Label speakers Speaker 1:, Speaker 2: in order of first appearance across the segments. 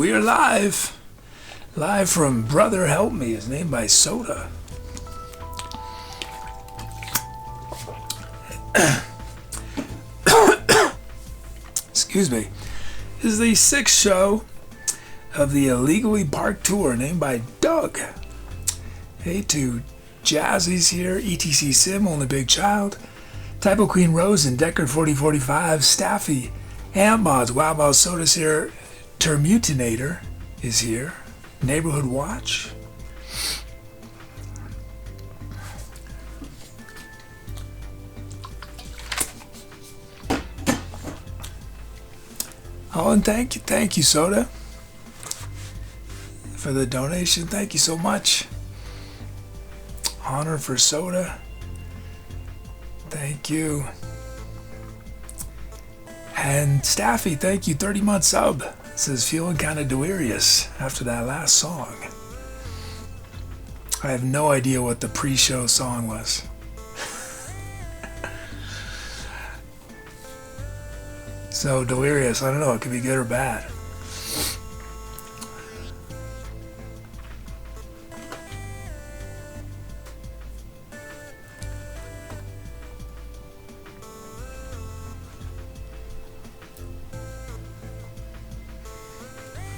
Speaker 1: we are live. Live from Brother Help Me, is named by Soda. Excuse me. This is the 6th show of the Illegally Parked Tour, named by Doug. Hey to Jazzy's here, ETC Sim, Only Big Child, Typo Queen Rose and Deckard 4045, Staffy, Ambods, Wow Wow Soda's here, Termutinator is here, Neighborhood Watch. Oh, and thank you, Soda, for the donation. Thank you so much. Honor for Soda. Thank you. And Staffy, thank you. 30-month sub. Says feeling kind of delirious after that last song. I have no idea what the pre-show song was. So delirious, I don't know, it could be good or bad.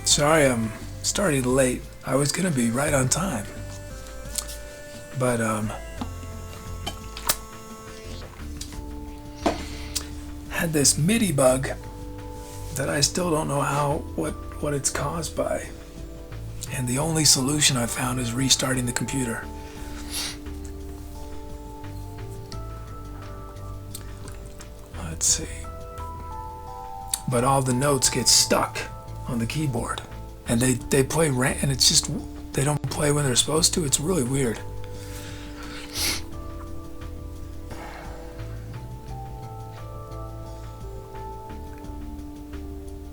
Speaker 1: Sorry, I'm starting late. I was gonna be right on time, but had this MIDI bug that I still don't know what it's caused by, and the only solution I found is restarting the computer. Let's see. But all the notes get stuck on the keyboard, and they play and it's just they don't play when they're supposed to. It's really weird.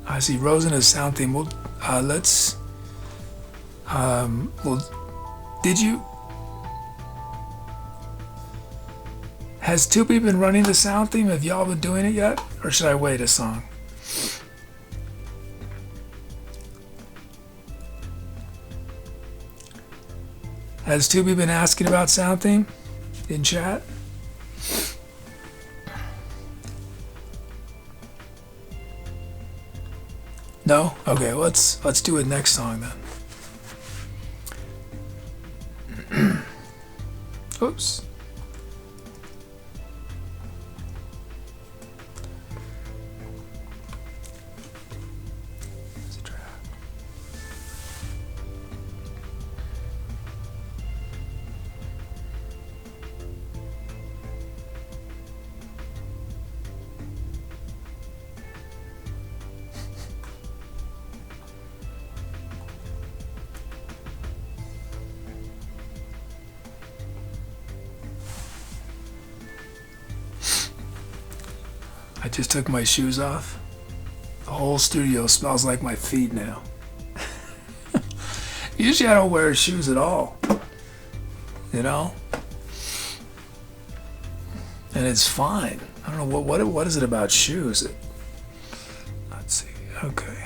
Speaker 1: I see Rosennetyle sound theme. Well, let's did you has Tupi been running the sound theme? Have y'all been doing it yet, or should I wait a song? Has Tubi been asking about sound theme in chat? No? Okay, let's do it next song then. Oops. I just took my shoes off. The whole studio smells like my feet now. Usually I don't wear shoes at all, you know? And it's fine. I don't know, what is it about shoes? Let's see, okay.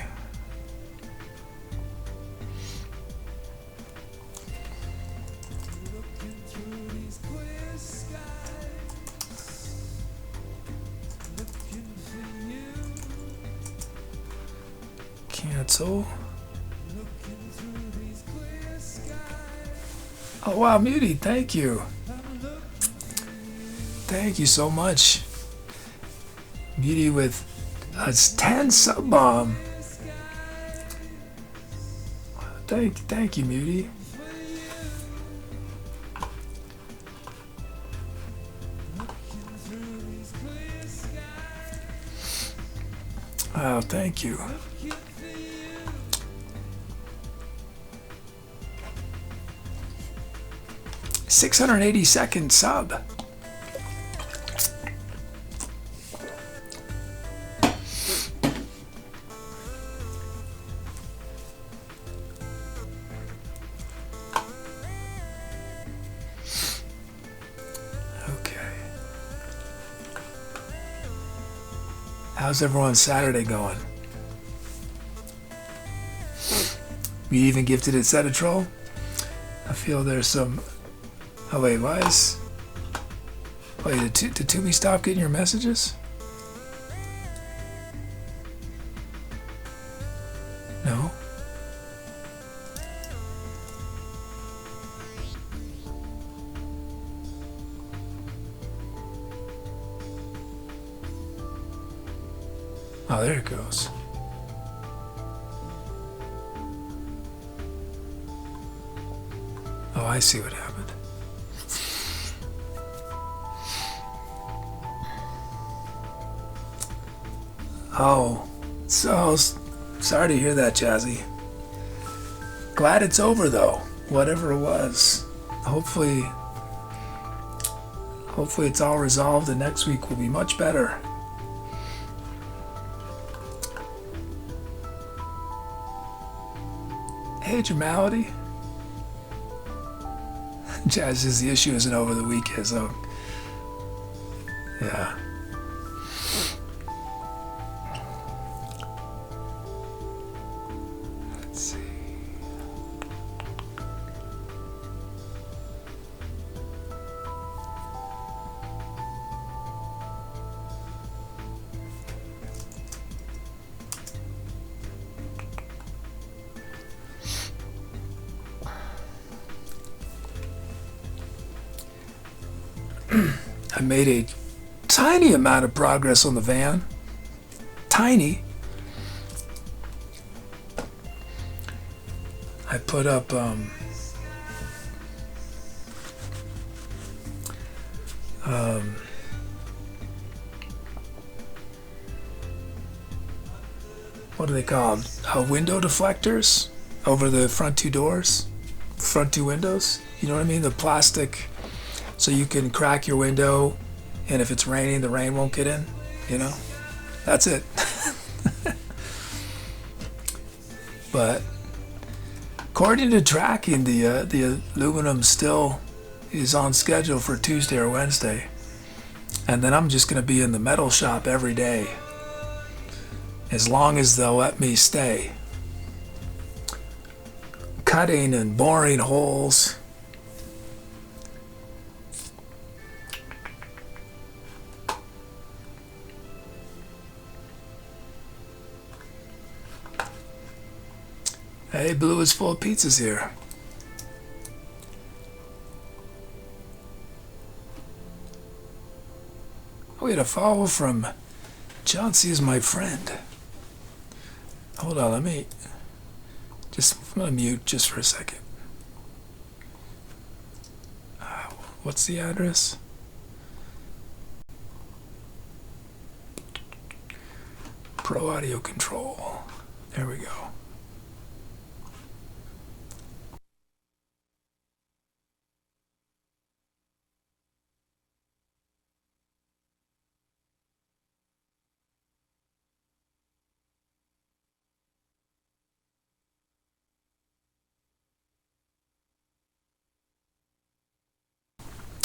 Speaker 1: Cancel. Oh wow, Muty, thank you. Thank you so much. Muty with a 10 sub bomb. Thank you, Muty. Oh, thank you. 682nd sub. Okay. How's everyone's Saturday going? You even gifted it SETLIST. I feel there's some... Oh wait, why is... Wait, did Tubi stop getting your messages? No? Oh, there it goes. Oh, I see what happened. Oh, so sorry to hear that, Jazzy. Glad it's over though, whatever it was. Hopefully it's all resolved and next week will be much better. Hey, Melody. Jazz says the issue isn't over the weekend, so yeah. Let's see. I made a tiny amount of progress on the van. Tiny. I put up what are they called? Window deflectors over the front two doors, front two windows. You know what I mean? The plastic, so you can crack your window, and if it's raining, the rain won't get in. You know, that's it. But according to tracking, the aluminum still is on schedule for Tuesday or Wednesday, and then I'm just going to be in the metal shop every day, as long as they'll let me stay, cutting and boring holes. Hey, Blue is full of pizzas here. We had a follow from John C. is my friend. Hold on, I'm gonna mute just for a second. What's the address? Pro Audio Control. There we go.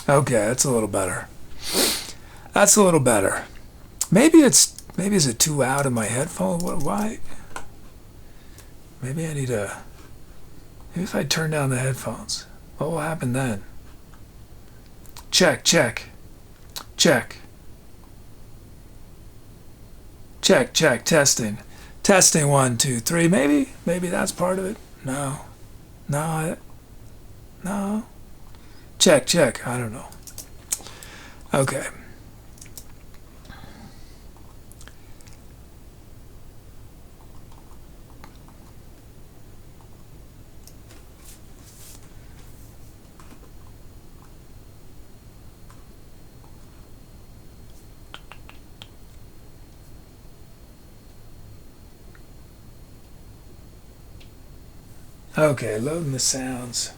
Speaker 1: Okay, that's a little better. That's a little better. Maybe is it too loud in my headphone? Why? Maybe I need maybe if I turn down the headphones, what will happen then? Check. Check, 1, 2, 3. Maybe that's part of it. No. Check. I don't know. Okay. Okay, loading the sounds.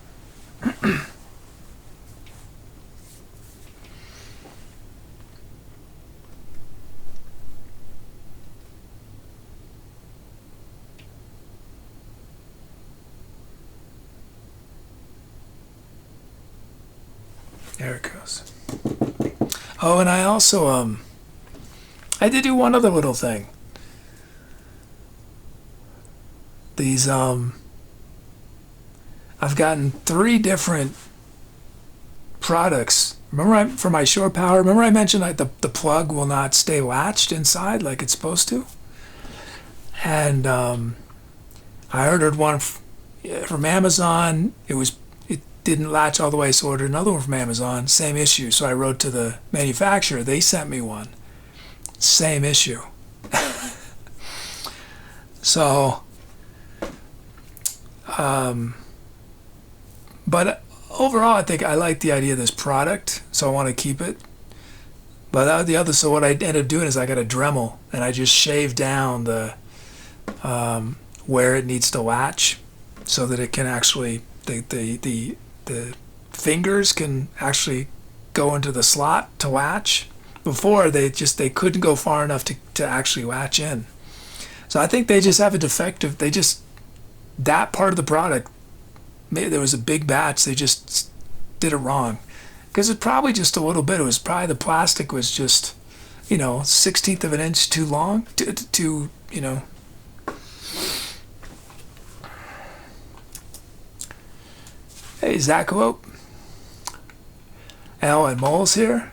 Speaker 1: There it goes. Oh, and I also I did do one other little thing. These I've gotten 3 different products. Remember for my shore power, remember I mentioned like the plug will not stay latched inside like it's supposed to? And I ordered one from Amazon. It didn't latch all the way, so I ordered another one from Amazon. Same issue. So I wrote to the manufacturer. They sent me one. Same issue. So, but overall, I think I like the idea of this product, so I want to keep it. But so what I ended up doing is I got a Dremel, and I just shaved down the where it needs to latch, so that it can actually the fingers can actually go into the slot to latch. Before they couldn't go far enough to actually latch in. So I think they just have a defective. That part of the product, maybe there was a big batch. They just did it wrong, because it's probably just a little bit. It was probably the plastic was just, 1/16 of an inch too long. Hey, Zaccalope. Alan Moles here.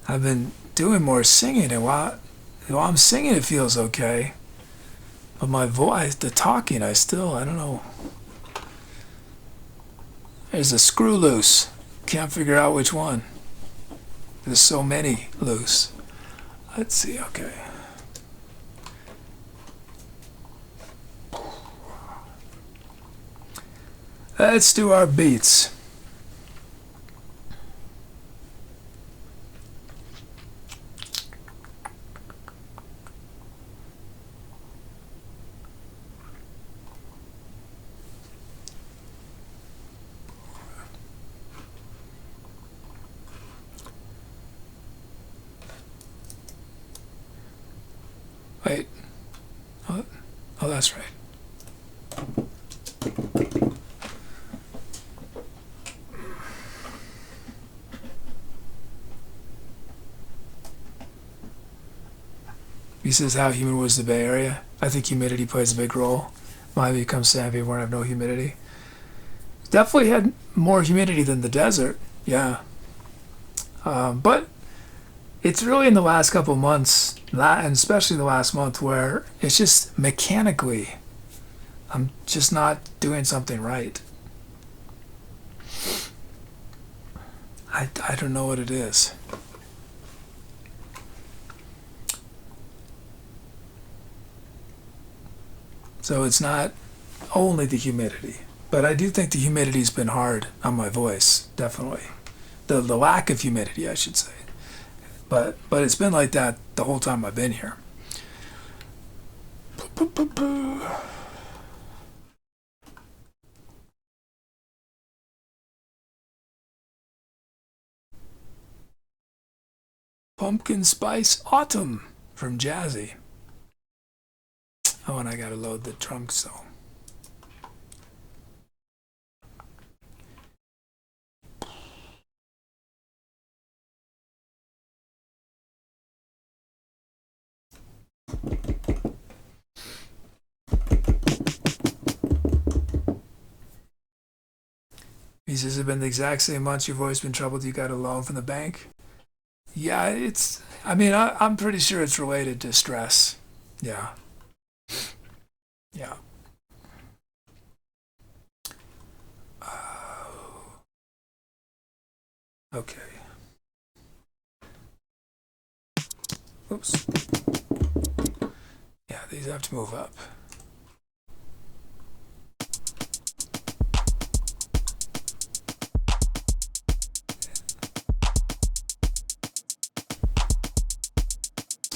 Speaker 1: I've been doing more singing, and while I'm singing, it feels okay. But my voice, the talking, I don't know. There's a screw loose. Can't figure out which one. There's so many loose. Let's see, okay. Let's do our beats. Wait. Oh, that's right. He says, how humid was the Bay Area? I think humidity plays a big role. Miami becomes sandy where I have no humidity. Definitely had more humidity than the desert, yeah. But it's really in the last couple of months, and especially the last month, where it's just mechanically, I'm just not doing something right. I don't know what it is. So it's not only the humidity, but I do think the humidity's been hard on my voice, definitely. The lack of humidity, I should say. But it's been like that the whole time I've been here. Pumpkin Spice Autumn from Jazzy. Oh, and I gotta load the trunk, so. He says, it's been the exact same months your voice been troubled, you got a loan from the bank? Yeah, I'm pretty sure it's related to stress. Yeah. Yeah. Okay. Oops. Yeah, these have to move up.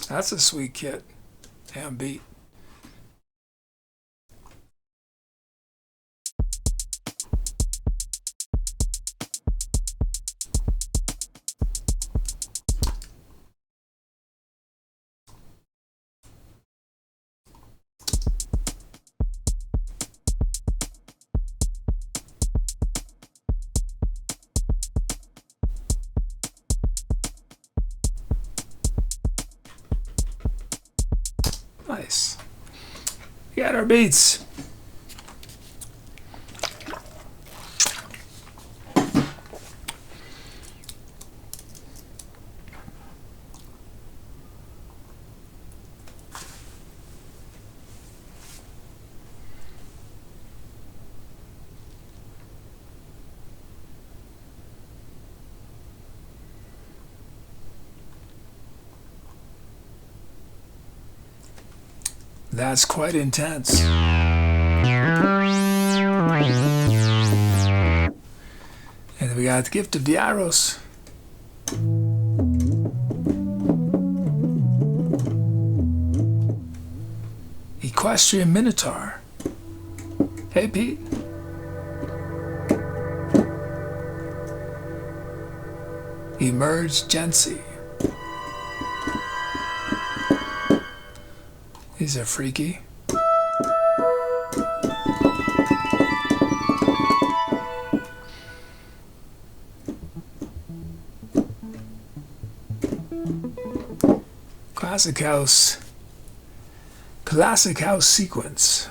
Speaker 1: That's a sweet kit. Damn beat. We got our beats. That's quite intense. And then we got the gift of the arrows. Equestrian Minotaur. Hey, Pete. Emerge Gensi. These are freaky. Classic house sequence.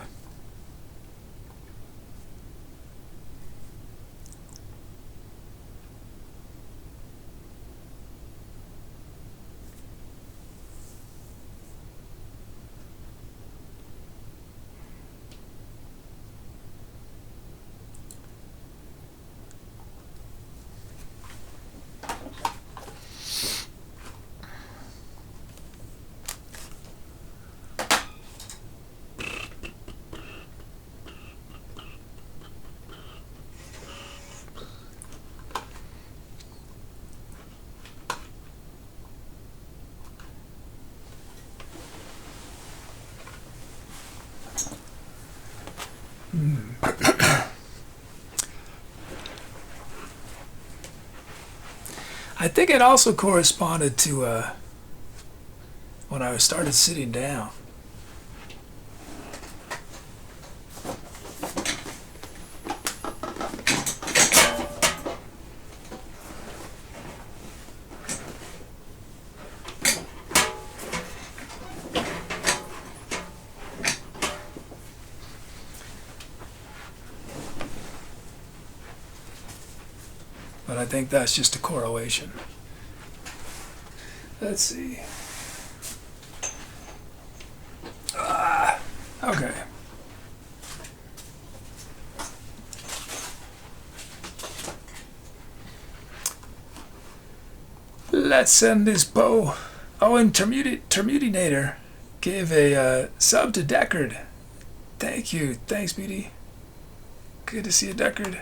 Speaker 1: I think it also corresponded to when I started sitting down. But I think that's just a correlation. Let's see. Okay. Let's send this bow. Oh, and Termutinator gave a sub to Deckard. Thank you. Thanks, Beauty. Good to see you, Deckard.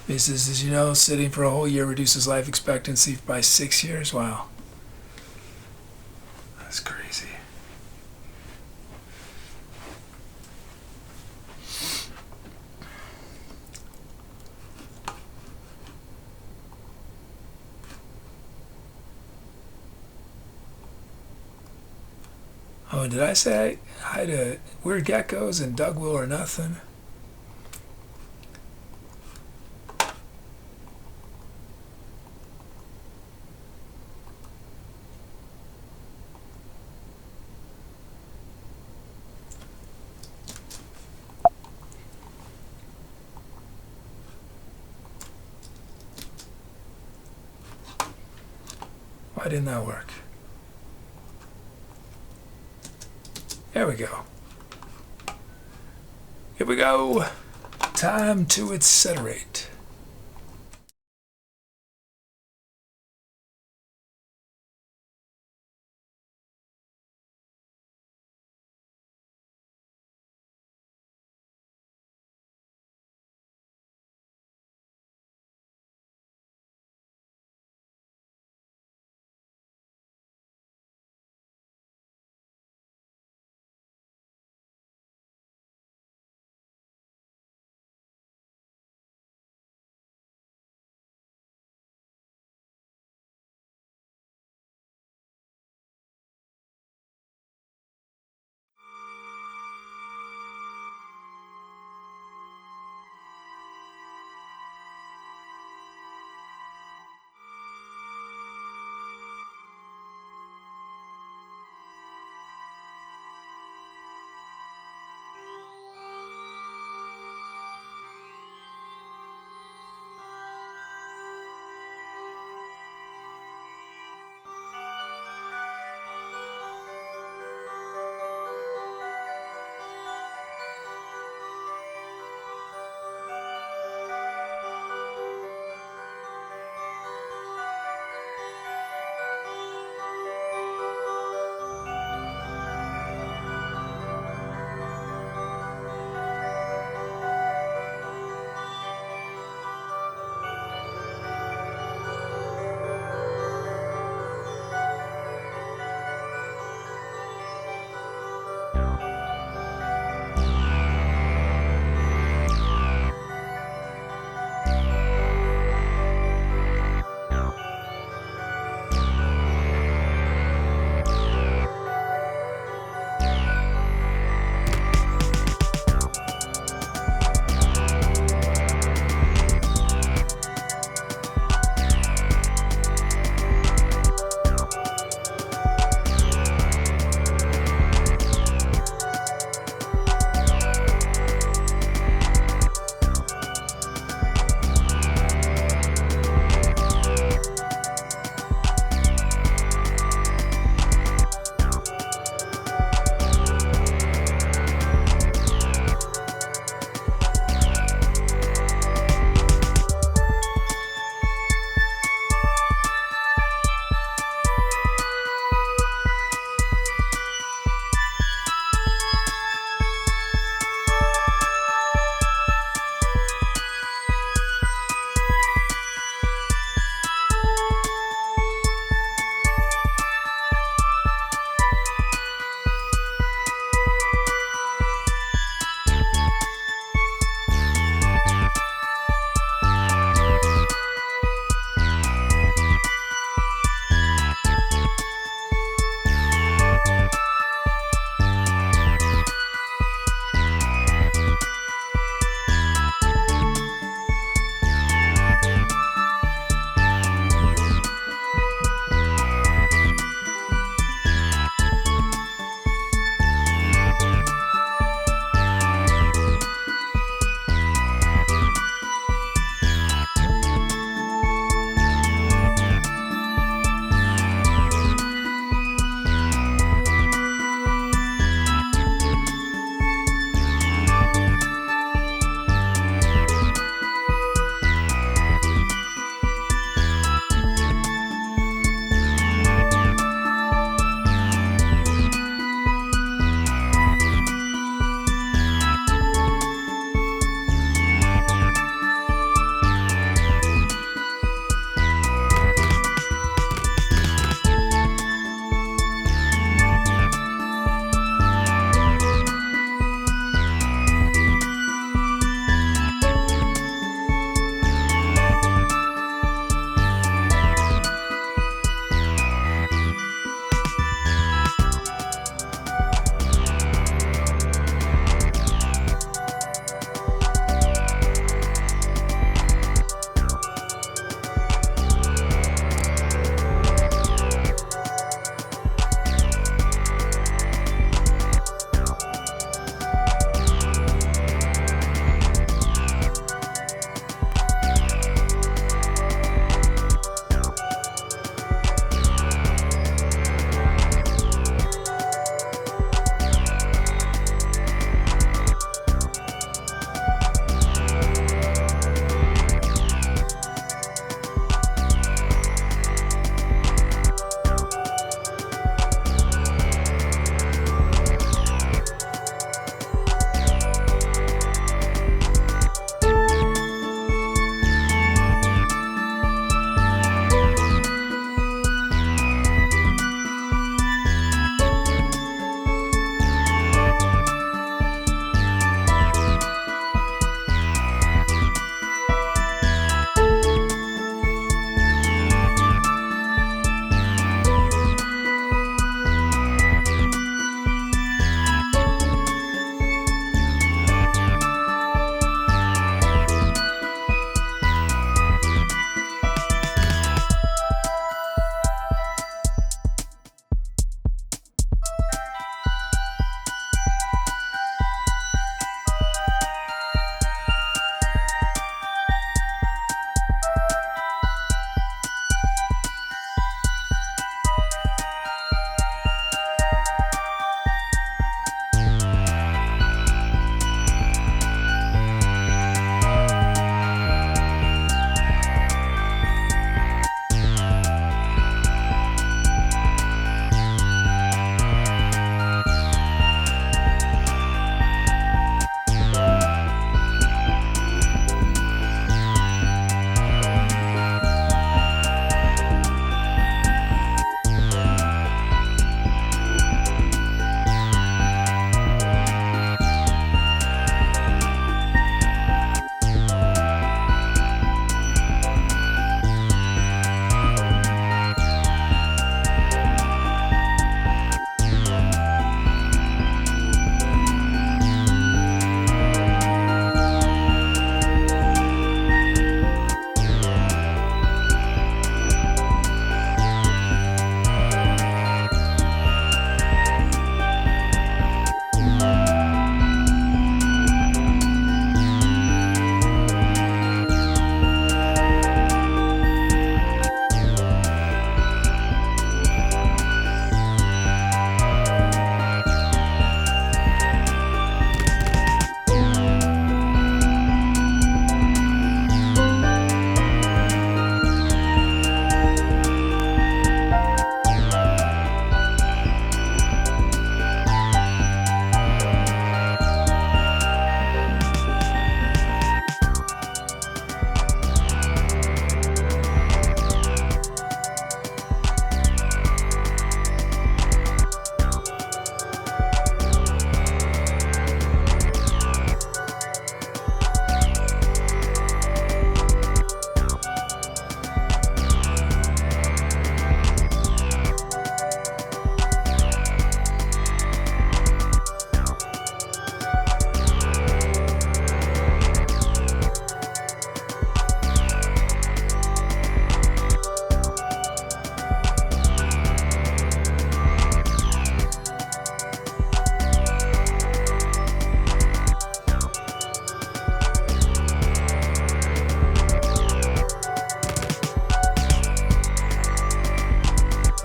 Speaker 1: He says, as you know, sitting for a whole year reduces life expectancy by 6 years. Wow. That's crazy. Oh, did I say hi to Weird Geckos and Doug Will or Nothing? Why didn't that work? There we go. Here we go. Time to accelerate.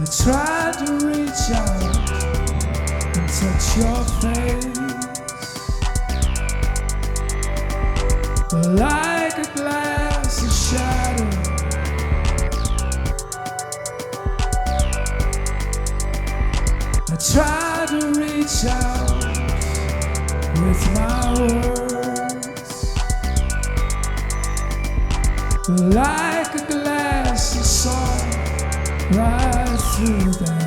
Speaker 1: I tried to reach out and touch your face, but like a glass of shadow, I tried to reach out with my words, but like a glass of salt right through them.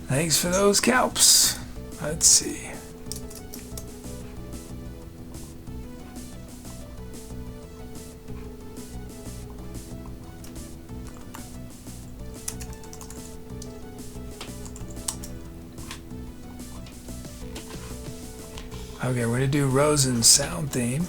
Speaker 1: Thanks for those kelps. Let's see. Okay, we're gonna do Rosen's sound theme.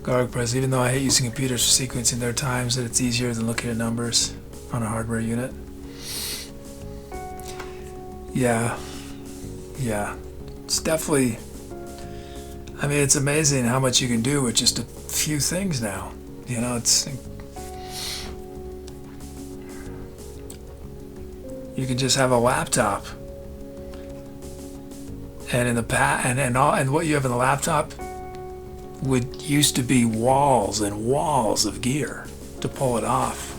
Speaker 1: Garlic press, even though I hate using computers for sequencing, there are times that it's easier than looking at numbers on a hardware unit. Yeah. It's definitely, I mean, it's amazing how much you can do with just a few things now. You know, it's, you can just have a laptop, and in the and what you have in the laptop would used to be walls and walls of gear to pull it off.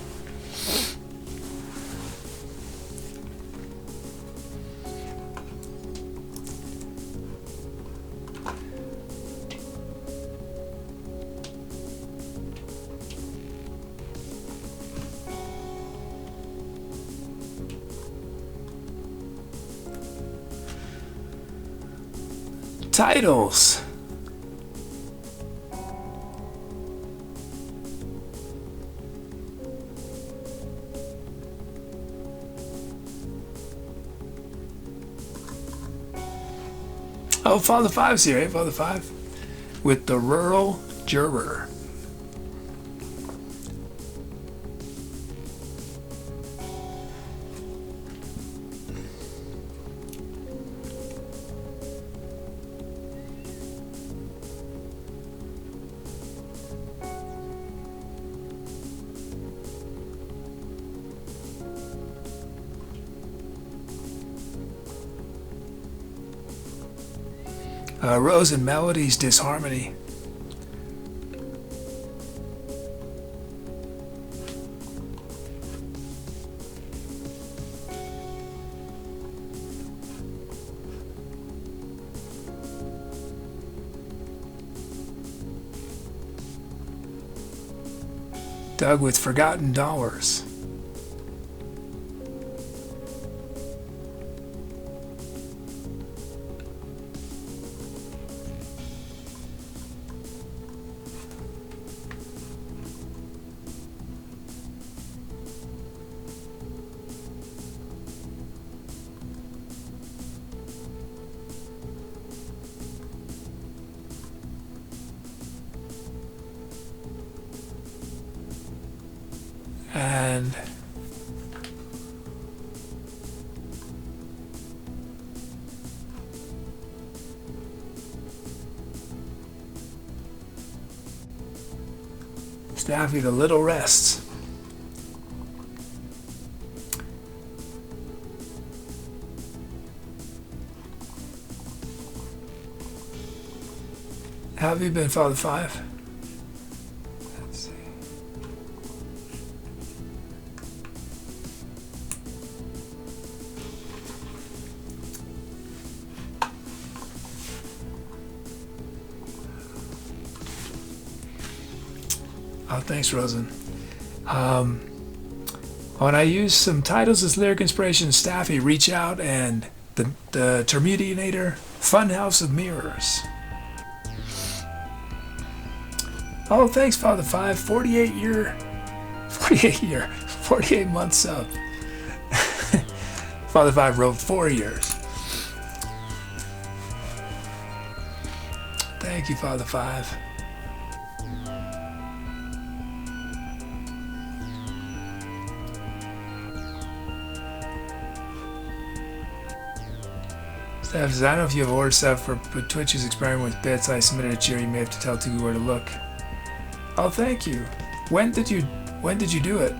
Speaker 1: Titles. Oh, Father Five's here, eh? Father Five with the Rural Juror. Rose and Melody's Disharmony. Doug with Forgotten Dollars. And Staffy the Little Rests. How have you been, Father Five? Let's see. Oh, thanks, Rosen. When I use some titles as lyric inspiration, Staffy, Reach Out, and the Terminator, Funhouse of Mirrors. Oh, thanks, Father Five. 48 months up. Father Five wrote 4 years. Thank you, Father Five. Steph says, I don't know if you have ordered stuff, but Twitch is experimenting with bits. I submitted a cheer. You may have to tell Tubi where to look. Oh, thank you. When did you do it?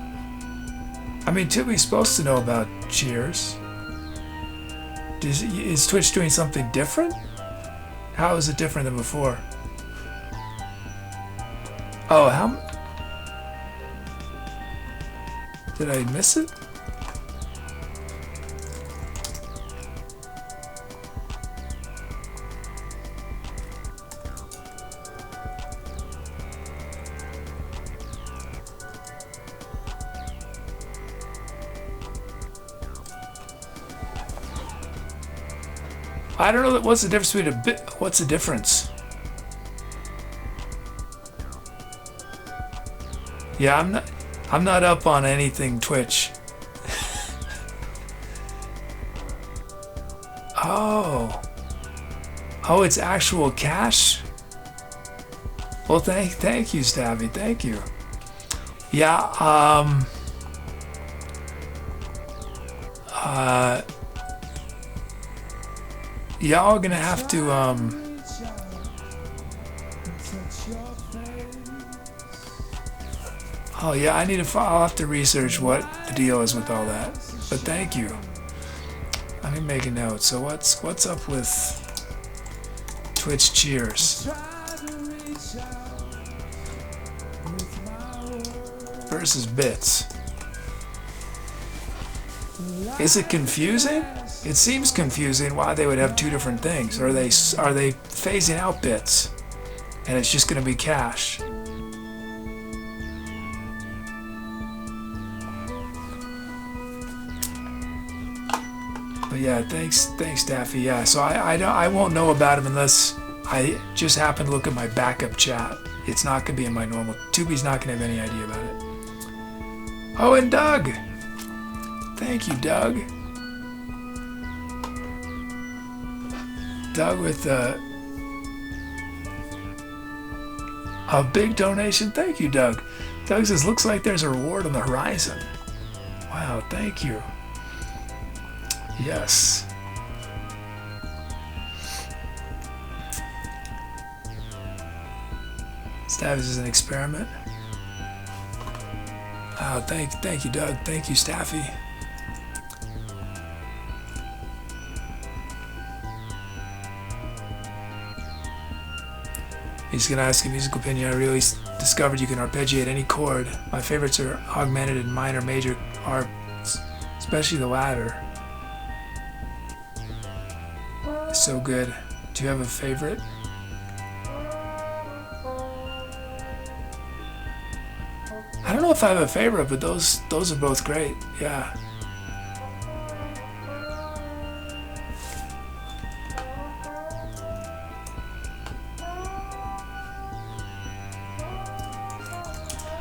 Speaker 1: I mean, Tubi's supposed to know about cheers. Is Twitch doing something different? How is it different than before? Oh, how... Did I miss it? I don't know what's the difference between a bit. What's the difference? Yeah, I'm not up on anything Twitch. Oh, it's actual cash. Well, thank you, Stabby. Thank you. Yeah. Y'all gonna have to oh yeah, I'll have to research what the deal is with all that. But thank you. Let me make a note. So what's up with Twitch cheers versus bits? Is it confusing? It seems confusing why they would have two different things. Are they phasing out bits and it's just going to be cash? But yeah, thanks Daffy. Yeah, so I won't know about him unless I just happen to look at my backup chat. It's not going to be in my normal. Tubi's not going to have any idea about it. Oh, and Doug. Thank you, Doug. Doug with a big donation. Thank you, Doug. Doug says, looks like there's a reward on the horizon. Wow, thank you. Yes. Stabs is an experiment. Wow, thank you, Doug. Thank you, Staffy. He's going to ask a musical opinion. I really discovered you can arpeggiate any chord. My favorites are augmented and minor, major arps, especially the latter. It's so good. Do you have a favorite? I don't know if I have a favorite, but those are both great. Yeah.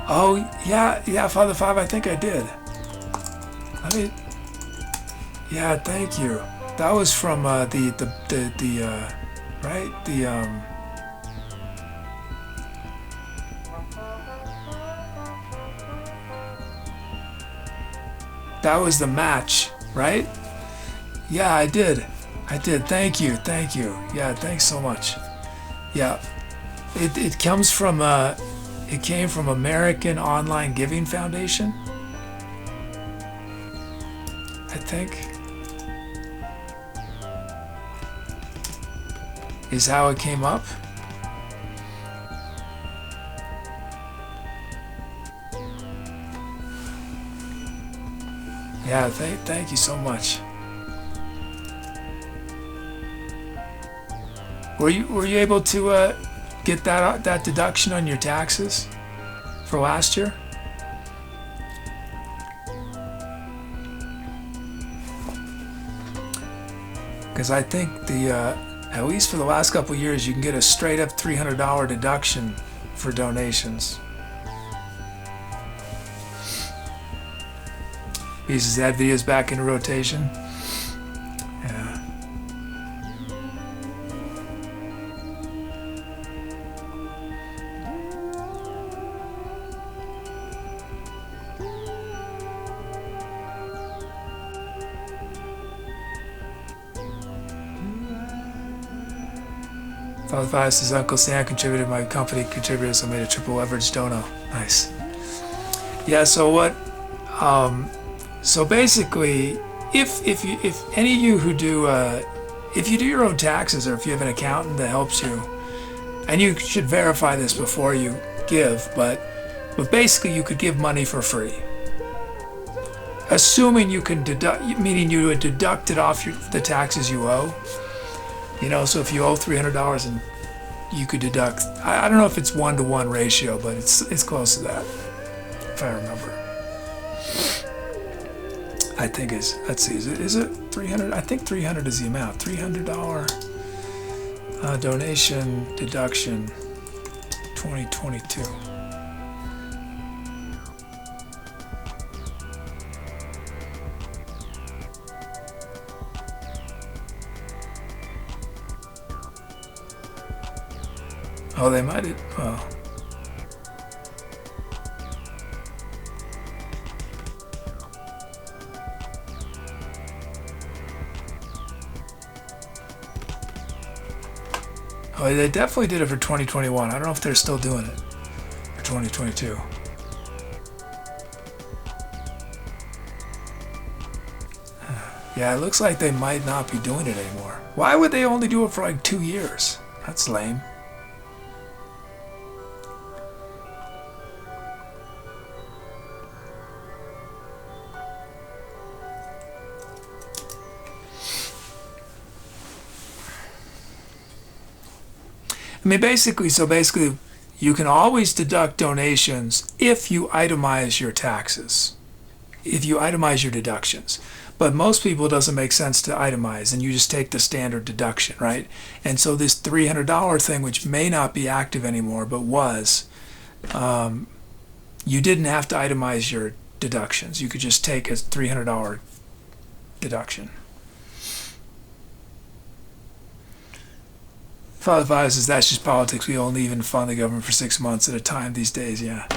Speaker 1: Oh, yeah, Father Five, I think I did. Yeah, thank you. That was from right? That was the match, right? Yeah, I did. Thank you. Yeah, thanks so much. Yeah, it comes from it came from American Online Giving Foundation, I think, is how it came up. Yeah, thank you so much. Were you able to get that deduction on your taxes for last year? Because I think at least for the last couple of years, you can get a straight up $300 deduction for donations. Because that video's back in rotation. Yeah. Father Five says Uncle Sam contributed, my company contributed, so I made a triple leverage dono. Nice. Yeah, so what so basically if any of you who do if you do your own taxes, or if you have an accountant that helps you, and you should verify this before you give, but basically you could give money for free, assuming you can deduct, meaning you would deduct it off the taxes you owe. You know, so if you owe $300 and you could deduct, I don't know if it's 1-to-1 ratio, but it's close to that, if I remember. I think let's see, is it 300? I think 300 is the amount. $300 donation deduction 2022. Oh, they might have, well. Oh, they definitely did it for 2021. I don't know if they're still doing it for 2022. Yeah, it looks like they might not be doing it anymore. Why would they only do it for like 2 years? That's lame. I mean, basically, you can always deduct donations if you itemize your taxes, if you itemize your deductions. But most people, it doesn't make sense to itemize, and you just take the standard deduction, right? And so this $300 thing, which may not be active anymore, but was, you didn't have to itemize your deductions. You could just take a $300 deduction. Father Five says that's just politics. We only even fund the government for 6 months at a time these days. Yeah.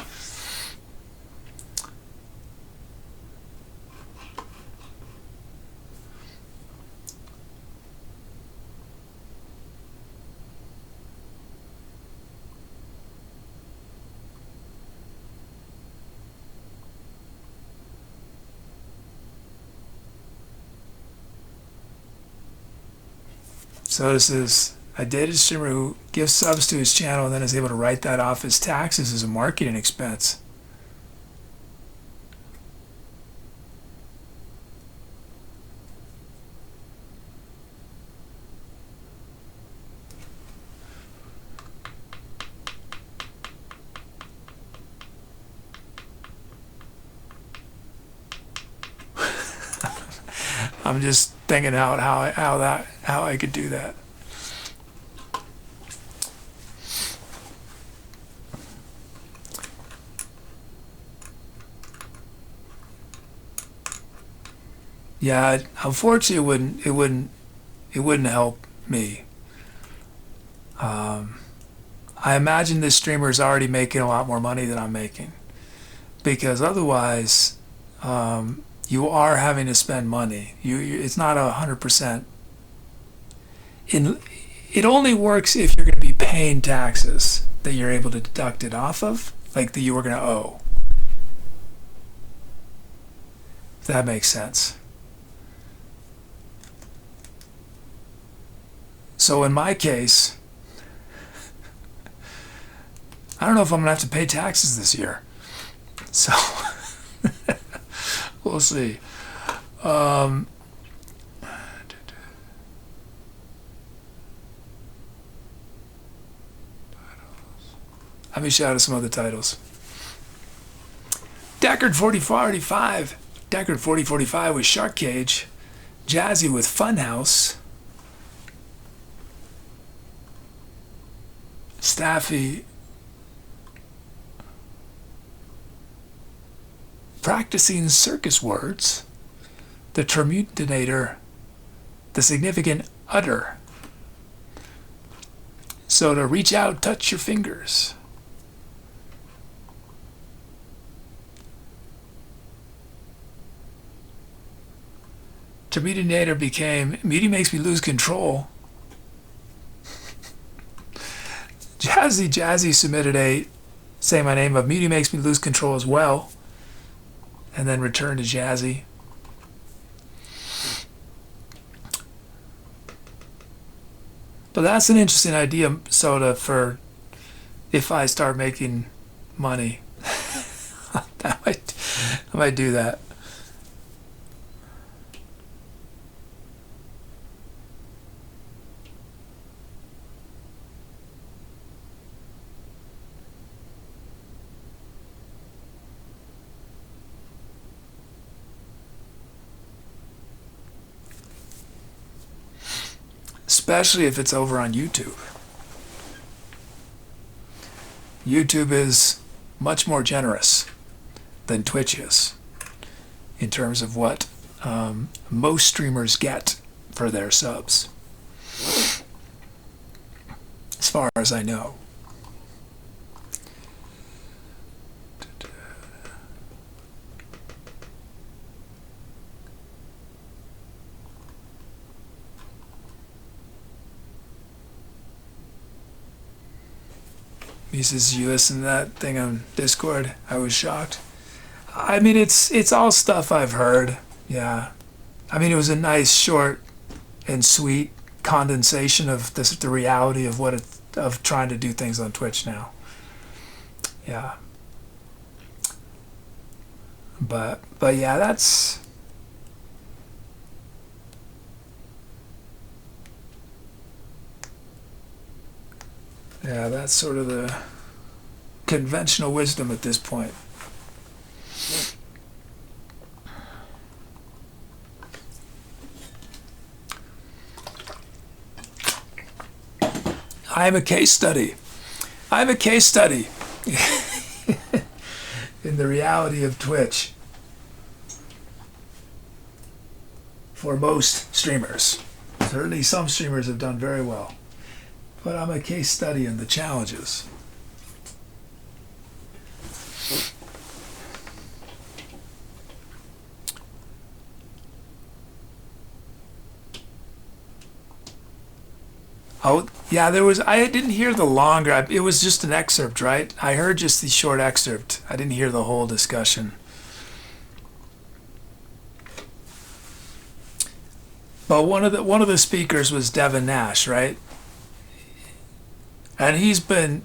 Speaker 1: So this is a data streamer who gives subs to his channel and then is able to write that off as taxes as a marketing expense. I'm just thinking out how I could do that. Yeah, unfortunately, it wouldn't help me. I imagine this streamer is already making a lot more money than I'm making, because otherwise, you are having to spend money. It's not 100%. It only works if you're going to be paying taxes that you're able to deduct it off of, like that you were going to owe. If that makes sense. So in my case, I don't know if I'm gonna have to pay taxes this year. So we'll see. Let me shout out some other titles. Deckard 4045. Deckard 4045 with Shark Cage. Jazzy with Funhouse. Staffy practicing circus words, the terminator, the significant udder. So to reach out, touch your fingers. Terminator became Muty makes me lose control. Jazzy submitted a say my name of Muty makes me lose control as well, and then returned to Jazzy. But that's an interesting idea, Soda, for if I start making money. I might do that. Especially if it's over on YouTube. YouTube is much more generous than Twitch is in terms of what most streamers get for their subs, as far as I know. He says, you listen to that thing on Discord? I was shocked. I mean, it's all stuff I've heard. Yeah. I mean, it was a nice, short, and sweet condensation of the reality of of trying to do things on Twitch now. Yeah. But yeah, that's... Yeah, that's sort of the conventional wisdom at this point. I am a case study. I'm a case study in the reality of Twitch for most streamers. Certainly some streamers have done very well. But I'm a case study in the challenges. Oh, yeah, I didn't hear the longer, it was just an excerpt, right? I heard just the short excerpt. I didn't hear the whole discussion. But one of the speakers was Devin Nash, right? And he's been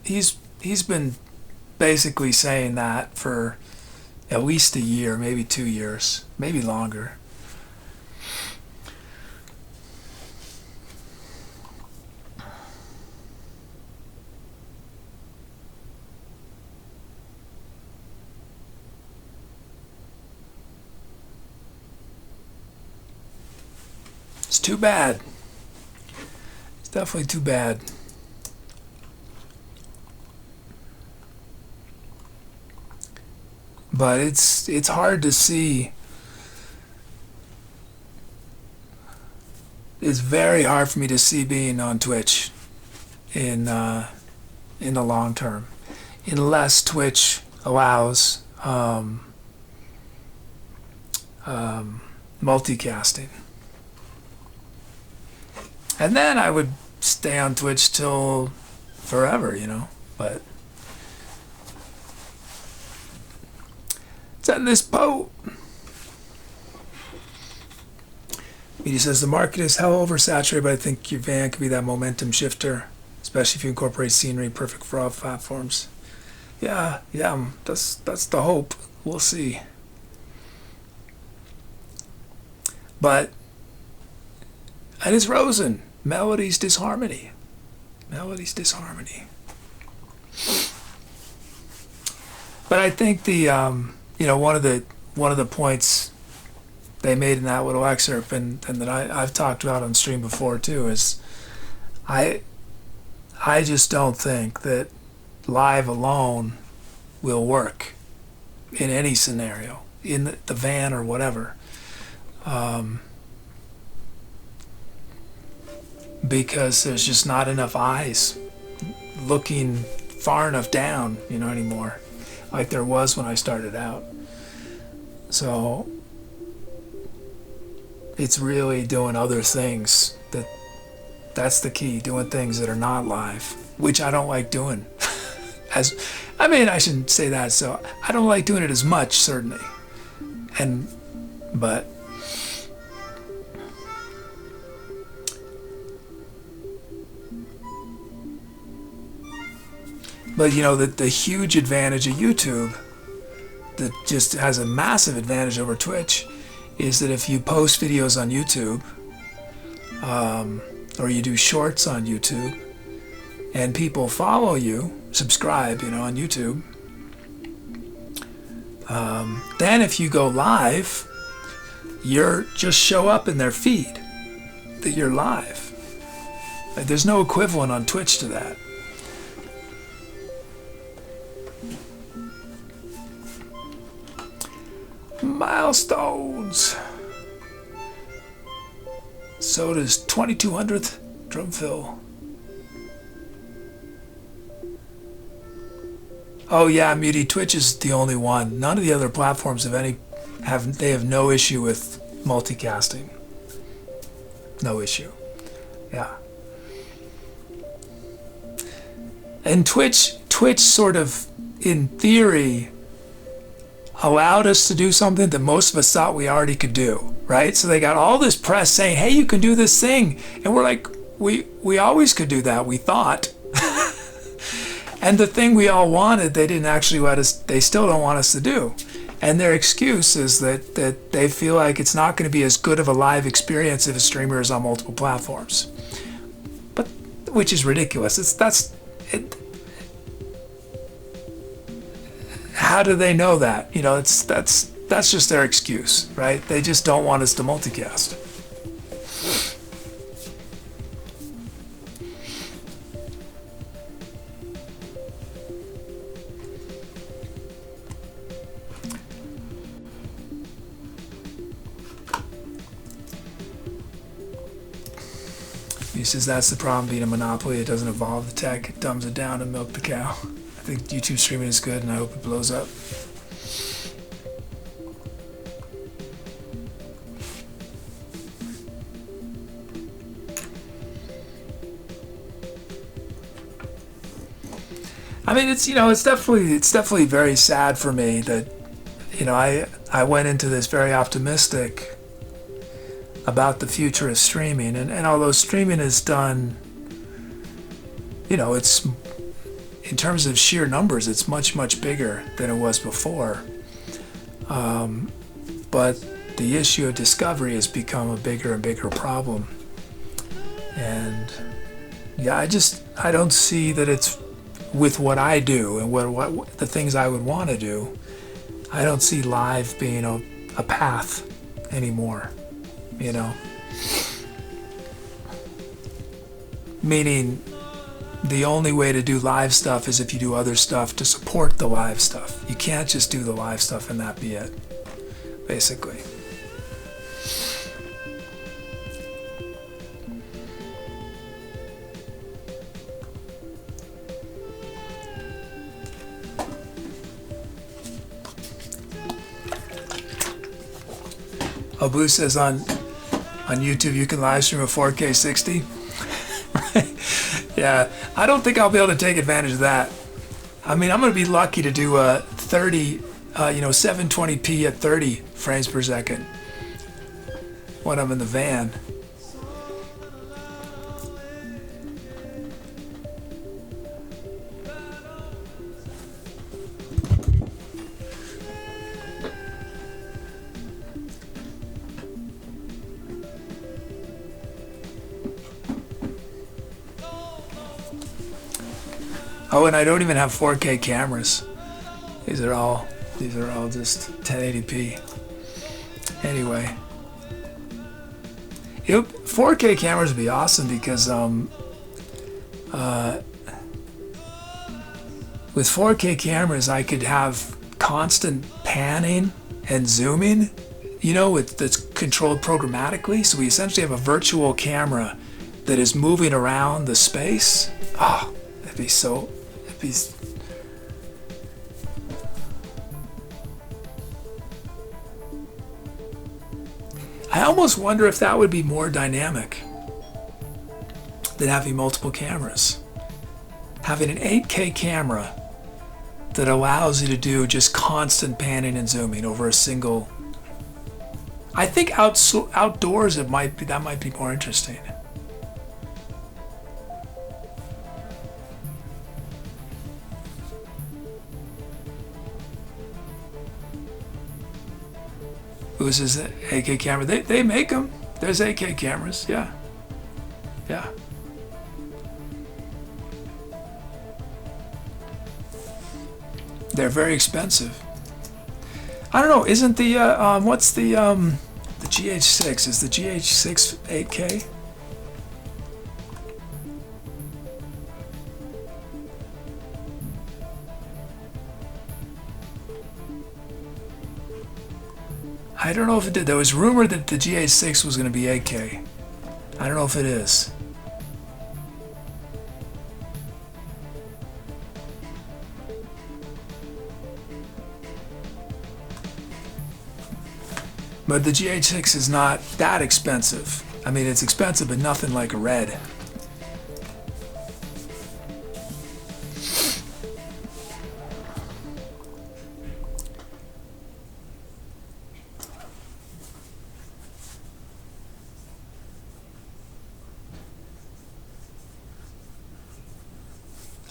Speaker 1: basically saying that for at least a year, maybe 2 years, maybe longer. It's too bad. It's definitely too bad. But it's hard to see. It's very hard for me to see being on Twitch in the long term, unless Twitch allows multicasting. And then I would stay on Twitch till forever, you know. But it's on this boat. He says the market is hell oversaturated, but I think your van could be that momentum shifter, especially if you incorporate scenery, perfect for all platforms. Yeah, that's the hope. We'll see. But and it's Rosen. Melody's Disharmony. Melody's Disharmony. But I think the one of the points they made in that little excerpt, and that I've talked about on stream before too, is I just don't think that live alone will work in any scenario, in the van or whatever. Because there's just not enough eyes looking far enough down, anymore, like there was when I started out. So it's really doing other things that's the key, doing things that are not live, which I don't like doing. I shouldn't say that, so I don't like doing it as much, certainly. But But the huge advantage of YouTube, that just has a massive advantage over Twitch, is that if you post videos on YouTube, or you do shorts on YouTube, and people follow you, subscribe, on YouTube, then if you go live, you're just show up in their feed that you're live. Like, there's no equivalent on Twitch to that. Milestones. Soda's 2200th drum fill. Oh yeah, Muty, Twitch is the only one. None of the other platforms have no issue with multicasting. No issue. Yeah. And Twitch sort of, in theory, allowed us to do something that most of us thought we already could do, right? So they got all this press saying, hey, you can do this thing. And we're like, we always could do that, we thought. And the thing we all wanted, they didn't actually let us, they still don't want us to do. And their excuse is that they feel like it's not going to be as good of a live experience if a streamer is on multiple platforms. But, which is ridiculous. How do they know that? That's just their excuse, right? They just don't want us to multicast. He says that's the problem being a monopoly. It doesn't evolve the tech, it dumbs it down and milk the cow. I think YouTube streaming is good and I hope it blows up. I mean, it's definitely very sad for me that, I went into this very optimistic about the future of streaming, and although streaming is done, it's, in terms of sheer numbers, it's much bigger than it was before, but the issue of discovery has become a bigger and bigger problem. And yeah, I don't see that it's, with what I do and what the things I would want to do, I don't see live being a path anymore. Meaning the only way to do live stuff is if you do other stuff to support the live stuff. You can't just do the live stuff and that be it, basically. Oh, Blue says on YouTube you can live stream a 4K 60. Right? Yeah, I don't think I'll be able to take advantage of that. I mean, I'm going to be lucky to do a 720p at 30 frames per second when I'm in the van. Oh, and I don't even have 4K cameras. These are all just 1080p. Anyway, 4K cameras would be awesome because with 4K cameras I could have constant panning and zooming, that's controlled programmatically. So we essentially have a virtual camera that is moving around the space. Oh, it'd be I almost wonder if that would be more dynamic than having multiple cameras. Having an 8K camera that allows you to do just constant panning and zooming over a single. I think outdoors that might be more interesting. Lewis's AK camera. They make them. There's AK cameras. Yeah. Yeah. They're very expensive. I don't know. Isn't the what's the GH6? Is the GH6 8K? I don't know if it did. There was rumor that the GH6 was going to be 8K. I don't know if it is. But the GH6 is not that expensive. I mean, it's expensive, but nothing like a Red.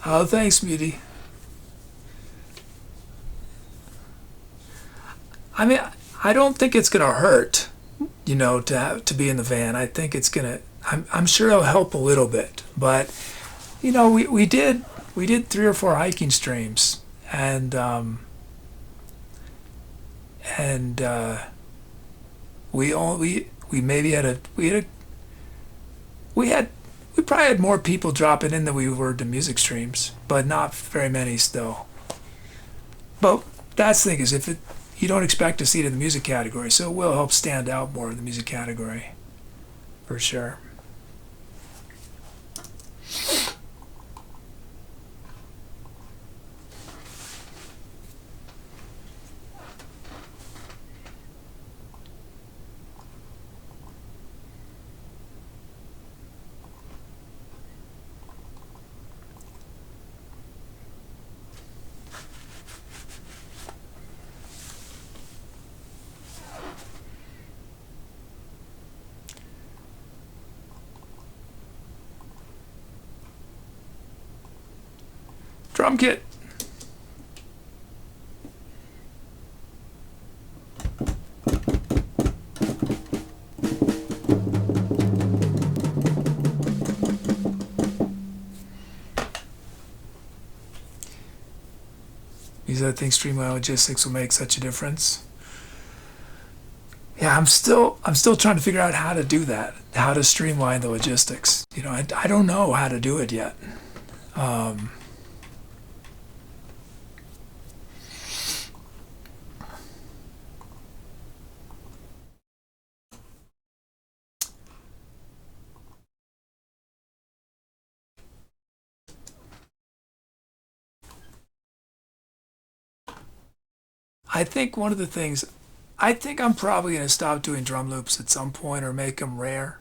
Speaker 1: Oh, thanks, Muty. I mean, I don't think it's gonna hurt, you know, to be in the van. I think it's gonna. I'm sure it'll help a little bit, but you know, we did 3 or 4 hiking streams, and we maybe had a we probably had more people dropping in than we were to music streams, but not very many still. But that's the thing, is you don't expect to see it in the music category, so it will help stand out more in the music category, for sure. Drum kit. Because I think streamline logistics will make such a difference. Yeah, I'm still trying to figure out how to do that, how to streamline the logistics. You know, I don't know how to do it yet. I think one of the things, I think I'm probably going to stop doing drum loops at some point or make them rare,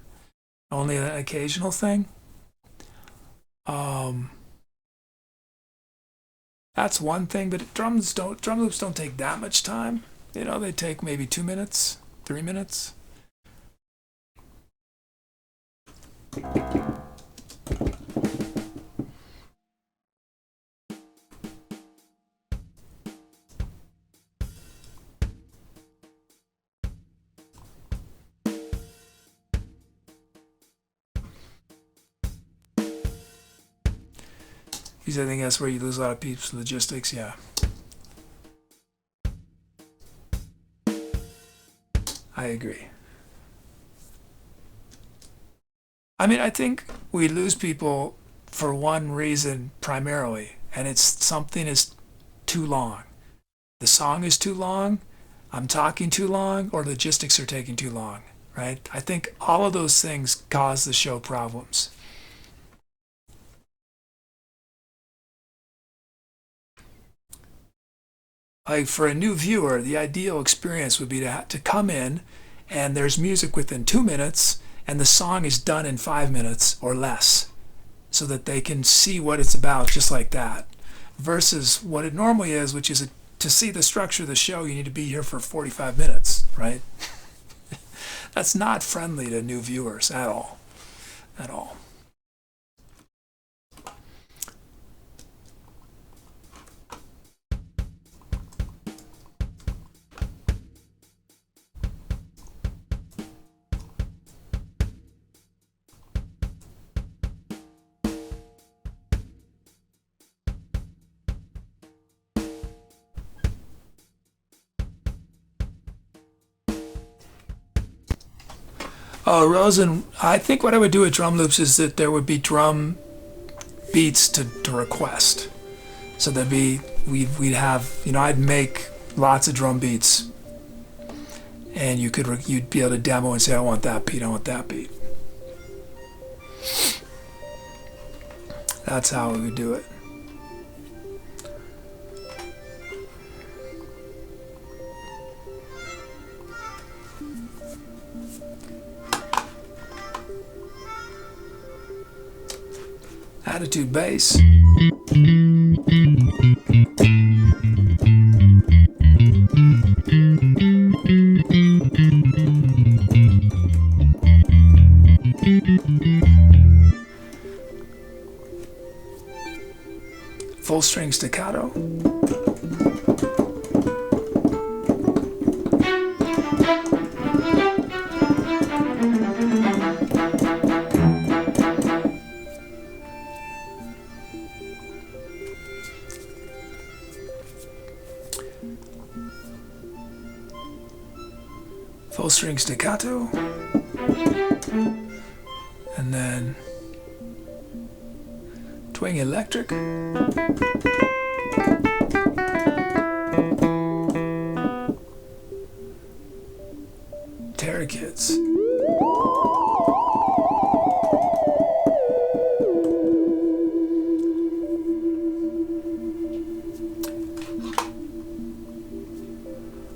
Speaker 1: only an occasional thing. That's one thing, but drum loops don't take that much time. You know, they take maybe 2 minutes, 3 minutes. Because I think that's where you lose a lot of peeps logistics, yeah. I agree. I mean, I think we lose people for one reason primarily, and it's something is too long. The song is too long, I'm talking too long, or logistics are taking too long, right? I think all of those things cause the show problems. Like for a new viewer, the ideal experience would be to come in and there's music within 2 minutes and the song is done in 5 minutes or less so that they can see what it's about just like that. Versus what it normally is, which is to see the structure of the show, you need to be here for 45 minutes, right? That's not friendly to new viewers at all. At all. Oh, Rosen, I think what I would do with drum loops is that there would be drum beats to request. So there'd be, we'd have, you know, I'd make lots of drum beats, and you'd be able to demo and say, I want that beat, I want that beat. That's how we would do it. Attitude bass. Full string staccato. Full string staccato, and then twang electric, Terra-Kids.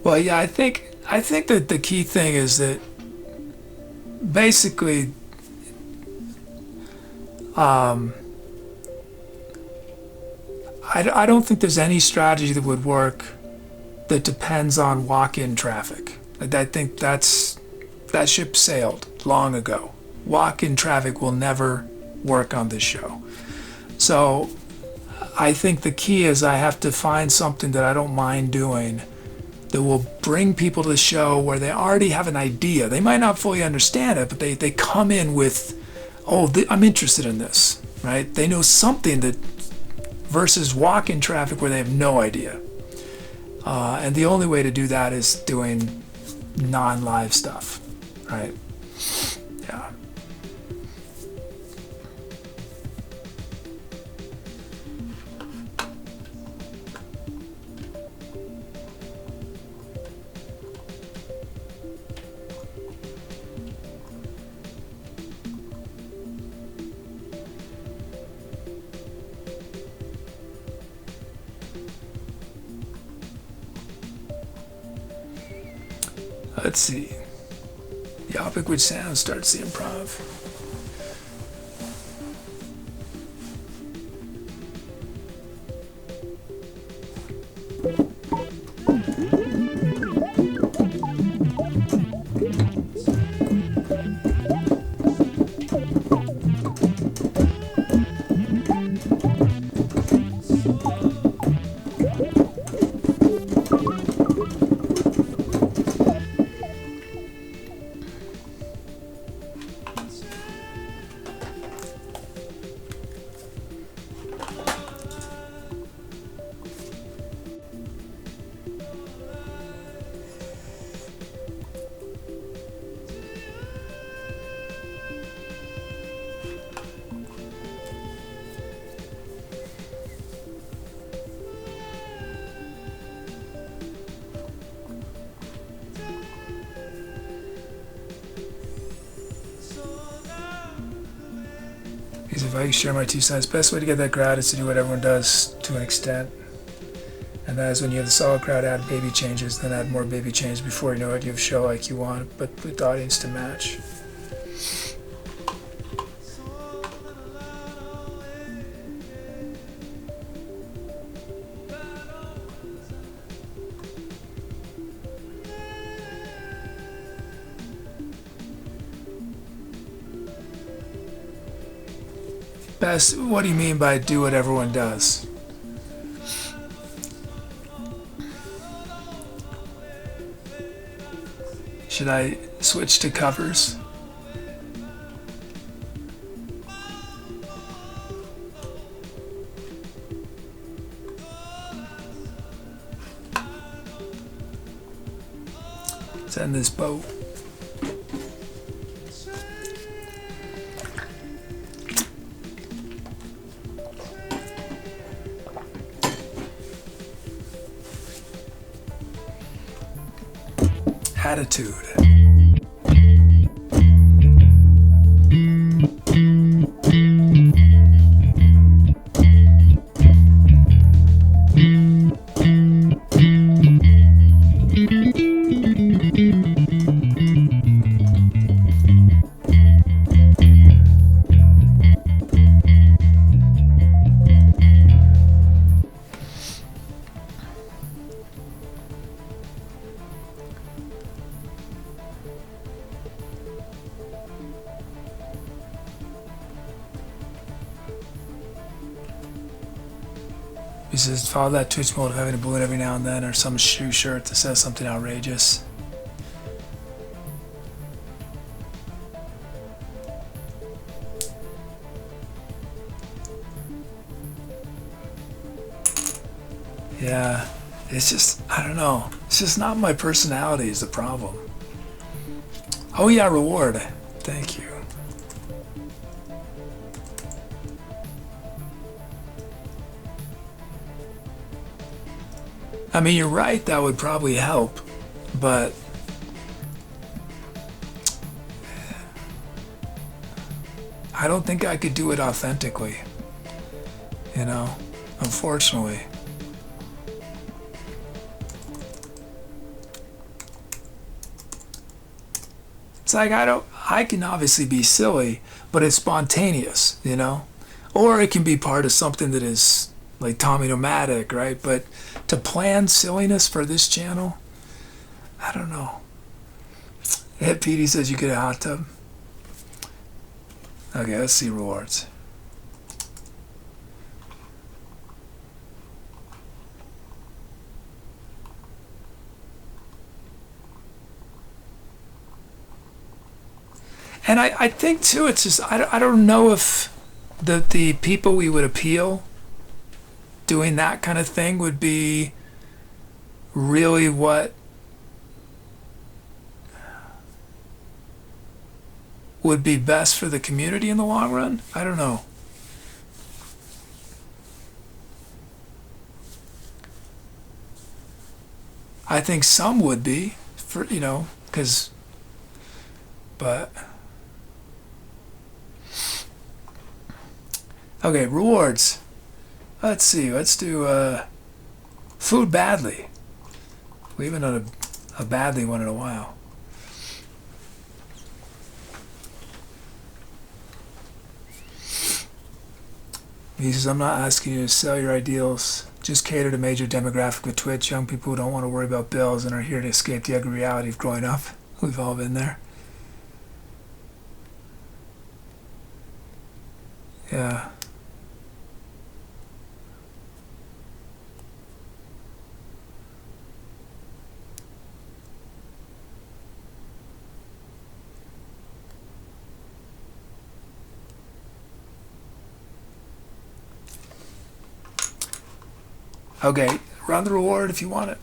Speaker 1: Well, yeah, I think that the key thing is that basically I don't think there's any strategy that would work that depends on walk-in traffic. I think that ship sailed long ago. Walk-in traffic will never work on this show. So I think the key is I have to find something that I don't mind doing that will bring people to the show where they already have an idea. They might not fully understand it, but they come in with, oh, I'm interested in this, right? They know something that, versus walk-in traffic where they have no idea. And the only way to do that is doing non-live stuff, right? Yeah. Let's see. The topic which sound starts the improv. If I share my 2 cents, best way to get that crowd is to do what everyone does to an extent. And that is when you have the solid crowd, add baby changes, then add more baby changes. Before you know it, you have a show like you want, but with the audience to match. Best, what do you mean by do what everyone does? Should I switch to covers? Let's end this boat. attitude. He says, follow that Twitch mode of having a balloon every now and then, or some shoe shirt that says something outrageous. Yeah, it's just, I don't know. It's just not my personality is the problem. Oh yeah, reward. Thank you. I mean, you're right, that would probably help, but I don't think I could do it authentically, you know, unfortunately. It's like I can obviously be silly, but it's spontaneous, you know? Or it can be part of something that is like Tommy Nomadic, right? But to plan silliness for this channel, I don't know. Hit Petey says you get a hot tub. Okay, let's see rewards. And I think too, it's just, I don't know if the people we would appeal doing that kind of thing would be really what would be best for the community in the long run. I don't know. I think some would be, for, you know, because, but okay, rewards. Let's see, let's do food badly. We haven't done a badly one in a while. He says, I'm not asking you to sell your ideals. Just cater to major demographic with Twitch. Young people who don't want to worry about bills and are here to escape the ugly reality of growing up. We've all been there. Yeah. Okay, run the reward if you want it.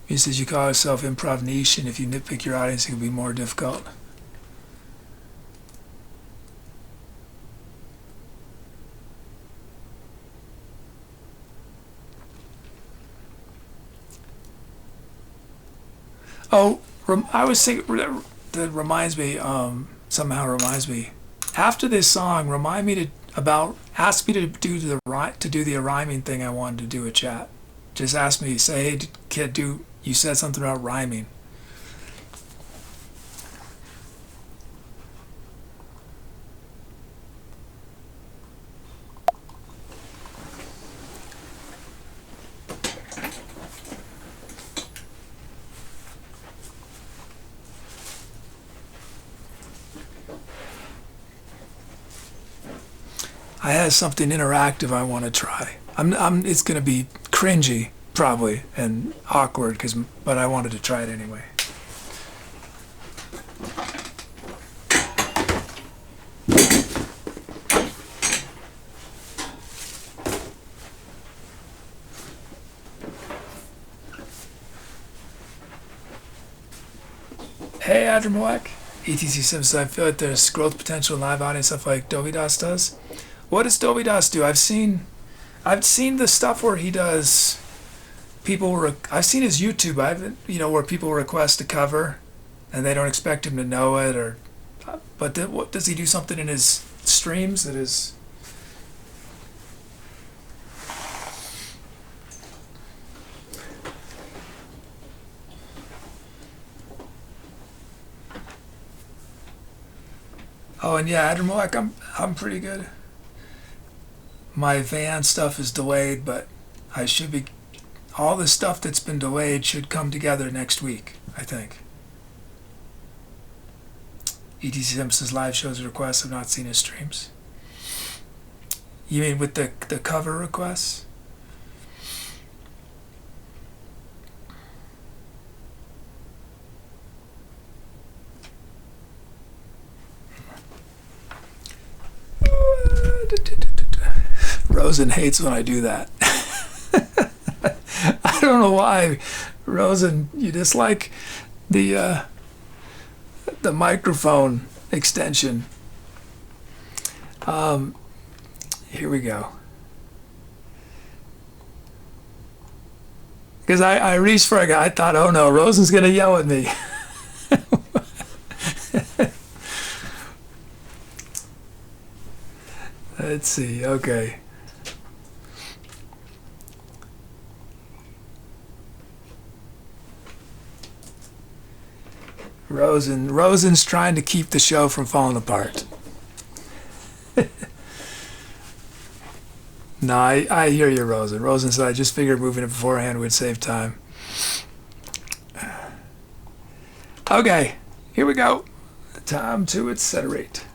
Speaker 1: He says you call yourself improv niche, and if you nitpick your audience, it can be more difficult. Oh, I was thinking, that reminds me, somehow reminds me, after this song, remind me to, ask me to do the rhyming thing I wanted to do a chat. Just ask me, say, hey, kid, you said something about rhyming. I have something interactive I want to try. It's going to be cringy, probably, and awkward, but I wanted to try it anyway. Hey, Adramawak. ETC Simpson, I feel like there's growth potential in live audience stuff like dugDbug does. What does dugDbug do? I've seen the stuff where he does I've seen his YouTube. I haven't, where people request a cover and they don't expect him to know it, but what does he do? Something in his streams that is. Oh, and yeah, Adramawak, I'm pretty good. My van stuff is delayed, but I should be. All the stuff that's been delayed should come together next week, I think. ETC Simpson's live shows requests. I've not seen his streams. You mean with the cover requests? Rosen hates when I do that. I don't know why, Rosen. You dislike the microphone extension. Here we go. Because I reached for a guy. I thought, oh no, Rosen's gonna yell at me. Let's see. Okay. Rosen's trying to keep the show from falling apart. No, I hear you, Rosen. Rosen said, I just figured moving it beforehand would save time. Okay, here we go. Time to accelerate.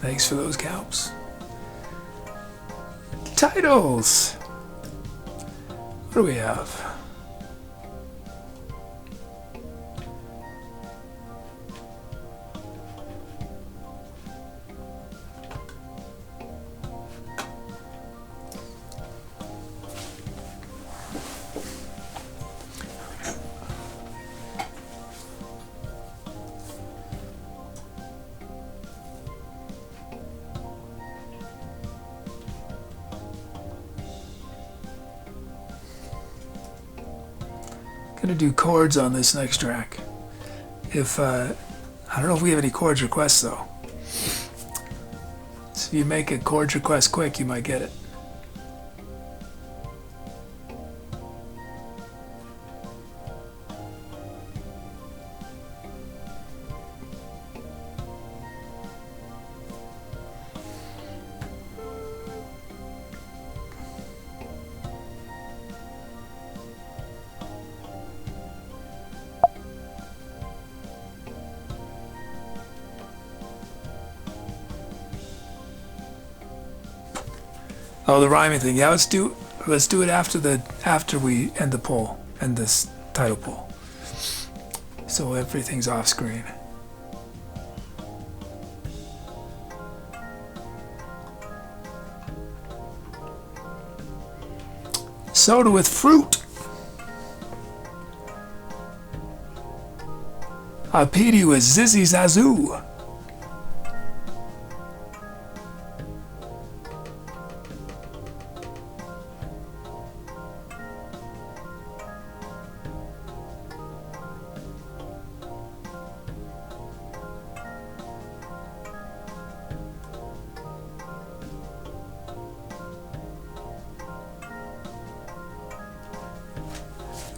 Speaker 1: Thanks for those counts. Titles. What do we have? Gonna do chords on this next track. If I don't know if we have any chords requests though. So if you make a chords request quick, you might get it. Oh, the rhyming thing. Yeah, let's do it after we end the poll, end this title poll. So everything's off screen. Soda with fruit. A PD with Zizzy Zazzoo.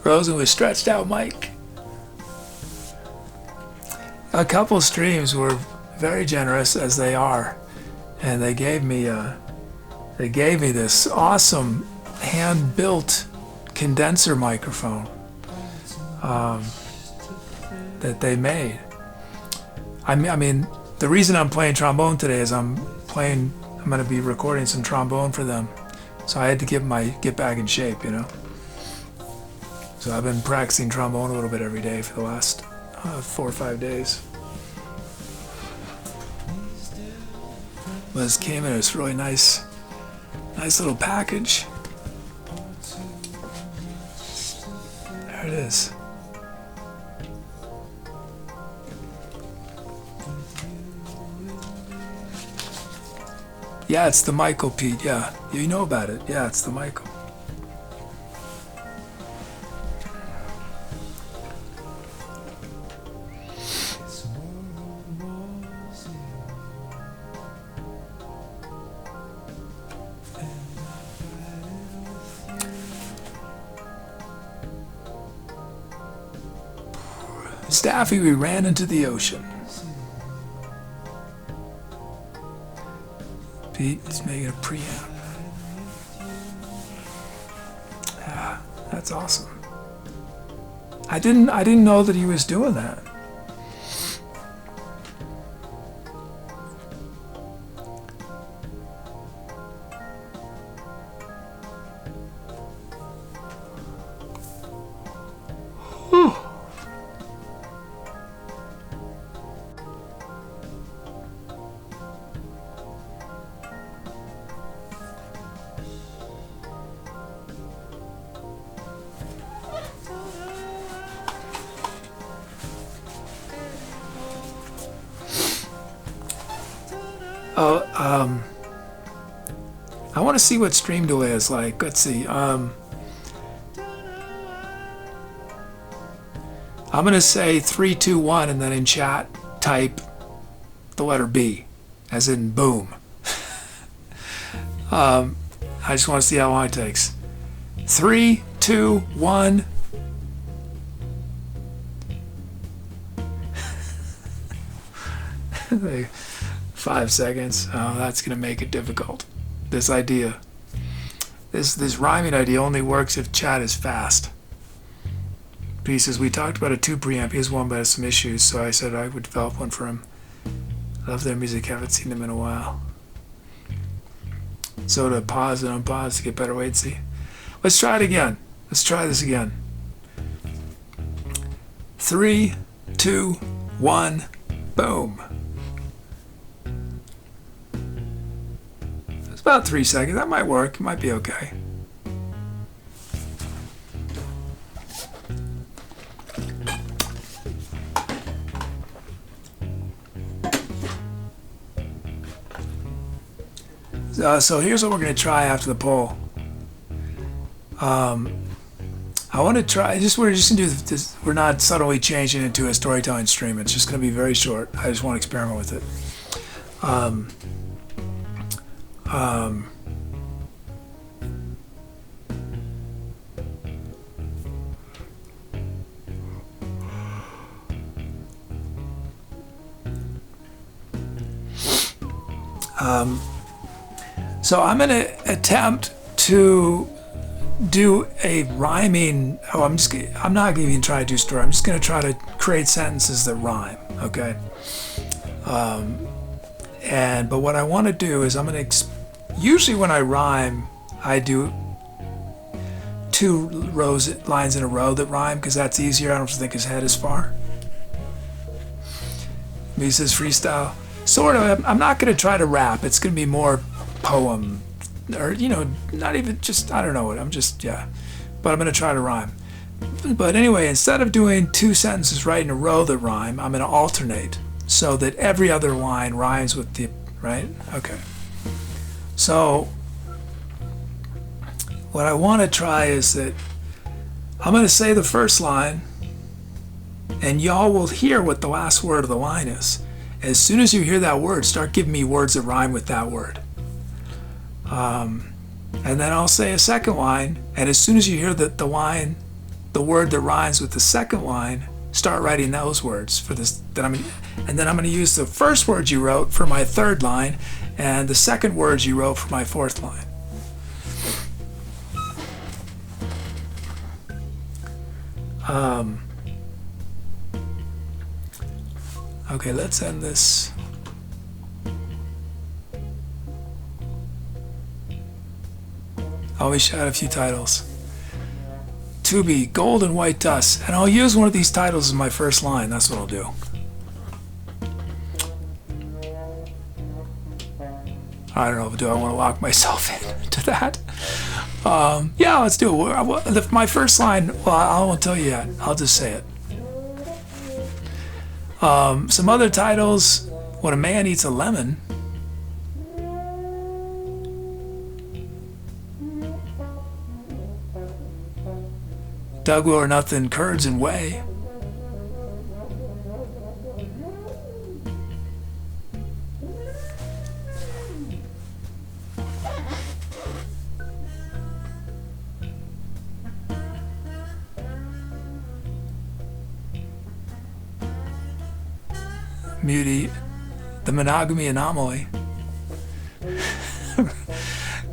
Speaker 1: Rosen with stretched out mic. A couple streams were very generous as they are, and they gave me this awesome hand-built condenser microphone that they made. I mean, the reason I'm playing trombone today is I'm going to be recording some trombone for them, so I had to get back in shape, you know. So I've been practicing trombone a little bit every day for the last 4 or 5 days. This came in this really nice little package. There it is. Yeah, it's the Michael, Pete. Yeah, you know about it. Yeah, it's the Michael. Staffy, we ran into the ocean. Pete is making a preamp. Ah, that's awesome. I didn't know that he was doing that. I want to see what stream delay is like. Let's see. I'm going to say 3, 2, 1, and then in chat type the letter B, as in boom. I just want to see how long it takes. 3, 2, 1. Like 5 seconds. Oh, that's going to make it difficult. This idea. This rhyming idea only works if chat is fast. He says, we talked about a 2 preamp. He has one but has some issues, so I said I would develop one for him. Love their music. Haven't seen them in a while. So to pause and unpause to get better wait and see. Let's try it again. Let's try this again. 3, 2, 1, boom. It's about 3 seconds. That might work. It might be okay. So here's what we're going to try after the poll. I want to try, we're just going to do this. We're not subtly changing it to a storytelling stream. It's just going to be very short. I just want to experiment with it. So I'm going to attempt to do a rhyming. I'm not going to even try to do story. I'm just going to try to create sentences that rhyme. Okay. But what I want to do is I'm going to. Usually when I rhyme, I do 2 lines in a row that rhyme because that's easier. I don't have to think his head as far. He says freestyle. Sort of. I'm not going to try to rap. It's going to be more poem, or not even just, I don't know what, I'm just, yeah, but I'm going to try to rhyme. But anyway, instead of doing 2 sentences right in a row that rhyme, I'm going to alternate so that every other line rhymes with the, right? Okay. So what I want to try is that I'm going to say the first line and y'all will hear what the last word of the line is. As soon as you hear that word, start giving me words that rhyme with that word. And then I'll say a second line, and as soon as you hear the word that rhymes with the second line, start writing those words for this. And then I'm going to use the first words you wrote for my third line, and the second words you wrote for my fourth line. Okay, let's end this. Always shout a few titles. Tubi, Gold and White Dust. And I'll use one of these titles as my first line. That's what I'll do. I don't know, do I want to lock myself into that? Yeah, let's do it. My first line, well, I won't tell you yet. I'll just say it. Some other titles. When a Man Eats a Lemon. Doug Will or Nothing, Curds and Whey. Muty, The Monogamy Anomaly.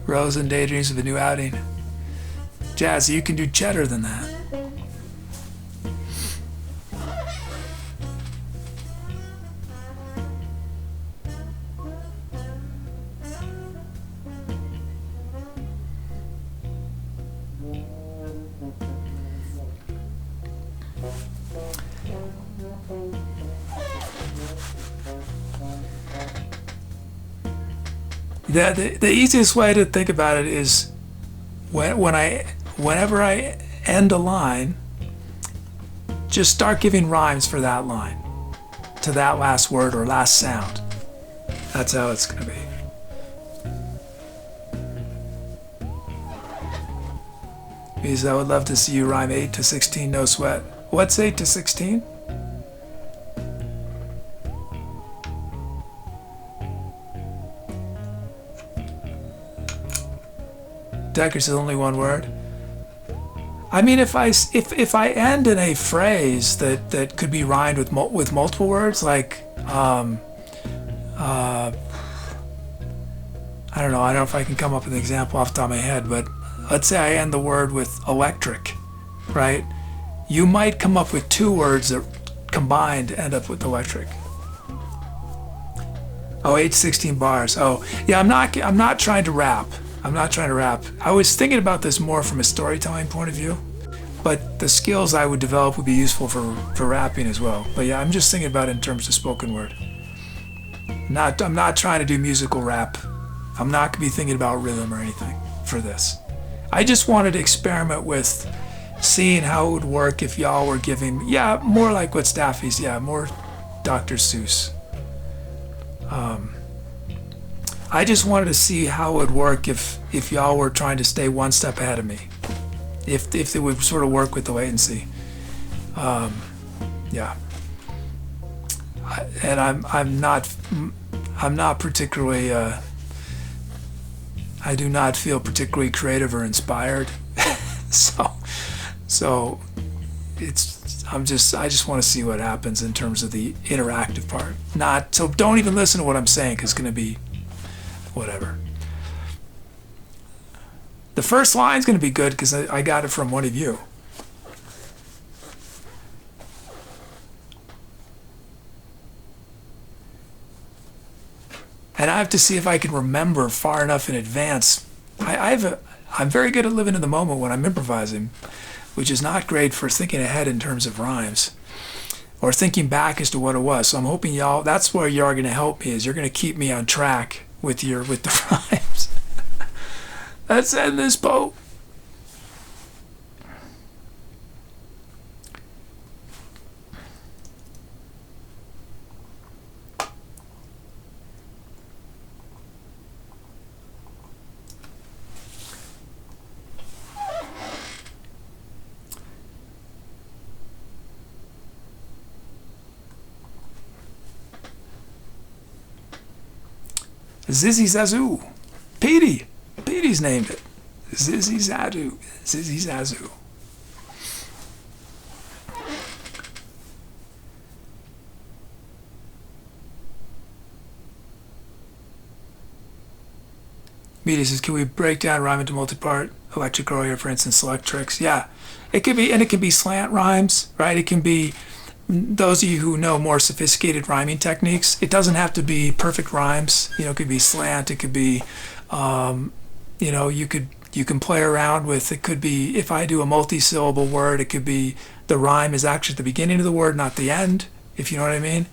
Speaker 1: Rose and Daydreams of a New Outing. Jazzy, you can do cheddar than that. The easiest way to think about it is whenever I end a line, just start giving rhymes for that line to that last word or last sound. That's how it's going to be. Because I would love to see you rhyme 8 to 16, no sweat. What's 8 to 16? Decker says only one word. I mean, if I end in a phrase that could be rhymed with multiple words, like I don't know if I can come up with an example off the top of my head, but let's say I end the word with electric, right? You might come up with 2 words that combined end up with electric. Oh, 8 to 16 bars. Oh, yeah. I'm not trying to rap. I'm not trying to rap. I was thinking about this more from a storytelling point of view, but the skills I would develop would be useful for rapping as well. But yeah, I'm just thinking about it in terms of spoken word. I'm not trying to do musical rap. I'm not gonna be thinking about rhythm or anything for this. I just wanted to experiment with seeing how it would work if y'all were giving, yeah, more like what Staffy's, yeah, more Dr. Seuss. I just wanted to see how it would work if y'all were trying to stay one step ahead of me. If it would sort of work with the latency. Yeah. And I'm not particularly I do not feel particularly creative or inspired. so I just want to see what happens in terms of the interactive part. So don't even listen to what I'm saying, because it's going to be whatever. The first line's going to be good because I got it from one of you. And I have to see if I can remember far enough in advance. I'm very good at living in the moment when I'm improvising, which is not great for thinking ahead in terms of rhymes or thinking back as to what it was. So I'm hoping y'all, that's where you are going to help me, is you're going to keep me on track with the rhymes. Let's end this boat. Zizzy Zazzoo. Petey's named it. Zizzy Zazzoo. Zizzy Zazzoo. Petey says, can we break down rhyme into multi-part? Electric earlier, for instance, select tricks. Yeah. It can be slant rhymes, right? It can be, those of you who know more sophisticated rhyming techniques, it doesn't have to be perfect rhymes. It could be slant. It could be, you can play around with, it could be, if I do a multi-syllable word, it could be the rhyme is actually at the beginning of the word, not the end, if you know what I mean.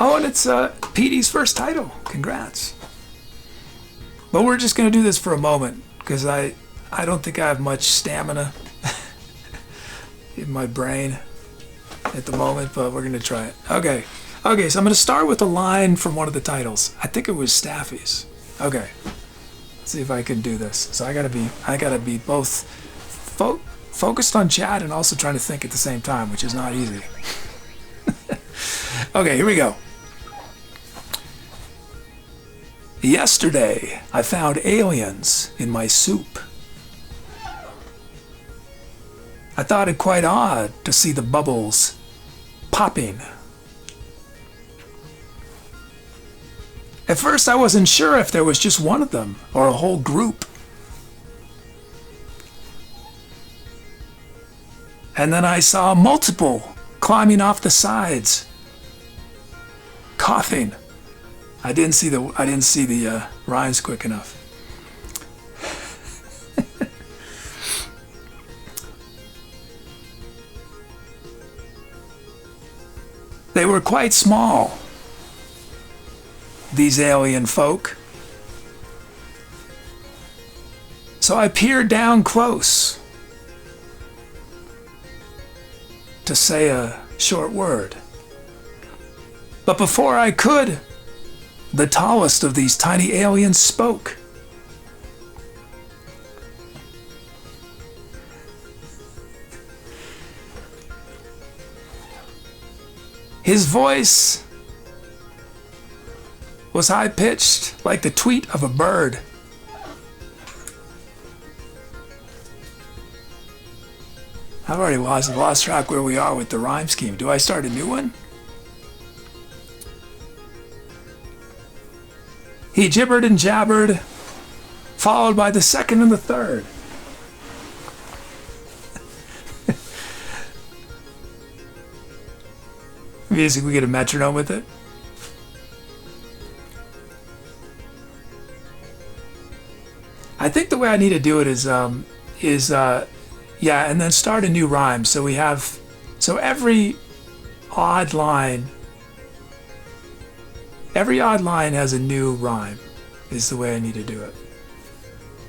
Speaker 1: Oh, and it's Petey's first title. Congrats. But we're just going to do this for a moment, because I don't think I have much stamina in my brain at the moment, but we're going to try it. Okay, so I'm going to start with a line from one of the titles. I think it was Staffy's. Okay, let's see if I can do this. So I gotta be both focused on chat and also trying to think at the same time, which is not easy. Okay, here we go. Yesterday, I found aliens in my soup. I thought it quite odd to see the bubbles popping. At first, I wasn't sure if there was just one of them or a whole group. And then I saw multiple climbing off the sides, coughing. I didn't see the rhymes quick enough. They were quite small, these alien folk. So I peered down close to say a short word. But before I could, the tallest of these tiny aliens spoke. His voice was high-pitched like the tweet of a bird. I've already lost track where we are with the rhyme scheme. Do I start a new one? He gibbered and jabbered, followed by the second and the third. Music, we get a metronome with it. I think the way I need to do it is yeah, and then start a new rhyme. So we have, so every odd line has a new rhyme, is the way I need to do it.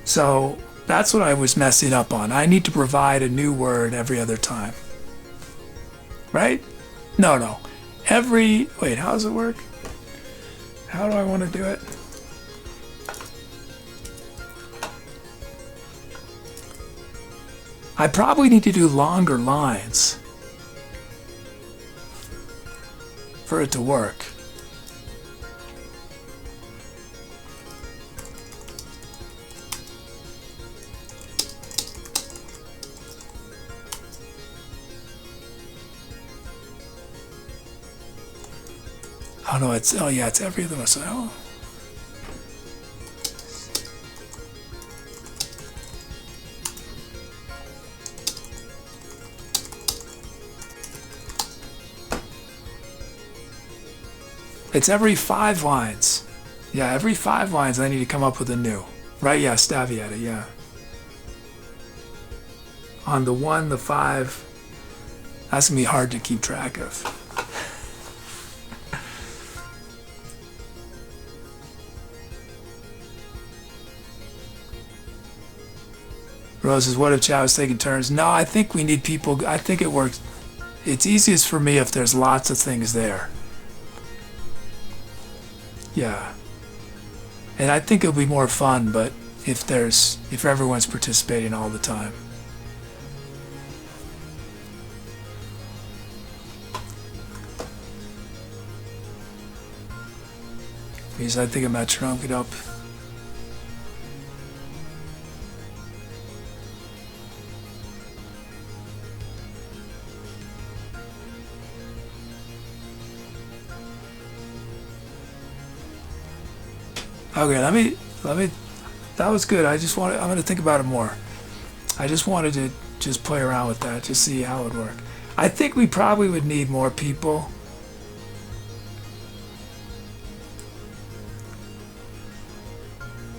Speaker 1: So that's what I was messing up on. I need to provide a new word every other time. Right? No. Wait, how does it work? How do I want to do it? I probably need to do longer lines for it to work. Oh no, it's every other one. So, oh. It's every 5 lines. Yeah, every 5 lines I need to come up with a new. Right, yeah, Staviata, yeah. On the 1, the 5, that's gonna be hard to keep track of. Rose says, what if chat was taking turns? No, I think we need people. I think it works. It's easiest for me if there's lots of things there. Yeah. And I think it'll be more fun, but if everyone's participating all the time. Because I think a metronome could help. Okay, let me, that was good. I'm going to think about it more. I just wanted to just play around with that, just see how it would work. I think we probably would need more people.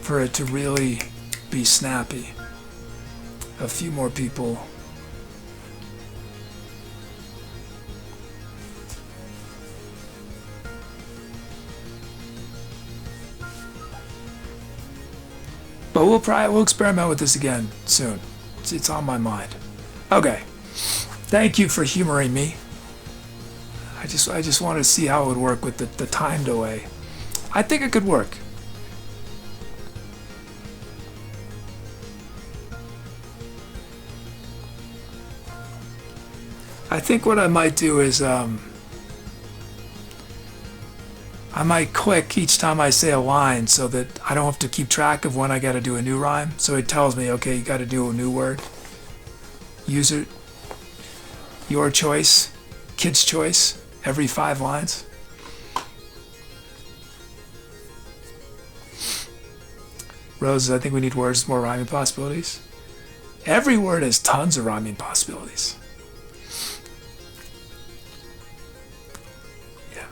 Speaker 1: For it to really be snappy. A few more people. But we'll experiment with this again soon. It's on my mind. Okay. Thank you for humoring me. I just wanted to see how it would work with the time delay. I think it could work. I think what I might do is I might click each time I say a line so that I don't have to keep track of when I got to do a new rhyme. So it tells me, okay, you got to do a new word. User, your choice, kid's choice, every 5 lines. Rose, I think we need words with more rhyming possibilities. Every word has tons of rhyming possibilities.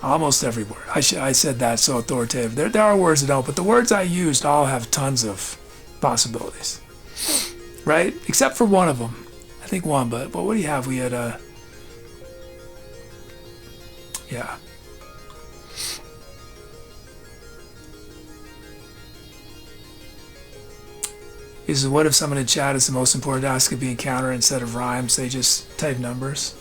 Speaker 1: Almost every word. I said that so authoritative. There are words that don't, but the words I used all have tons of possibilities. Right? Except for one of them. I think one, but what do you have? We had yeah. Is what if someone in chat is the most important task could be encounter instead of rhymes, they just type numbers?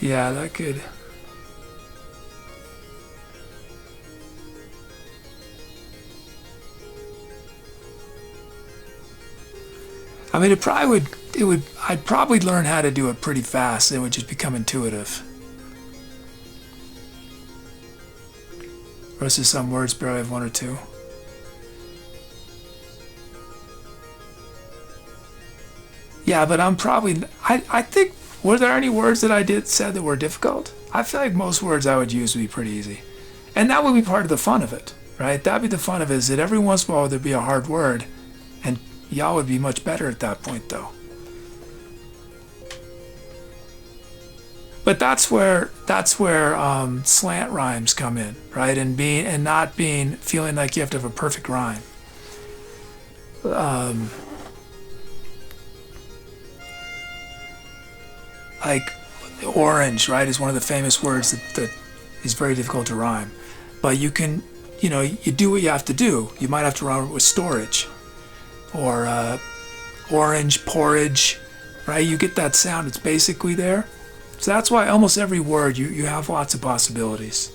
Speaker 1: Yeah, that could. I mean, I'd probably learn how to do it pretty fast. It would just become intuitive. versus some words barely have one or two. Yeah, but I'm probably, I think, were there any words that I said that were difficult? I feel like most words I would use would be pretty easy. And that would be part of the fun of it, right? That'd be the fun of it, is that every once in a while there'd be a hard word, and y'all would be much better at that point, though. But that's where slant rhymes come in, right? And not feeling like you have to have a perfect rhyme. Like orange, right, is one of the famous words that is very difficult to rhyme. But you can, you do what you have to do. You might have to rhyme it with storage, or orange, porridge, right? You get that sound, it's basically there. So that's why almost every word, you have lots of possibilities.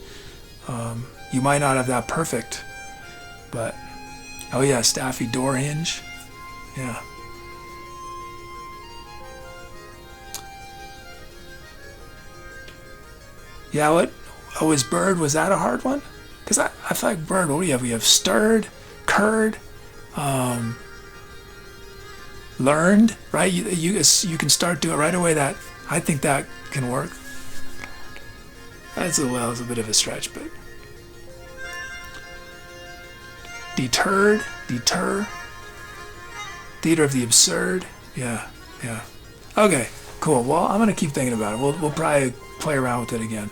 Speaker 1: You might not have that perfect, but, oh yeah, staffy door hinge, yeah. Yeah, was bird, was that a hard one? Because I feel like bird, what do you have? We have stirred, curd, learned, right? You can start doing it right away. That, I think that can work. That's it's a bit of a stretch, but. Deterred, deter, theater of the absurd, yeah. Okay, cool, well, I'm gonna keep thinking about it. We'll probably play around with it again.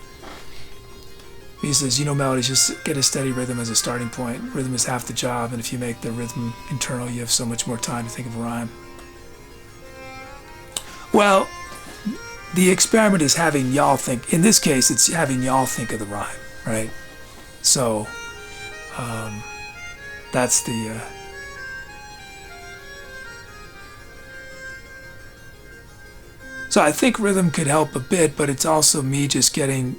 Speaker 1: He says, melodies, just get a steady rhythm as a starting point. Rhythm is half the job, and if you make the rhythm internal, you have so much more time to think of a rhyme. Well, the experiment is having y'all think, in this case, it's having y'all think of the rhyme, right? So, that's the, so I think rhythm could help a bit, but it's also me just getting,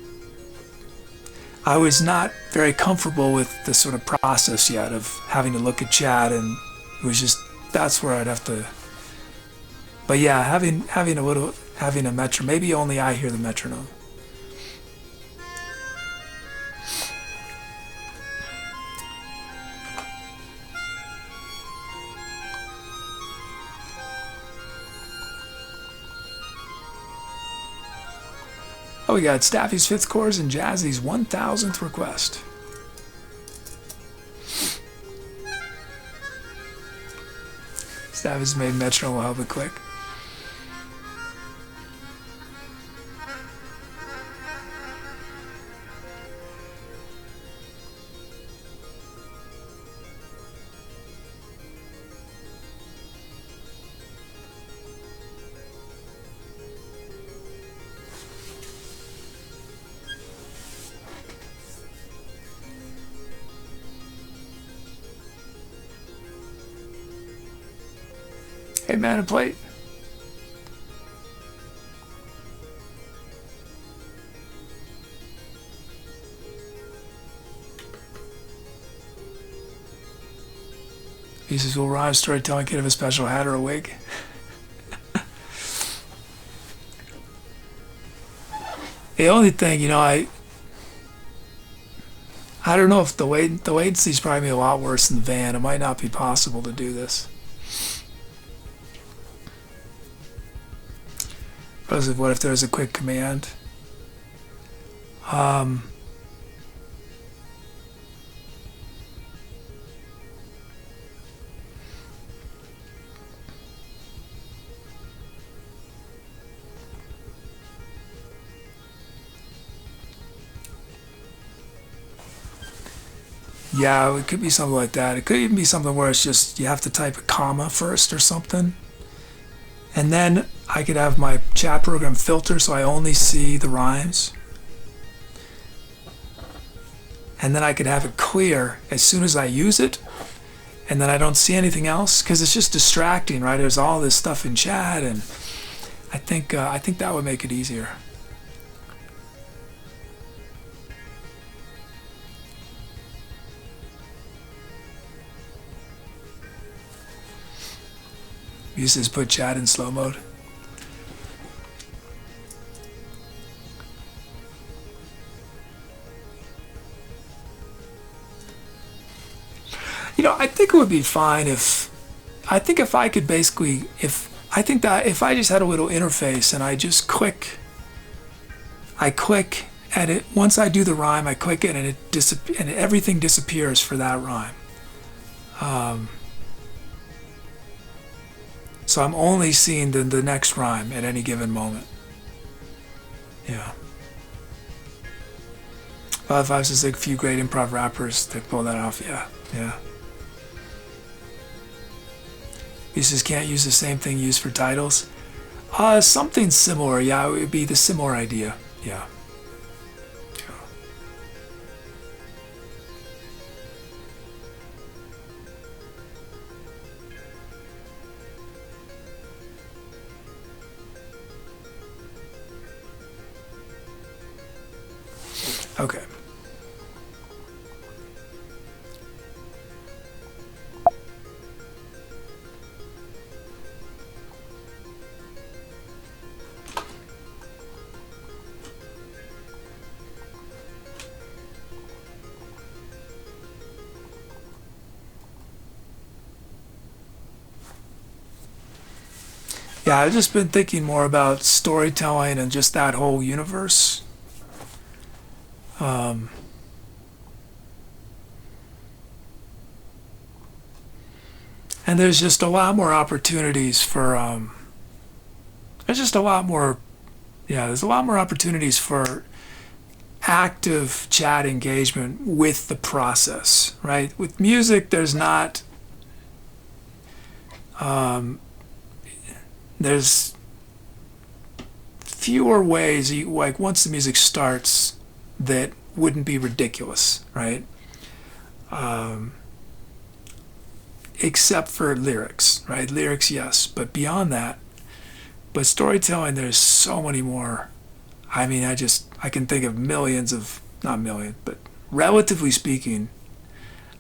Speaker 1: I was not very comfortable with the sort of process yet of having to look at chat, and it was just, that's where I'd have to, but yeah, having a metronome, maybe only I hear the metronome. Oh, we got Staffy's 5th chorus and Jazzy's 1000th request. Staffy's made metronome will help it quick. Hey man, a plate. He says, will rhyme storytelling kid have a special hat or a wig? The only thing, I don't know if the latency's probably a lot worse than the van. It might not be possible to do this. Because of what if there's a quick command? Yeah, it could be something like that. It could even be something where it's just you have to type a comma first or something. And then I could have my chat program filter so I only see the rhymes. And then I could have it clear as soon as I use it, and then I don't see anything else because it's just distracting, right? There's all this stuff in chat, and I think that would make it easier. Uses put chat in slow mode. I think it would be fine if I could basically, I think that if I just had a little interface and I just I click at it, once I do the rhyme, I click it and and everything disappears for that rhyme. So I'm only seeing the next rhyme at any given moment. Yeah. 5 says a few great improv rappers that pull that off. Yeah, yeah. He says can't use the same thing used for titles. Something similar. Yeah, it would be the similar idea. Yeah. Okay. Yeah, I've just been thinking more about storytelling and just that whole universe. And there's just a lot more opportunities for, there's just a lot more, yeah, there's a lot more opportunities for active chat engagement with the process, right? With music, there's not, there's fewer ways, like once the music starts, that wouldn't be ridiculous, right? Except for lyrics, right? Lyrics, yes, but beyond that, but storytelling, there's so many more. I mean, I can think of millions of, not million, but relatively speaking,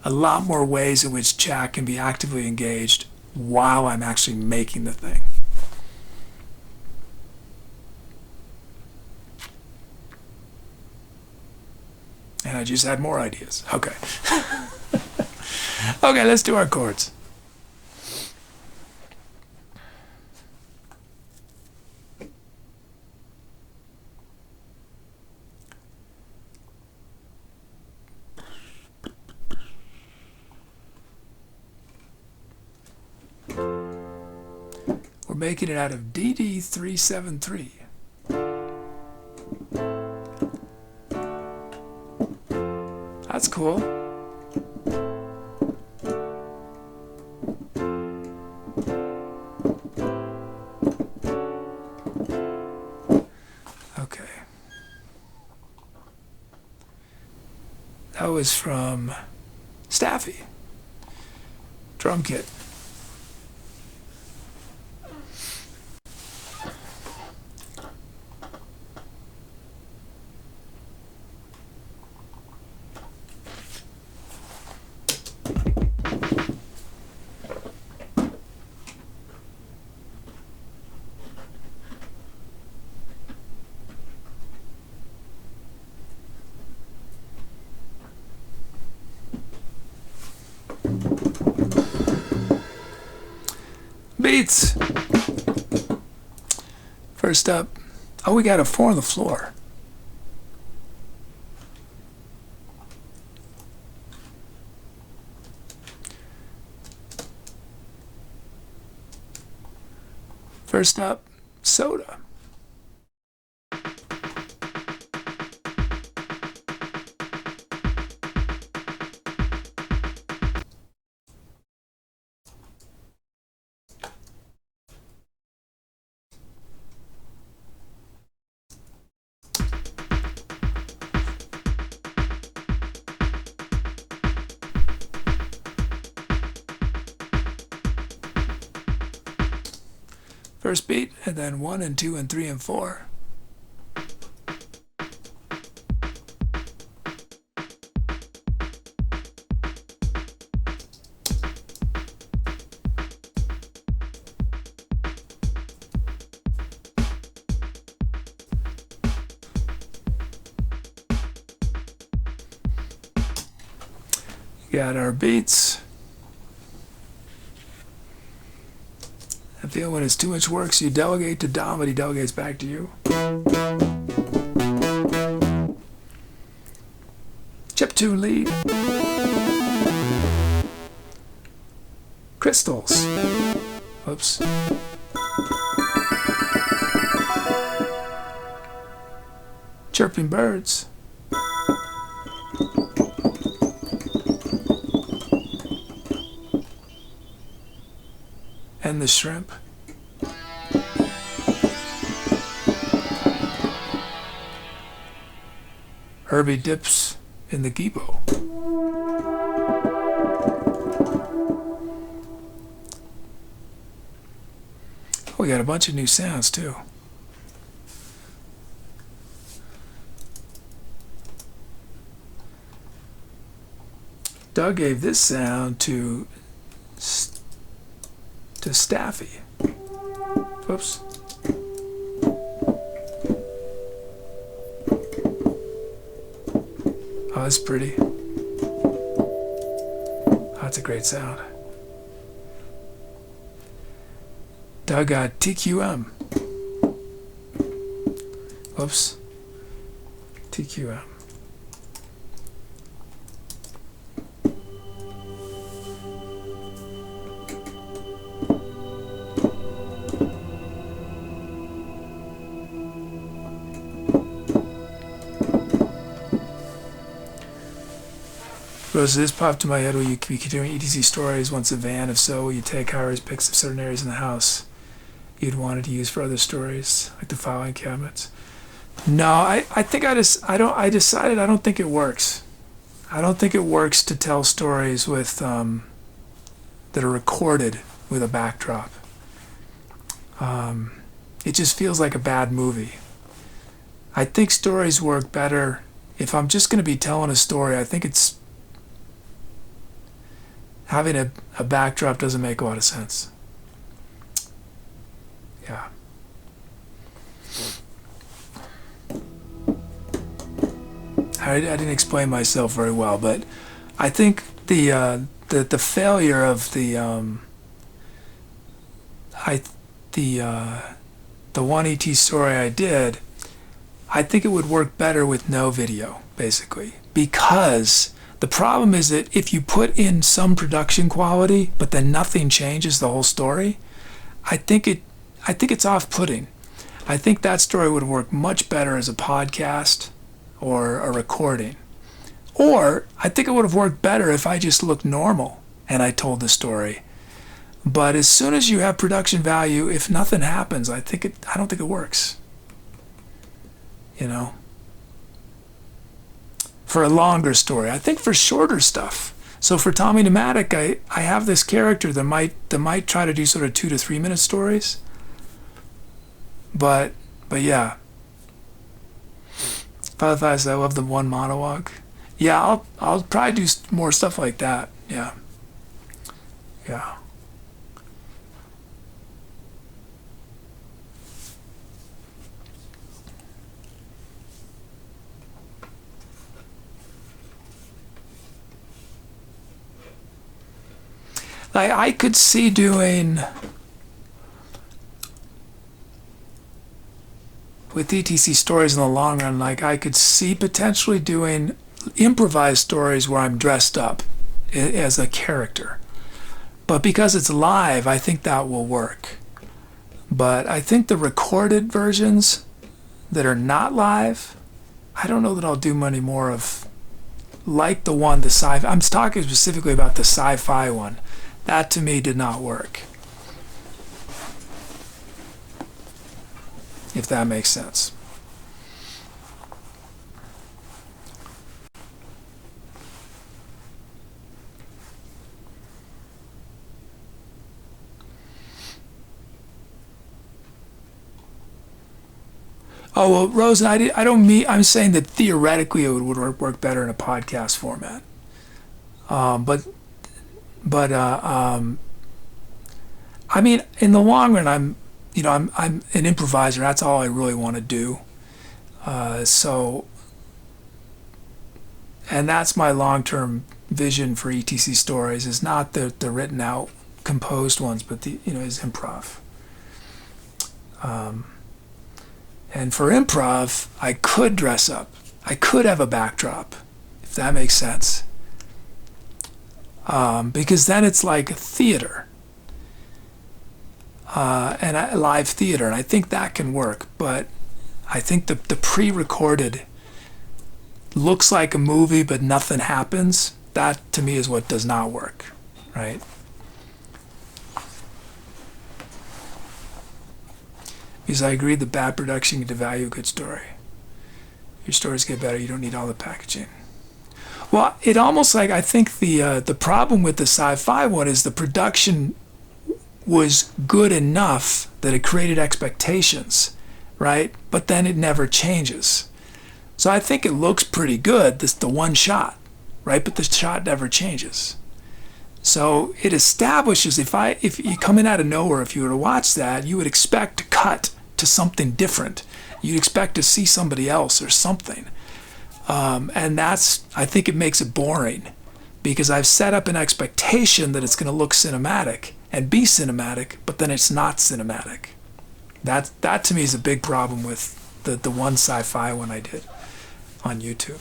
Speaker 1: a lot more ways in which chat can be actively engaged while I'm actually making the thing. And I just had more ideas. Okay. Okay, let's do our chords. We're making it out of DD373. That's cool. Okay. That was from Staffy. Drum kit. Beats. First up, oh, we got a 4 on the floor. First up, soda. First beat, and then 1 and 2 and 3 and 4. Got our beats. feel when it's too much work, so you delegate to Dom, but he delegates back to you. Chip 2 lead. Crystals. Oops. Chirping birds. And the shrimp. Herbie dips in the gebo. Oh, we got a bunch of new sounds too. Doug gave this sound to Staffy. Whoops. Oh, that's pretty. Oh, that's a great sound. Doug got TQM. Whoops. TQM. Rose, this popped to my head. Will you be doing ETC stories once a van? If so, will you take high-res pics of certain areas in the house you'd wanted to use for other stories, like the filing cabinets? No, I decided I don't think it works. I don't think it works to tell stories with that are recorded with a backdrop. It just feels like a bad movie. I think stories work better if I'm just going to be telling a story. I think it's having a backdrop doesn't make a lot of sense. Yeah. I didn't explain myself very well, but I think the failure of the one ET story I did, I think it would work better with no video, basically, because the problem is that if you put in some production quality, but then nothing changes the whole story, I think it's off-putting. I think that story would work much better as a podcast or a recording. Or I think it would have worked better if I just looked normal and I told the story. But as soon as you have production value, if nothing happens, I don't think it works. You know? For a longer story. I think for shorter stuff. So for Tommy Pneumatic, I have this character that might try to do sort of 2 to 3 minute stories. But yeah. Father Thighs, I love the one monologue. Yeah, I'll probably do more stuff like that. Yeah. Yeah. Like, I could see doing, with ETC stories in the long run, like I could see potentially doing improvised stories where I'm dressed up as a character. But because it's live, I think that will work. But I think the recorded versions that are not live, I don't know that I'll do many more of, like the sci-fi. I'm talking specifically about the sci-fi one. That to me did not work. If that makes sense. Oh, well, Rose, I don't mean, I'm saying that theoretically it would work better in a podcast format. I mean, in the long run, I'm an improviser. That's all I really want to do. And that's my long-term vision for ETC stories, is not the written out, composed ones, but is improv. And for improv, I could dress up. I could have a backdrop, if that makes sense. Because then it's like theater. And live theater, and I think that can work, but I think the pre-recorded looks like a movie but nothing happens. That to me is what does not work, right? Because I agree that bad production can devalue a good story. Your stories get better, you don't need all the packaging. Well, it almost like, I think the problem with the sci-fi one is the production was good enough that it created expectations, right? But then it never changes. So I think it looks pretty good, the one shot, right? But the shot never changes. So it establishes, if you come in out of nowhere, if you were to watch that, you would expect to cut to something different. You'd expect to see somebody else or something. And that's, I think it makes it boring, because I've set up an expectation that it's going to look cinematic and be cinematic, but then it's not cinematic. That to me is a big problem with the one sci-fi one I did on YouTube.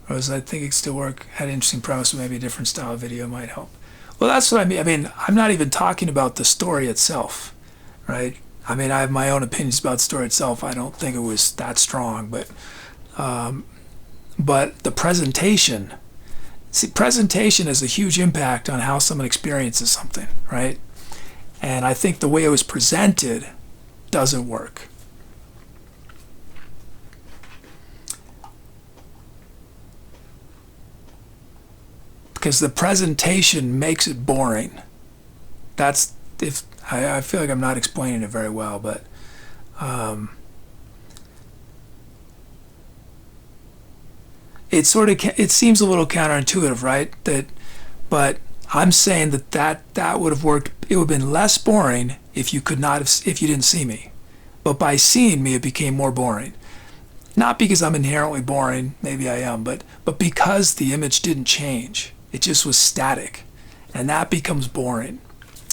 Speaker 1: Rose, I think it still work. Had an interesting premise, but maybe a different style of video might help. Well, that's what I mean. I mean, I'm not even talking about the story itself, right? I mean, I have my own opinions about the story itself. I don't think it was that strong, but the presentation. See, presentation has a huge impact on how someone experiences something, right? And I think the way it was presented doesn't work. Because the presentation makes it boring. That's, if I feel like I'm not explaining it very well, but it seems a little counterintuitive, right? But I'm saying that would have worked. It would have been less boring if you didn't see me, but by seeing me, it became more boring. Not because I'm inherently boring, maybe I am, but because the image didn't change. It just was static, and that becomes boring.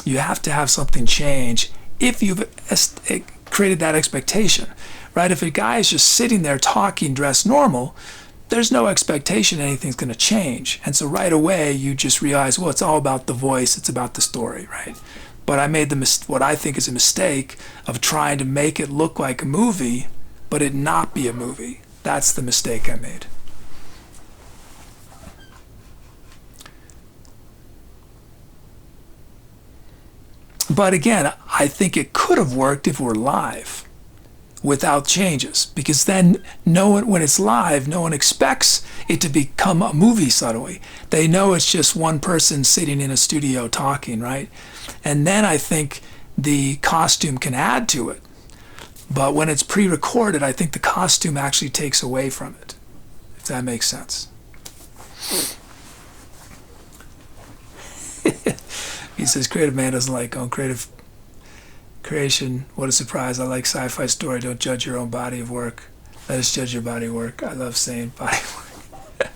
Speaker 1: You have to have something change if you've created that expectation, right? If a guy is just sitting there talking dressed normal, there's no expectation anything's going to change. And so right away, you just realize, well, it's all about the voice, it's about the story, right? But I made what I think is a mistake of trying to make it look like a movie, but it not be a movie. That's the mistake I made. But again, I think it could have worked if we're live without changes, because then when it's live, no one expects it to become a movie suddenly. They know it's just one person sitting in a studio talking, right? And then I think the costume can add to it. But when it's pre-recorded, I think the costume actually takes away from it, if that makes sense. He says, creative man doesn't like creative creation. What a surprise. I like sci-fi story. Don't judge your own body of work. Let us judge your body of work. I love saying body of work.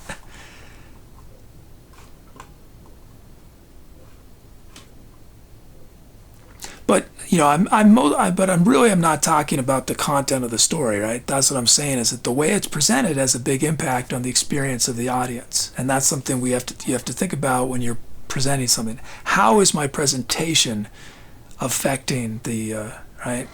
Speaker 1: But, you know, I'm not talking about the content of the story, right? That's what I'm saying, is that the way it's presented has a big impact on the experience of the audience. And that's something you have to think about when you're presenting something. How is my presentation affecting the right?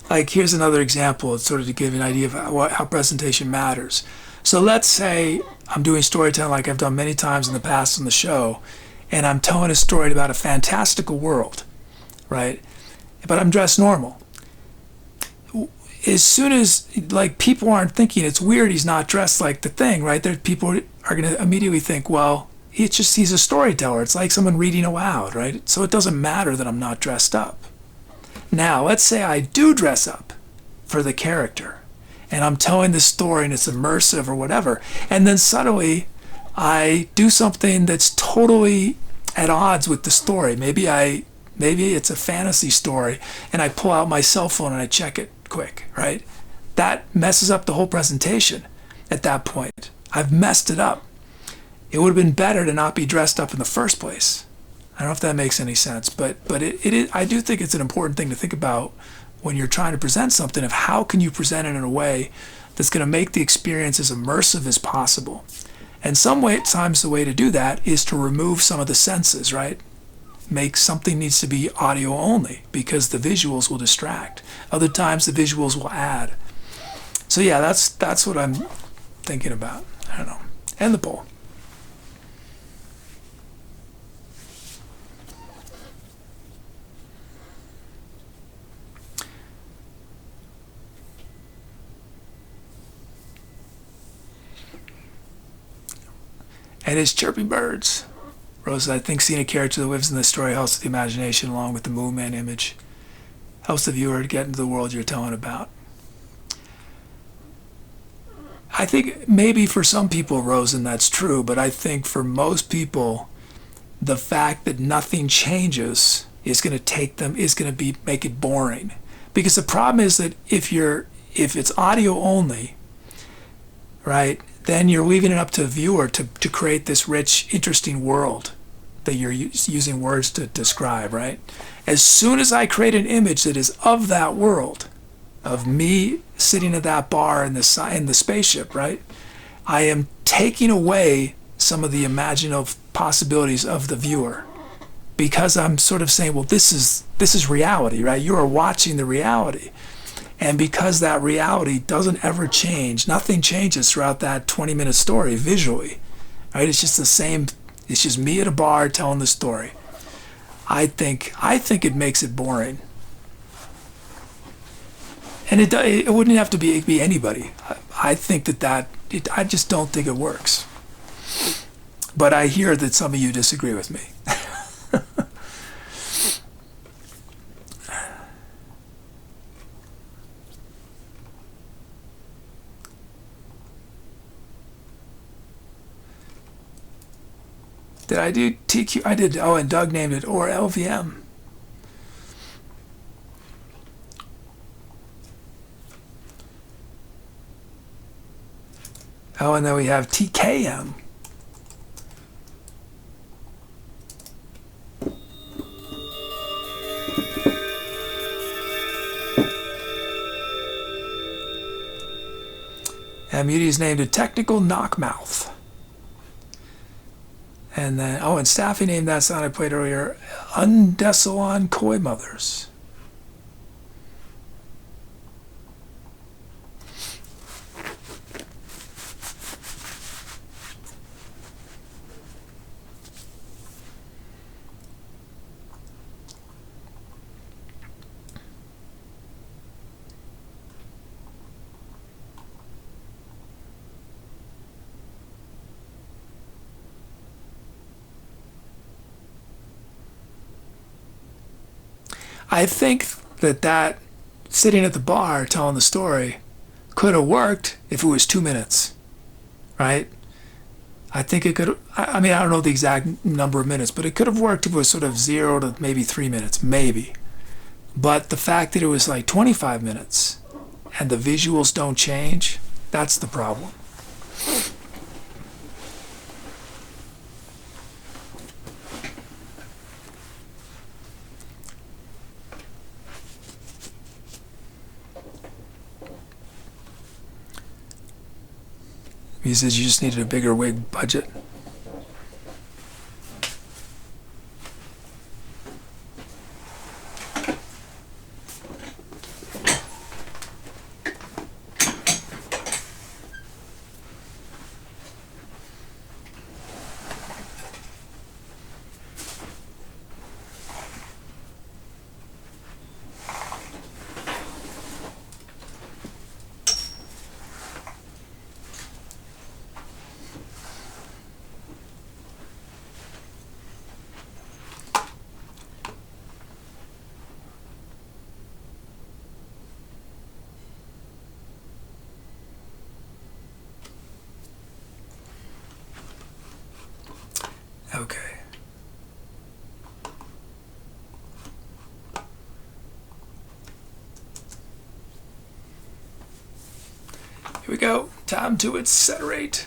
Speaker 1: Like, here's another example. It's sort of to give you an idea of how presentation matters. So let's say I'm doing storytelling like I've done many times in the past on the show, and I'm telling a story about a fantastical world, right? But I'm dressed normal. As soon as, like, people aren't thinking it's weird he's not dressed like the thing, right? People are going to immediately think, well, he's a storyteller. It's like someone reading aloud, right? So it doesn't matter that I'm not dressed up. Now, let's say I do dress up for the character, and I'm telling this story and it's immersive or whatever, and then suddenly I do something that's totally at odds with the story. Maybe it's a fantasy story, and I pull out my cell phone and I check it quick, right? That messes up the whole presentation at that point. I've messed it up. It would have been better to not be dressed up in the first place. I don't know if that makes any sense, but I do think it's an important thing to think about when you're trying to present something, of how can you present it in a way that's going to make the experience as immersive as possible. And sometimes the way to do that is to remove some of the senses, right? Make something needs to be audio only because the visuals will distract. Other times the visuals will add. So yeah, that's what I'm thinking about. I don't know. And the poll. And it's chirping birds. Rose, I think seeing a character that lives in the story helps with the imagination along with the movement image. Helps the viewer to get into the world you're telling about. I think maybe for some people, Rosen, that's true, but I think for most people, the fact that nothing changes is going to make it boring. Because the problem is that if it's audio only, right, then you're leaving it up to the viewer to create this rich, interesting world that you're using words to describe, right? As soon as I create an image that is of that world, of me sitting at that bar in the spaceship, right, I am taking away some of the imaginative possibilities of the viewer, because I'm sort of saying, well, this is reality, right? You are watching the reality. And because that reality doesn't ever change, nothing changes throughout that 20-minute story visually, right? It's just the same. It's just me at a bar telling the story. I think it makes it boring. And it wouldn't have to be anybody. I think I just don't think it works. But I hear that some of you disagree with me. Did I do TQ? I did. Oh, and Doug named it or LVM. Oh, and then we have TKM. And Muty's named it Technical Knockmouth. And then, and Staffy named that sound I played earlier, Undesalon Koi Mothers. I think that sitting at the bar telling the story could have worked if it was 2 minutes, right? I think it could. I mean, I don't know the exact number of minutes, but it could have worked if it was sort of 0 to maybe 3 minutes, maybe. But the fact that it was like 25 minutes and the visuals don't change, that's the problem. He says you just needed a bigger wig budget. Here we go. Time to accelerate.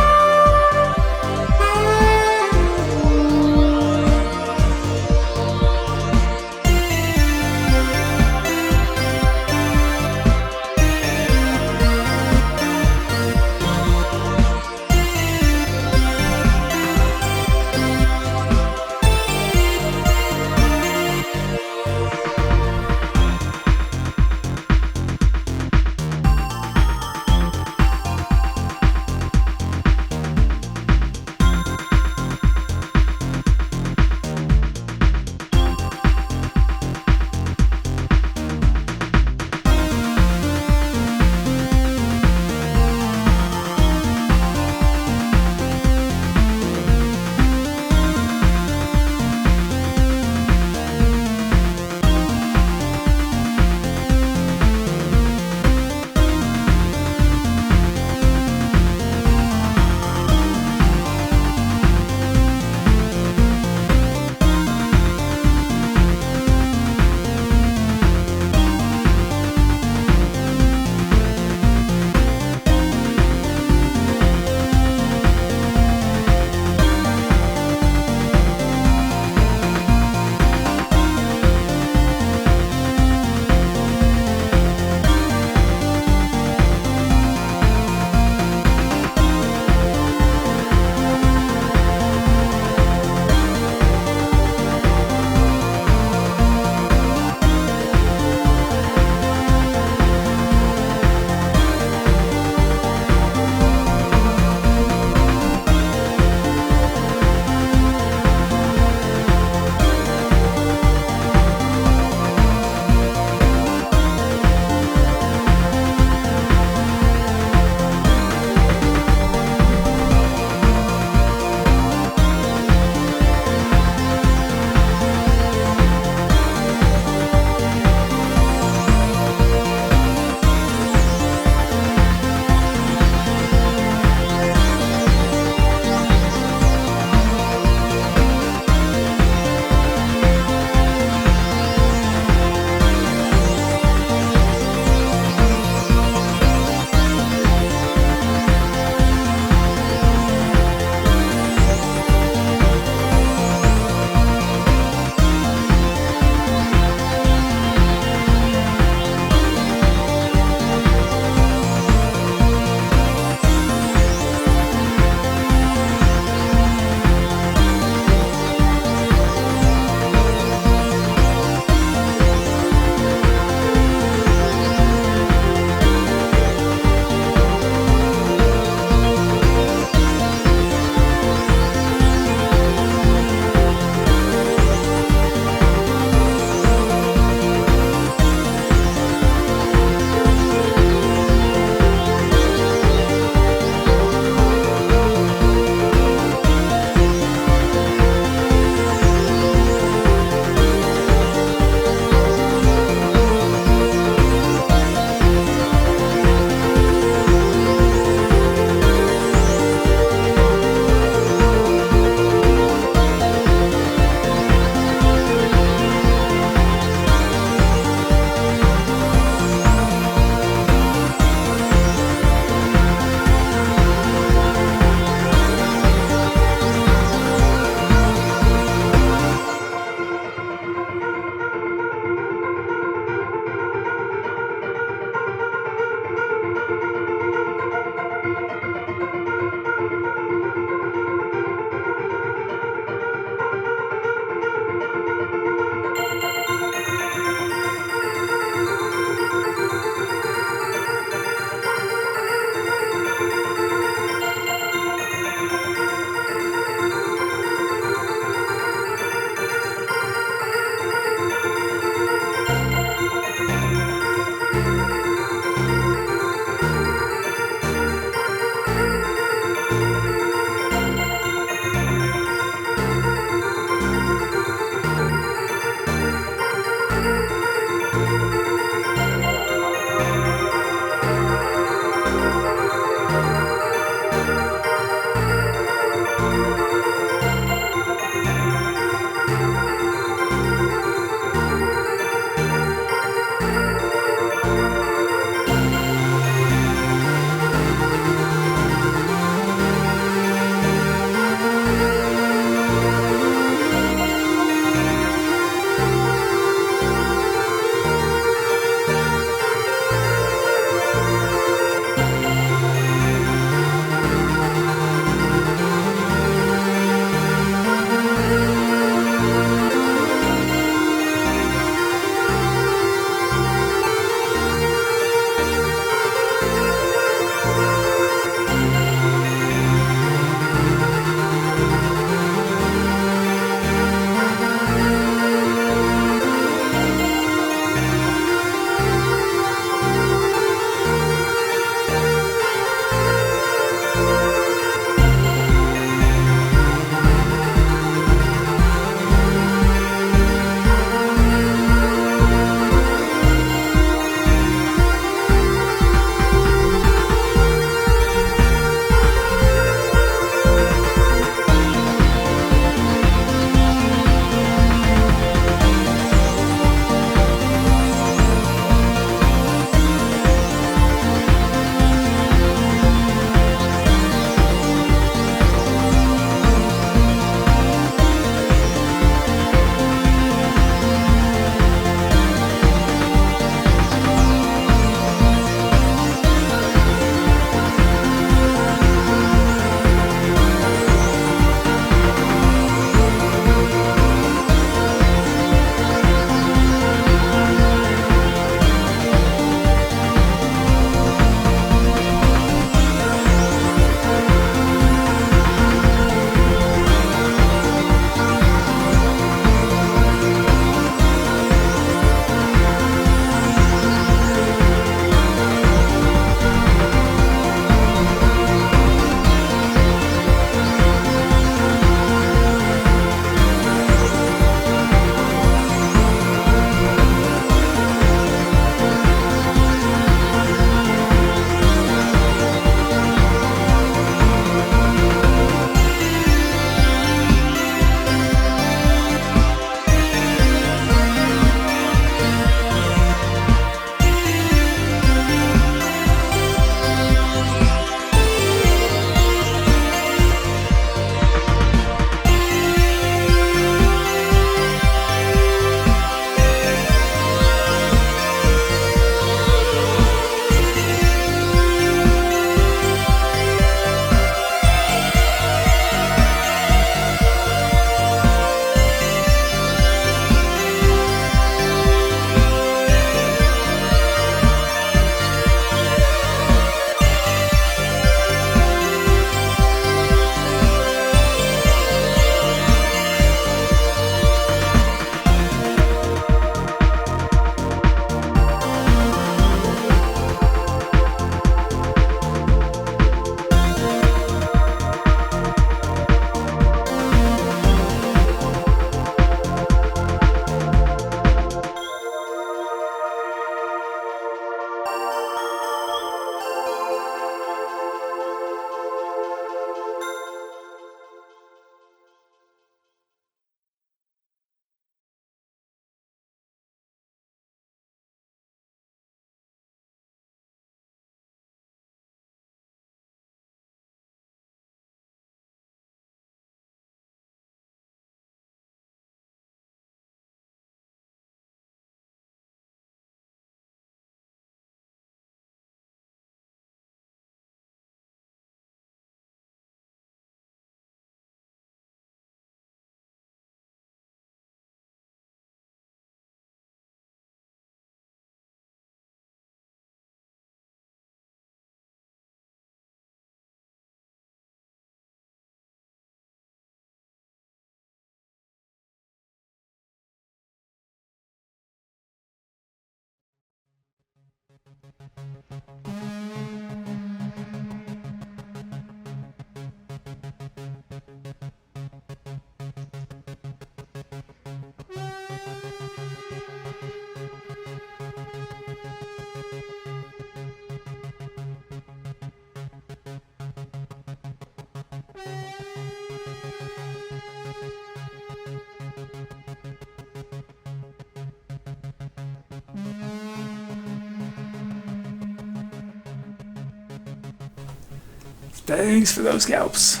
Speaker 1: Thanks for those scalps.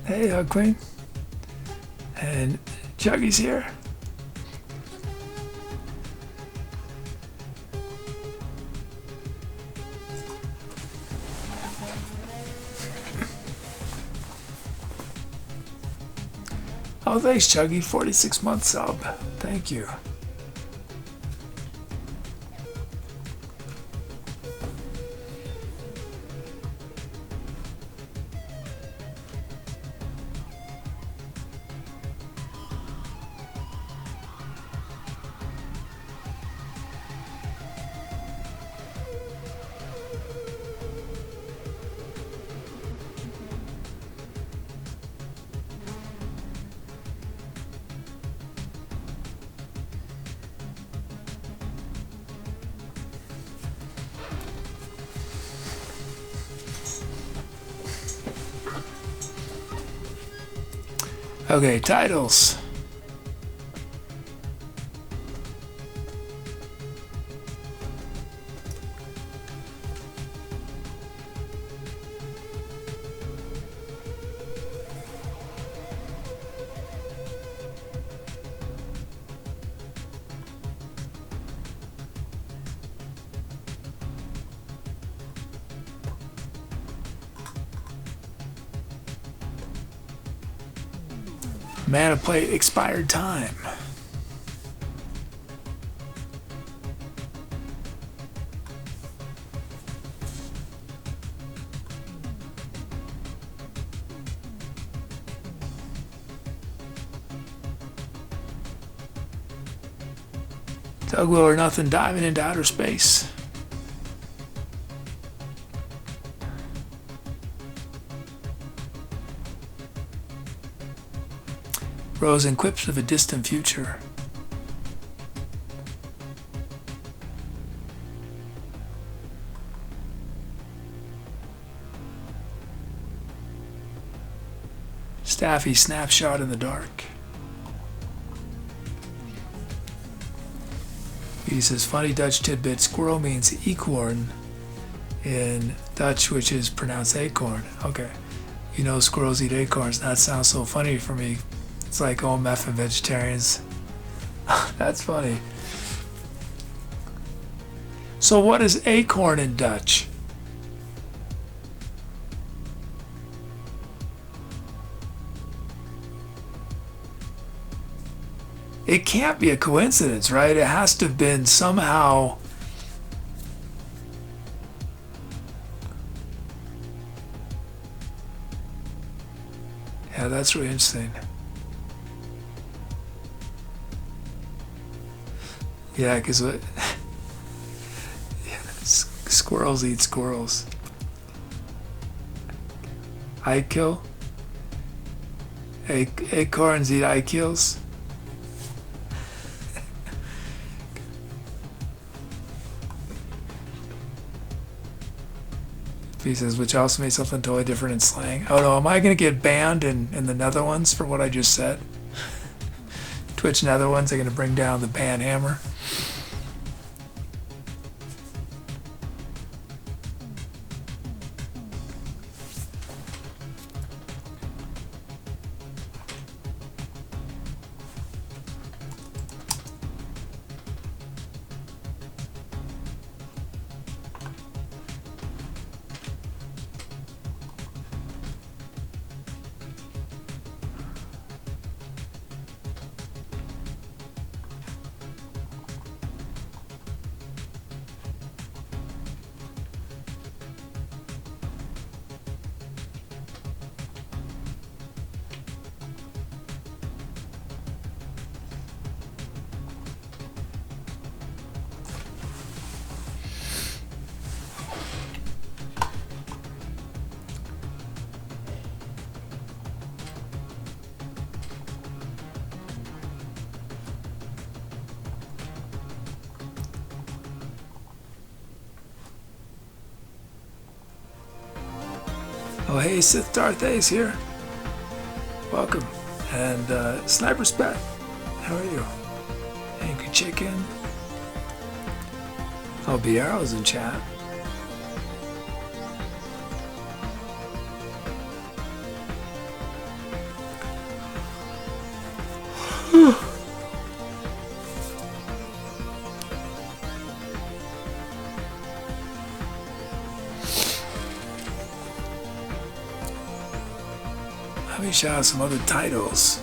Speaker 1: Hey, Hug Queen. And Chuggy's here. Oh, thanks, Chuggy. 46-month sub. Thank you. Okay, titles. Mana plate expired time. Tug Will or Nothing diving into outer space. Rose and Quips of a Distant Future. Staffy Snapshot in the Dark. He says, funny Dutch tidbit, squirrel means eekhoorn in Dutch, which is pronounced acorn. Okay. You know squirrels eat acorns. That sounds so funny for me. It's like, oh, meth and vegetarians. That's funny. So what is acorn in Dutch? It can't be a coincidence, right? It has to have been somehow... Yeah, that's really interesting. Yeah, because what? Yeah, squirrels eat squirrels. Eichel? Acorns eat eichels? He says, which also means something totally different in slang. Oh no, am I going to get banned in the Netherlands for what I just said? Twitch Netherlands, they're going to bring down the ban hammer. Oh hey, Sith Darth Ace here. Welcome. And Sniper's Pet, how are you? Angry Chicken. Oh, Biero's in chat. Let me shout out some other titles.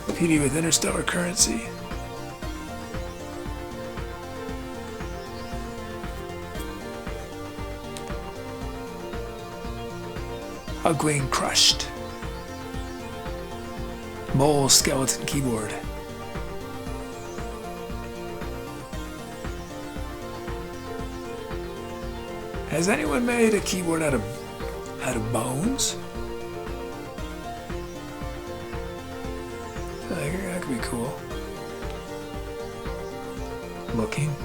Speaker 1: PD with Interstellar Currency. Ugwing Crushed. Mole Skeleton Keyboard. Has anyone made a keyboard out of bones? I think that could be cool. Looking.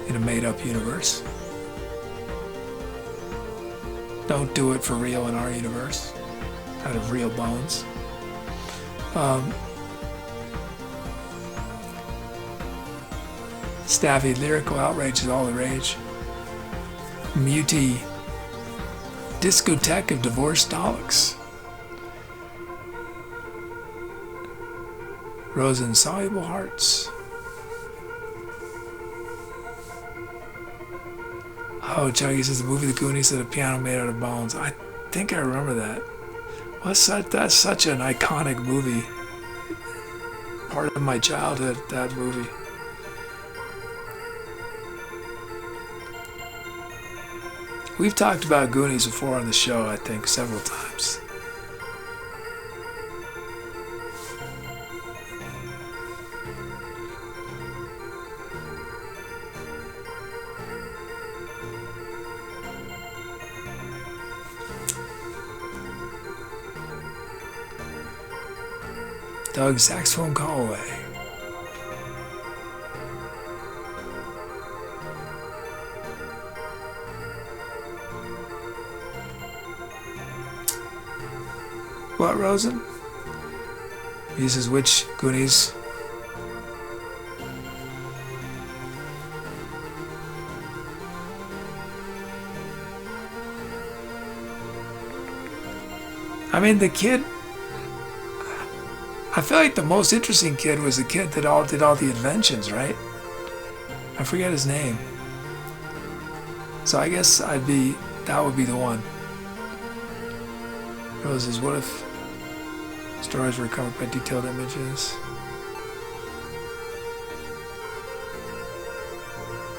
Speaker 1: In a made-up universe. Don't do it for real in our universe. Out of real bones. Staffy, Lyrical Outrage is all the rage. Muti, Discotheque of Divorced Daleks. Rose Insoluble Hearts. Oh, Chuggy says the movie The Goonies had a piano made out of bones. I think I remember that. That's such an iconic movie. Part of my childhood, that movie. We've talked about Goonies before on the show, I think, several times. Doug, Saxophone Call Away. What, Rosen? He says, which Goonies? I mean, the kid, I feel like the most interesting kid was the kid that did all the inventions, right? I forget his name. So I guess that would be the one. Roses, what if stories were covered by detailed images?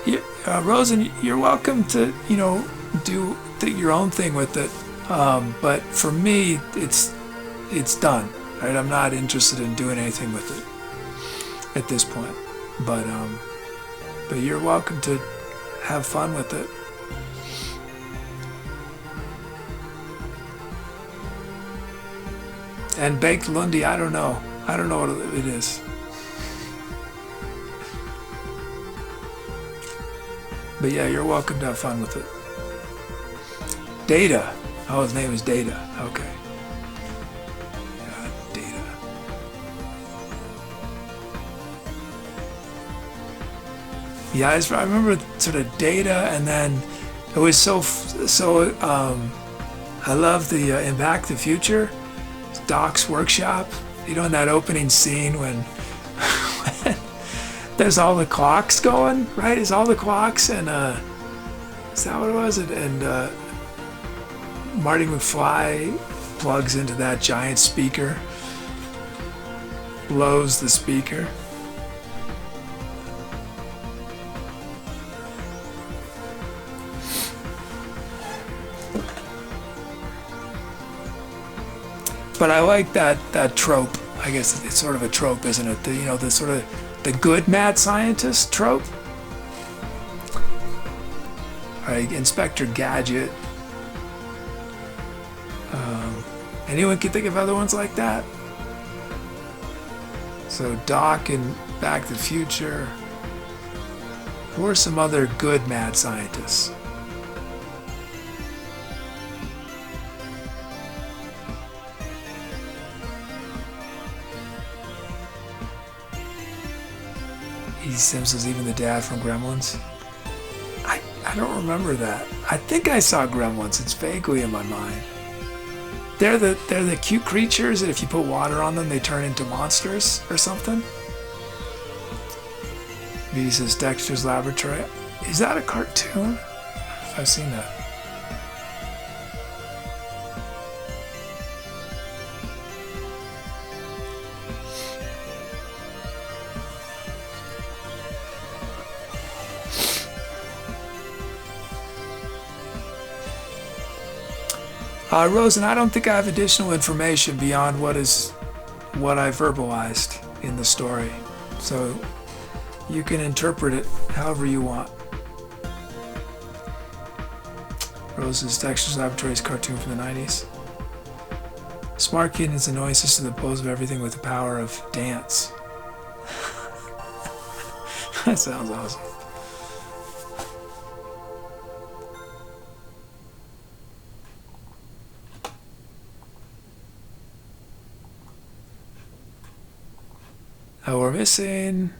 Speaker 1: Yeah, Rosen, you're welcome to, do your own thing with it. But for me, it's done. Right? I'm not interested in doing anything with it at this point. But you're welcome to have fun with it. And Baked Lundy, I don't know. I don't know what it is. But yeah, you're welcome to have fun with it. Data. Oh, his name is Data. Okay. Yeah, Data. Yeah, I remember sort of Data, and then it was so. I love the in Back to the Future, Doc's workshop. In that opening scene when there's all the clocks going, right? It's all the clocks, and is that what it was? And Marty McFly plugs into that giant speaker, blows the speaker. But I like that trope. I guess it's sort of a trope, isn't it? The sort of the good mad scientist trope. All right, Inspector Gadget. Anyone can think of other ones like that? So Doc and Back to the Future. Who are some other good mad scientists? E. Simpson's even the dad from Gremlins. I don't remember that. I think I saw Gremlins. It's vaguely in my mind. They're the cute creatures that if you put water on them, they turn into monsters or something. B says Dexter's Laboratory. Is that a cartoon? I've seen that. Rosen, I don't think I have additional information beyond what I verbalized in the story. So you can interpret it however you want. Rose's Dexter's Laboratory's cartoon from the 90s. Smart Kid is the annoying system that pulls of everything with the power of dance. That sounds awesome. Oh, we're missing...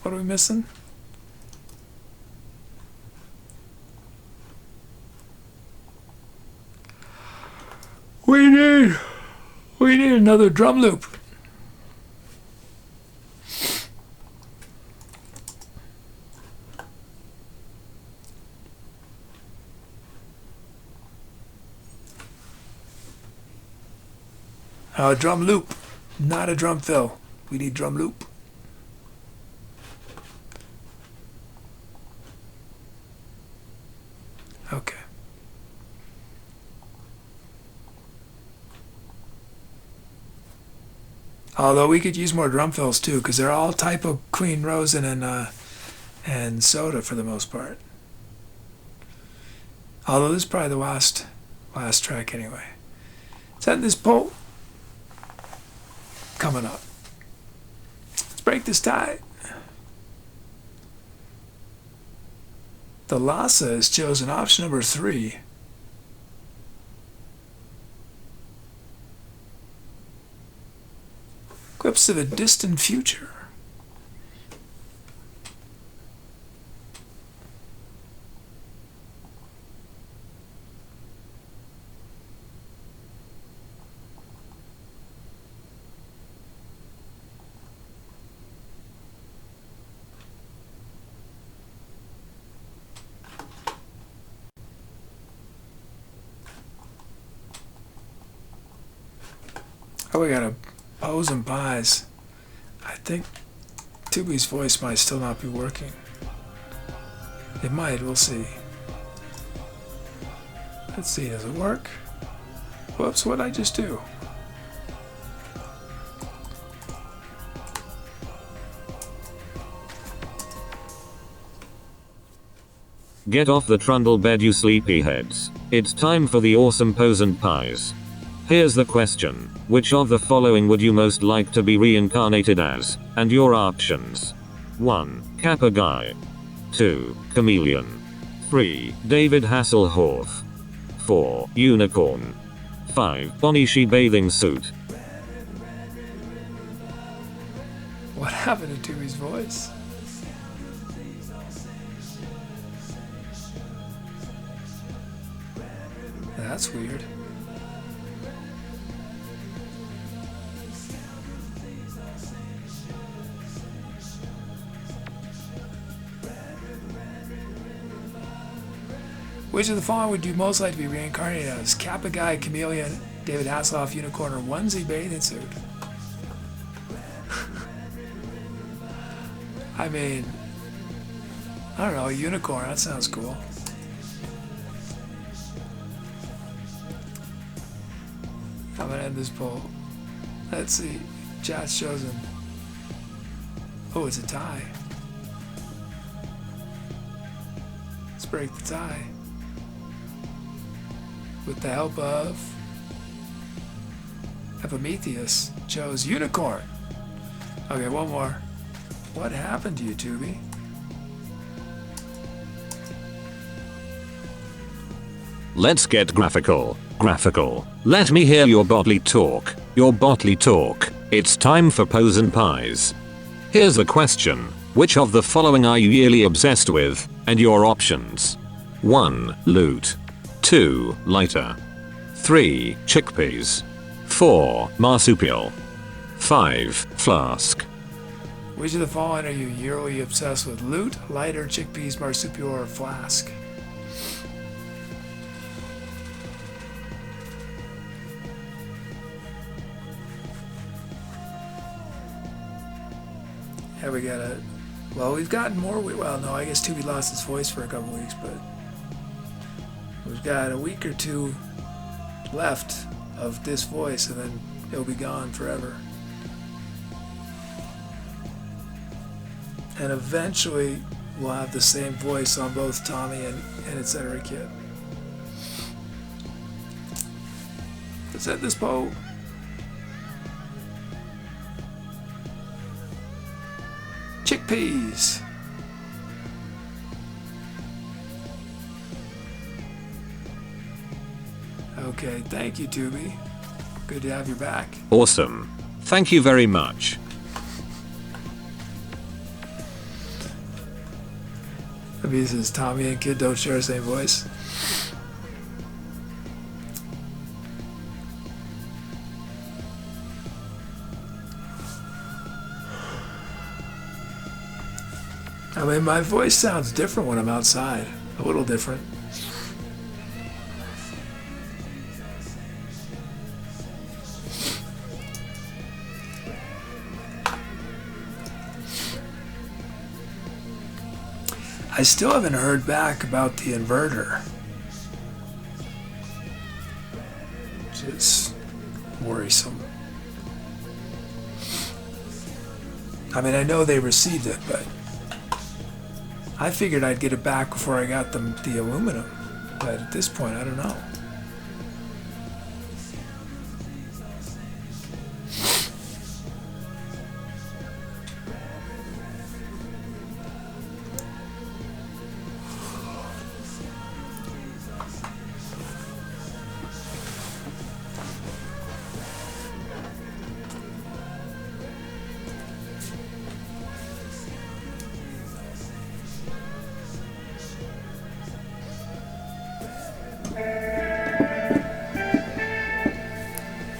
Speaker 1: What are we missing? We need another drum loop. A drum loop, not a drum fill. We need drum loop. Okay. Although we could use more drum fills too, because they're all type of Queen Rosen and Soda for the most part. Although this is probably the last track anyway. Set this poll coming up. Let's break this tie. The Lhasa has chosen option number 3. Clips of a distant future. Oh, we got a Pose and Pies. I think Tubi's voice might still not be working. It might, we'll see. Let's see, does it work? Whoops, what'd I just do?
Speaker 2: Get off the trundle bed, you sleepyheads. It's time for the awesome Pose and Pies. Here's the question. Which of the following would you most like to be reincarnated as? And your options. 1. Kappa Guy. 2. Chameleon. 3. David Hasselhoff. 4. Unicorn. 5. Bonishi bathing suit.
Speaker 1: What happened to Tubi's voice? That's weird. Which of the following would you most like to be reincarnated as? Kappa Guy, Chameleon, David Hasselhoff, Unicorn, or Onesie bathing suit? I mean, I don't know, a unicorn, that sounds cool. I'm gonna end this poll. Let's see, chat's chosen. Oh, it's a tie. Let's break the tie. With the help of Epimetheus chose unicorn. Okay, one more. What happened to you, Tubi?
Speaker 2: Let's get graphical. Graphical. Let me hear your bodily talk. Your bodily talk. It's time for Pose and Pies. Here's the question. Which of the following are you yearly obsessed with? And your options. 1. Loot. 2. Lighter. 3. Chickpeas. 4. Marsupial. 5. Flask.
Speaker 1: Which of the following are you yearly obsessed with? Loot, lighter, chickpeas, marsupial, or flask? Yeah, we got a... Well, we've gotten more... Well, no, I guess Tubi lost his voice for a couple weeks, but... We've got a week or two left of this voice, and then it'll be gone forever. And eventually, we'll have the same voice on both Tommy and Etc. Kid. Let's end this poll. Chickpeas. Okay, thank you, Tubi. Good to have you back.
Speaker 2: Awesome. Thank you very much.
Speaker 1: Maybe says Tommy and Kid don't share the same voice. I mean, my voice sounds different when I'm outside. A little different. I still haven't heard back about the inverter, which is worrisome. I mean, I know they received it, but I figured I'd get it back before I got them the aluminum. But at this point, I don't know.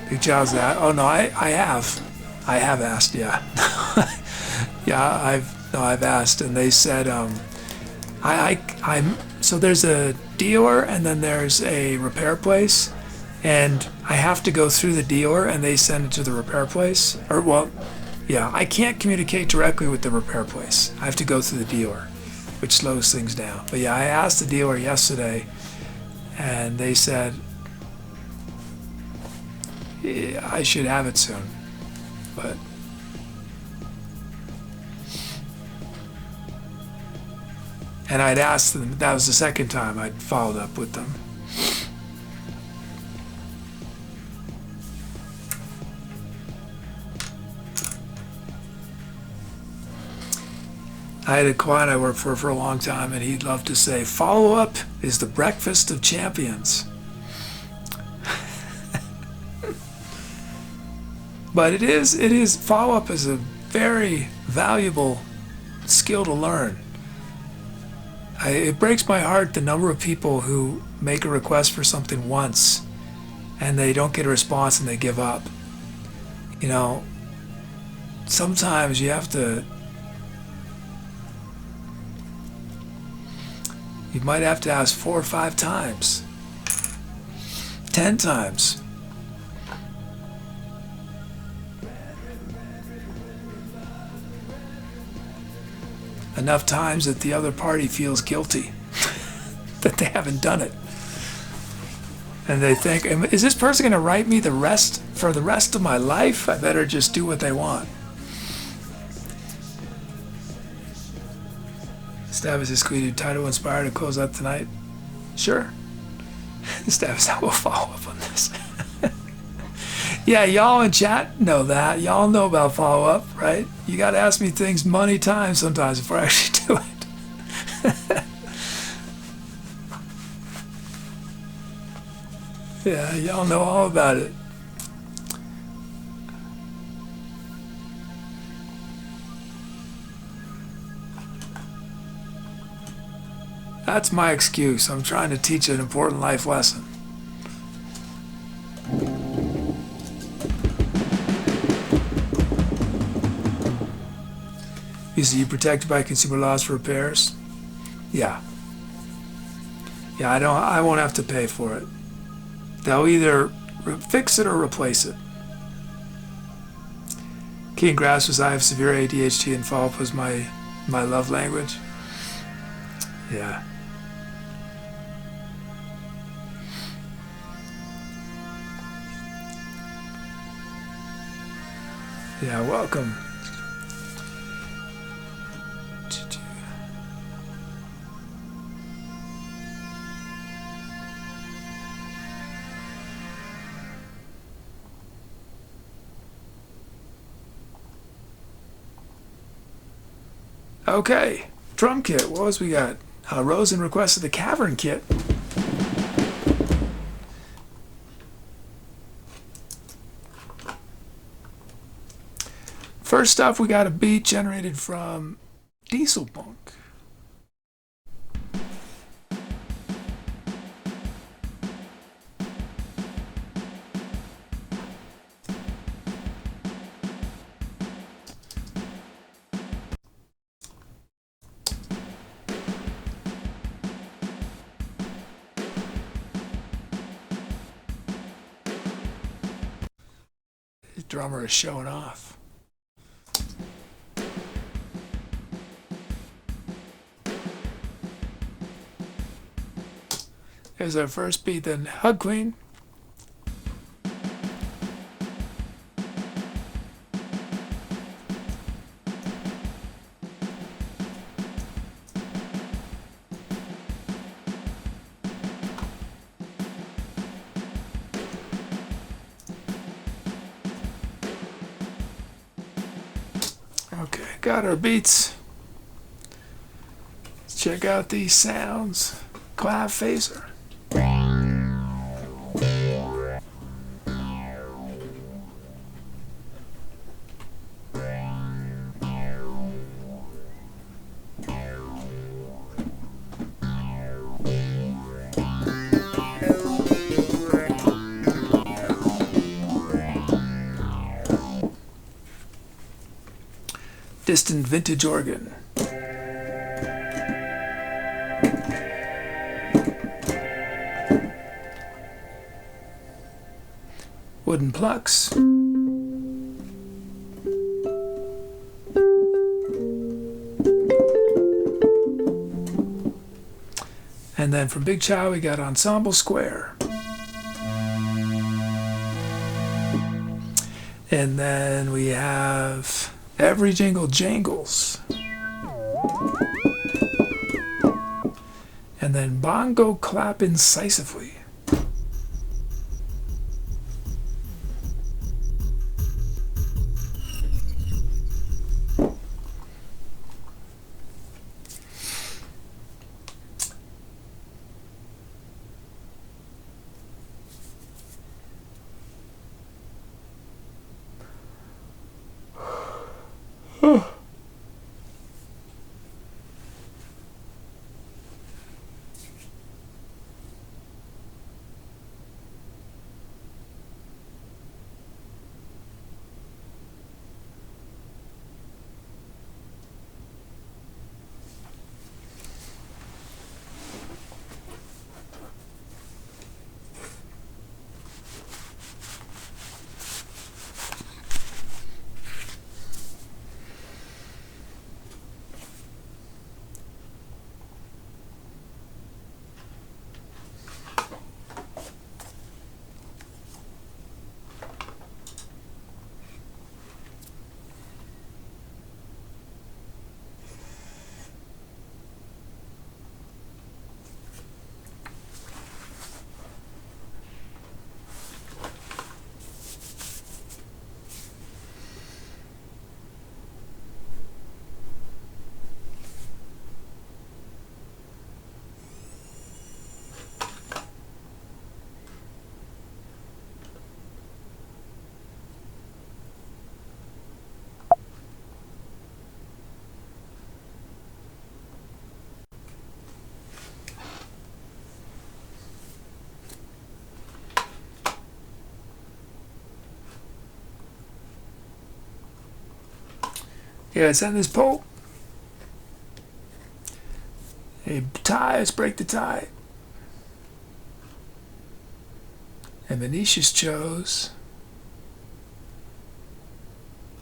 Speaker 1: Big Chow's that. Oh no, I have asked. Yeah, yeah. I've asked, and they said I'm so there's a dealer and then there's a repair place, and I have to go through the dealer and they send it to the repair place. Or well, yeah, I can't communicate directly with the repair place. I have to go through the dealer, which slows things down. But yeah, I asked the dealer yesterday, and they said I should have it soon, but and I'd asked them. That was the second time I'd followed up with them. I had a client I worked for a long time, and he'd love to say, "Follow up is the breakfast of champions." But it is follow-up is a very valuable skill to learn. It breaks my heart the number of people who make a request for something once and they don't get a response and they give up. You know, sometimes you might have to ask 4 or 5 times, 10 times. Enough times that the other party feels guilty that they haven't done it. And they think, is this person going to write me for the rest of my life? I better just do what they want. Stavis is tweeted, title inspired to close up tonight. Sure. Stavis, I will follow up on this. Yeah, y'all in chat know that. Y'all know about follow up, right? You got to ask me things many times sometimes before I actually do it. Yeah, y'all know all about it. That's my excuse. I'm trying to teach an important life lesson. Is you protected by consumer laws for repairs? Yeah. Yeah, I won't have to pay for it. They'll either fix it or replace it. Keen grass was I have severe ADHD and follow-up was my love language. Yeah. Yeah, welcome. Okay, drum kit. What else we got? Rosen requested the cavern kit. First up, we got a beat generated from Diesel Punk. The drummer is showing off. There's our first beat, then Hug Queen. Okay, got our beats. Let's check out these sounds. Clav phaser. Distant vintage organ. Wooden plucks. And then from Big Chow we got Ensemble Square. And then we have Every Jingle Jangles. And then Bongo Clap Incisively. Yeah, send this poll. Hey, tie, let's break the tie. And Venetius chose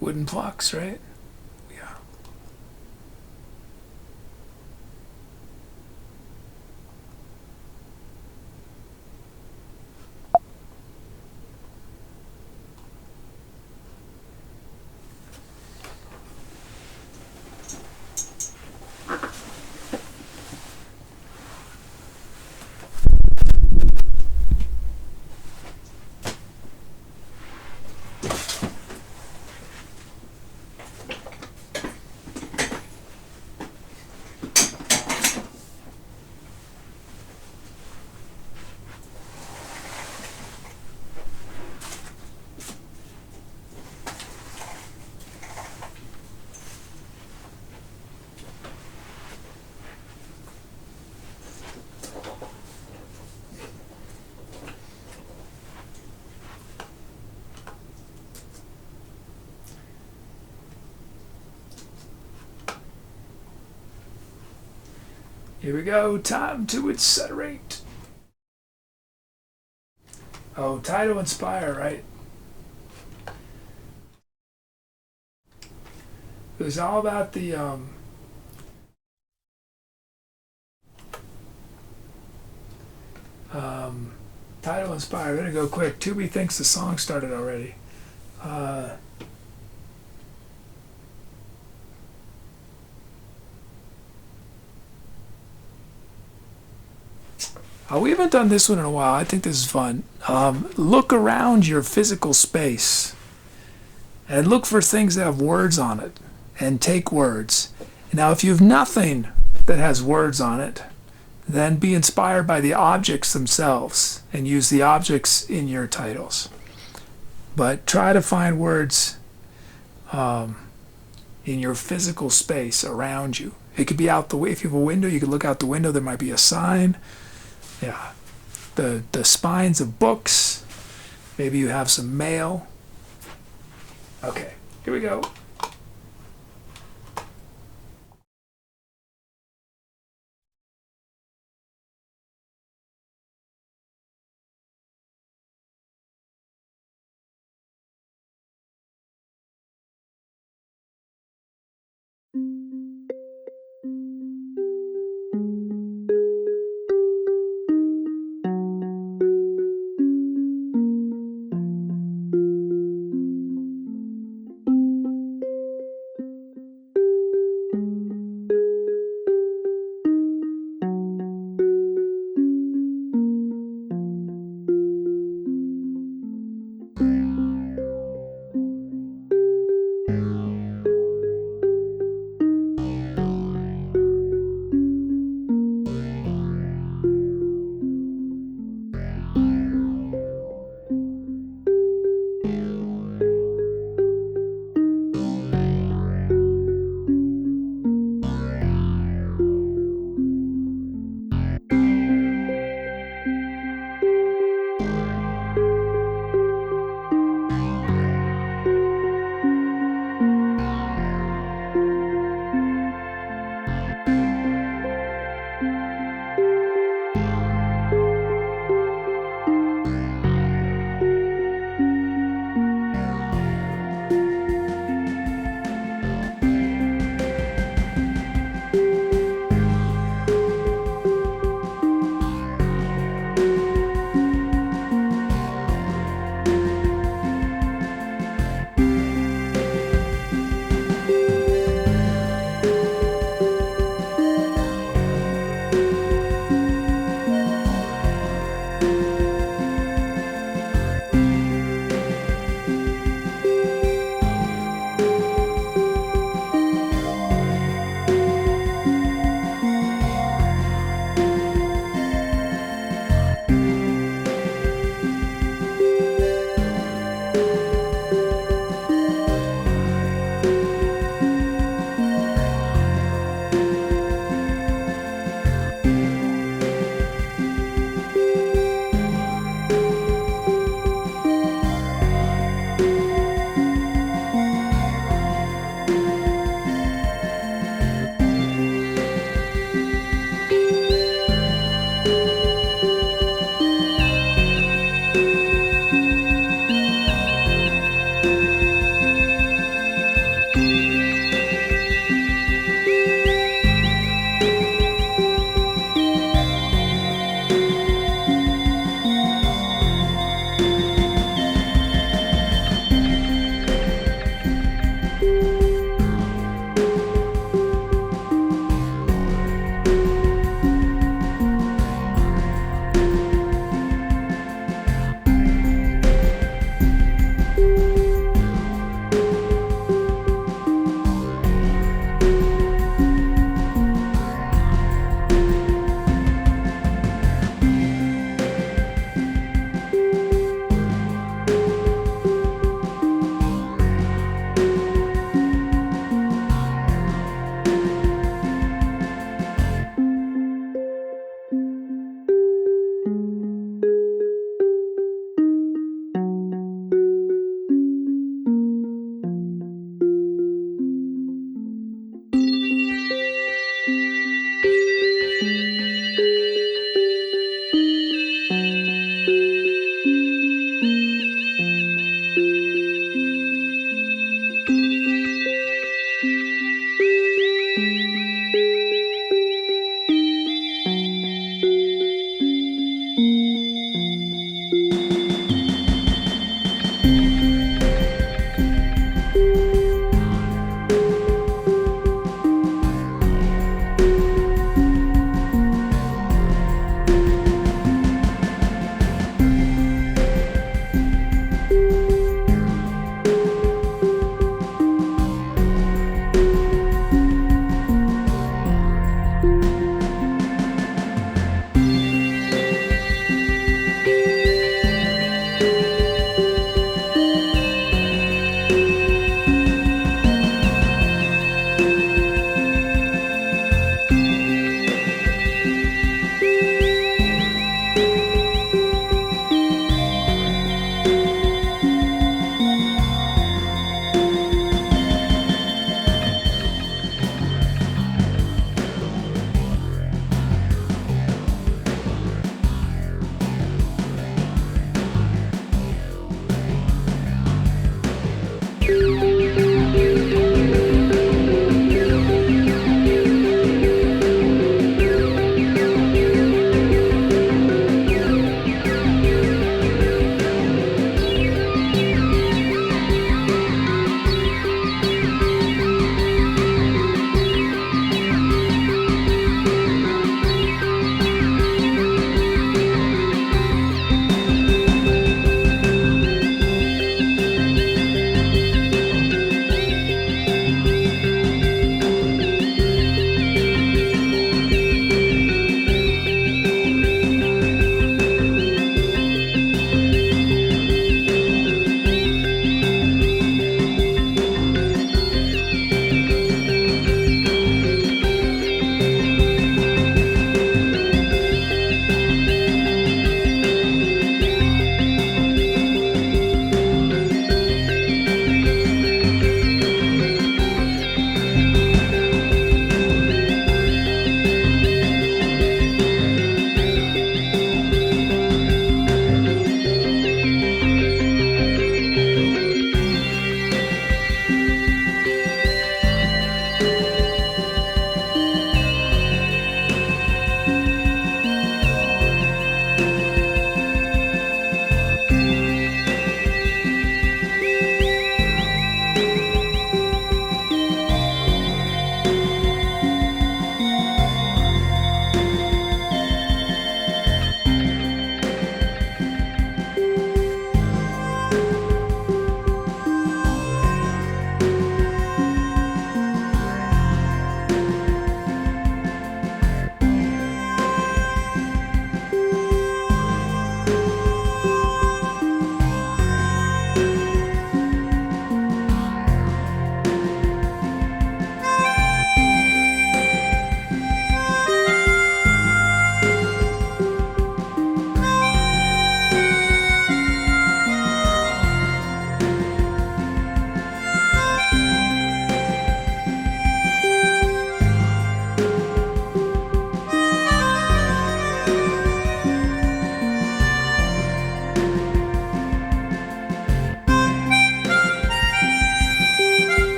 Speaker 1: wooden plucks, right? Yeah. Here we go. Time to incinerate. Oh, title inspire, right? It was all about the title inspire. We're gonna go quick. Tubi thinks the song started already. We haven't done this one in a while. I think this is fun. Look around your physical space and look for things that have words on it and take words. Now, if you have nothing that has words on it, then be inspired by the objects themselves and use the objects in your titles. But try to find words in your physical space around you. It could be out the way. If you have a window, you could look out the window. There might be a sign. Yeah. The spines of books. Maybe you have some mail. Okay, here we go.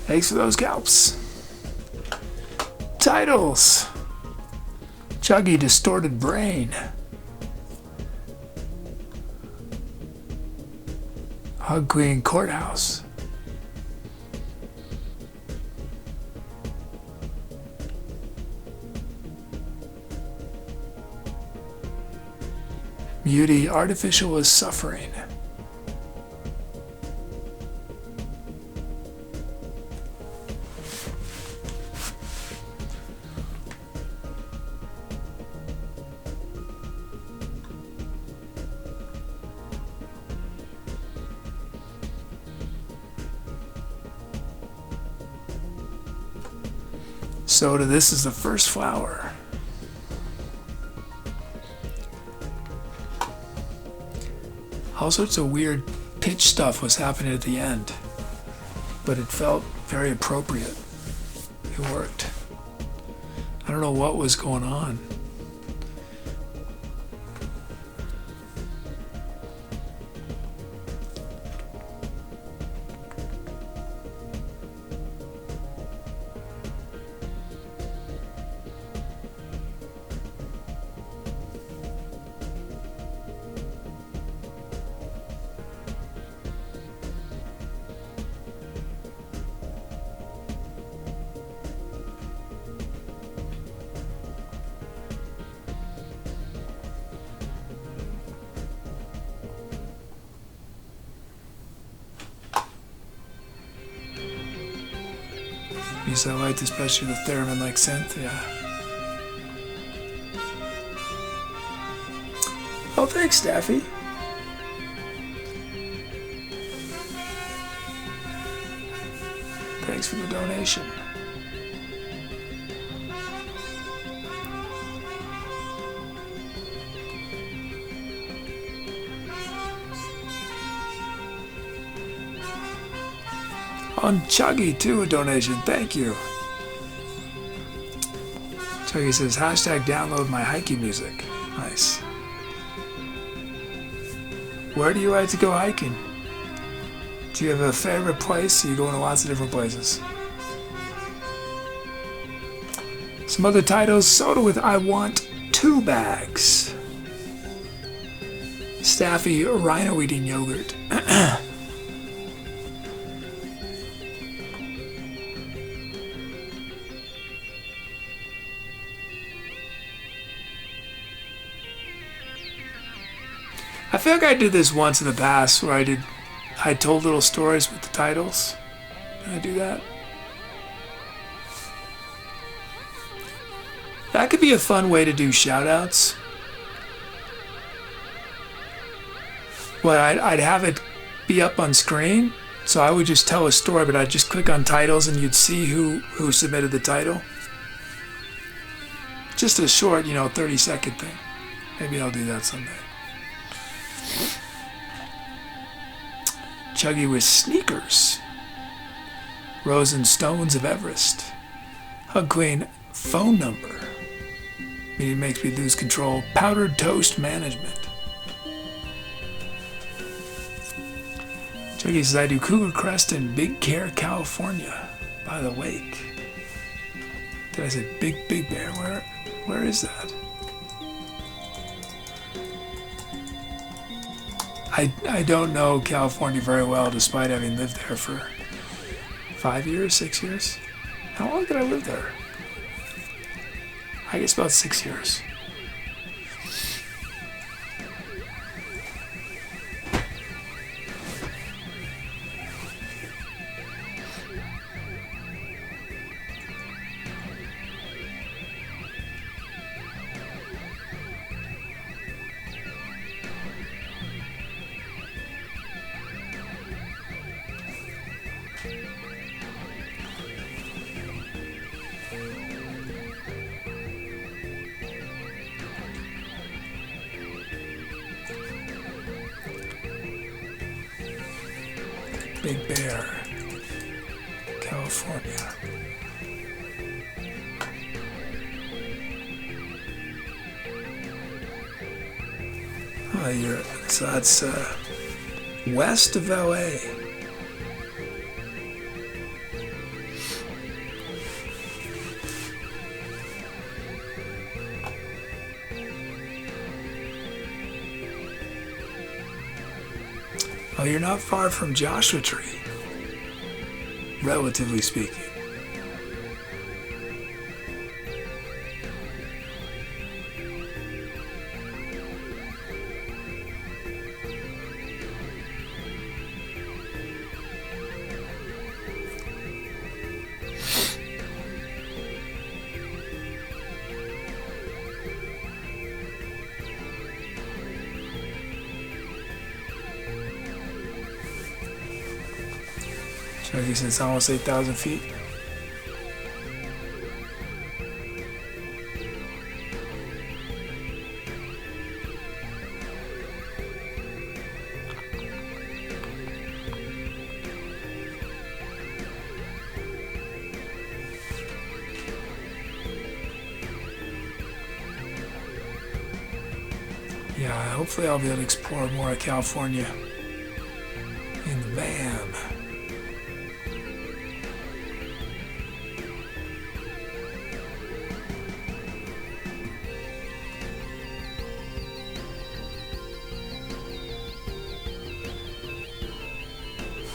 Speaker 1: Thanks for those scalps. Titles. Chuggy Distorted Brain. Hug Queen Courthouse. Beauty Artificial is Suffering. Soda, This is the First Flower. All sorts of weird pitch stuff was happening at the end, but it felt very appropriate. It worked. I don't know what was going on. Because I liked especially the theremin like synth, yeah. Oh, thanks, Staffy. Thanks for the donation. On Chuggy too, a donation. Thank you. Chuggy says, #download my hiking music. Nice. Where do you like to go hiking? Do you have a favorite place? Are you going to lots of different places? Some other titles. Soda with I Want 2 bags. Staffy Rhino eating yogurt. I feel like I did this once in the past where I told little stories with the titles. Did I do that? That could be a fun way to do shout-outs. Well, I'd have it be up on screen, so I would just tell a story, but I'd just click on titles and you'd see who submitted the title. Just a short, 30-second thing. Maybe I'll do that someday. Chuggy with Sneakers. Rose and Stones of Everest. Hug Queen Phone Number. It makes me lose control. Powdered Toast Management. Chuggy says, I do Cougar Crest in Big Bear, California, by the lake. Did I say Big Bear? Where is that? I don't know California very well, despite having lived there for 5 years, 6 years. How long did I live there? I guess about 6 years. Big Bear, California. So that's west of LA. Oh, you're not far from Joshua Tree, relatively speaking. Since it's almost 8,000 feet. Yeah, hopefully I'll be able to explore more of California in the van.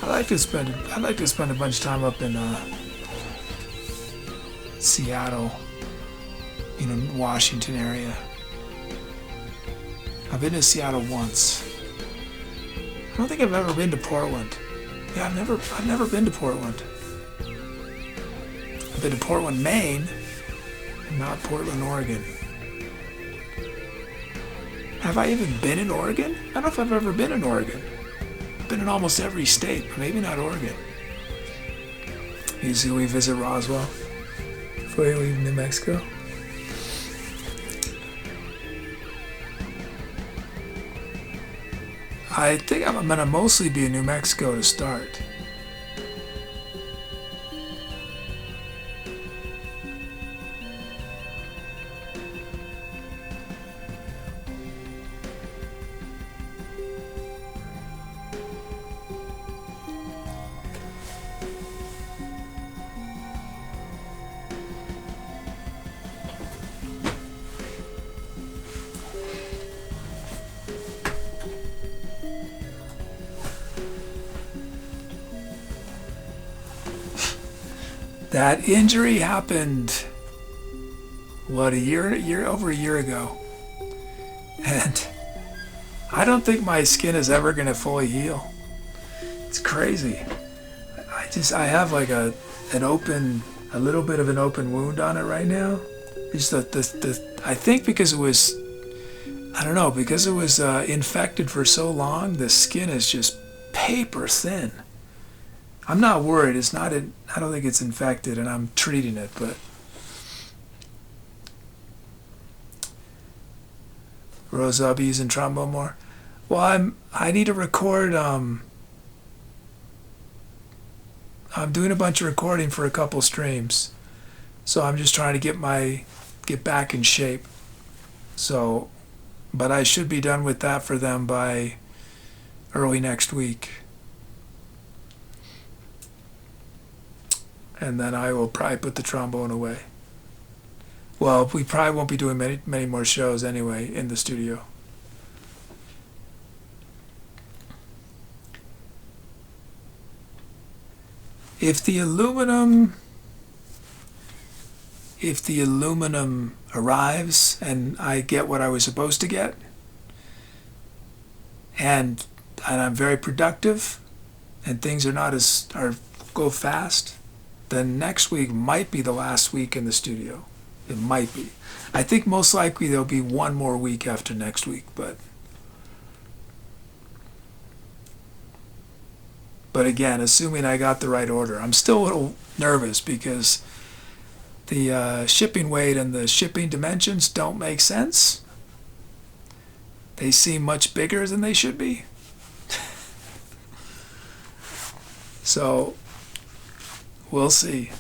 Speaker 1: I'd like to spend a bunch of time up in Seattle, Washington area. I've been to Seattle once. I don't think I've ever been to Portland. Yeah, I've never been to Portland. I've been to Portland, Maine, and not Portland, Oregon. Have I even been in Oregon? I don't know if I've ever been in Oregon. Been in almost every state, but maybe not Oregon. Usually we visit Roswell before we leave New Mexico. I think I'm gonna mostly be in New Mexico to start. That injury happened, over a year ago. And I don't think my skin is ever going to fully heal. It's crazy. I have like a little bit of an open wound on it right now. It's I think because it was, because it was infected for so long, the skin is just paper thin. I'm not worried. I don't think it's infected, and I'm treating it, but Rose, I'll be using trombone more. Well, I need to record. I'm doing a bunch of recording for a couple streams, so I'm just trying to get back in shape. So, but I should be done with that for them by early next week. And then I will probably put the trombone away. Well, we probably won't be doing many more shows anyway in the studio. If the aluminum arrives and I get what I was supposed to get, and I'm very productive, and things go fast, then next week might be the last week in the studio. It might be. I think most likely there'll be one more week after next week, but again, assuming I got the right order. I'm still a little nervous because the shipping weight and the shipping dimensions don't make sense. They seem much bigger than they should be. So we'll see.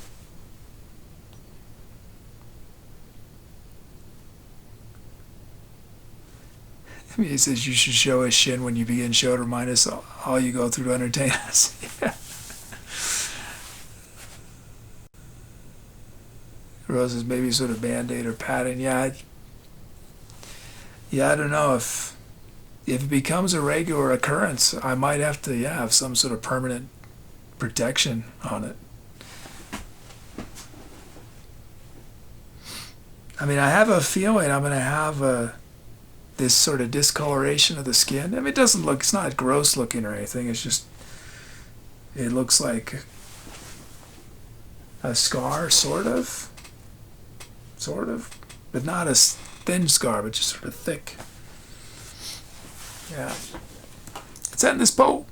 Speaker 1: I mean, he says you should show us shin when you begin show to remind us all you go through to entertain us. Yeah. Rose's maybe sort of Band-Aid or padding. Yeah, I don't know if if it becomes a regular occurrence, I might have to, have some sort of permanent protection on it. I mean, I have a feeling I'm going to have this sort of discoloration of the skin. I mean, it doesn't look, it's not gross looking or anything. It's just, it looks like a scar, sort of, but not a thin scar, but just sort of thick. Yeah. It's in this bowl.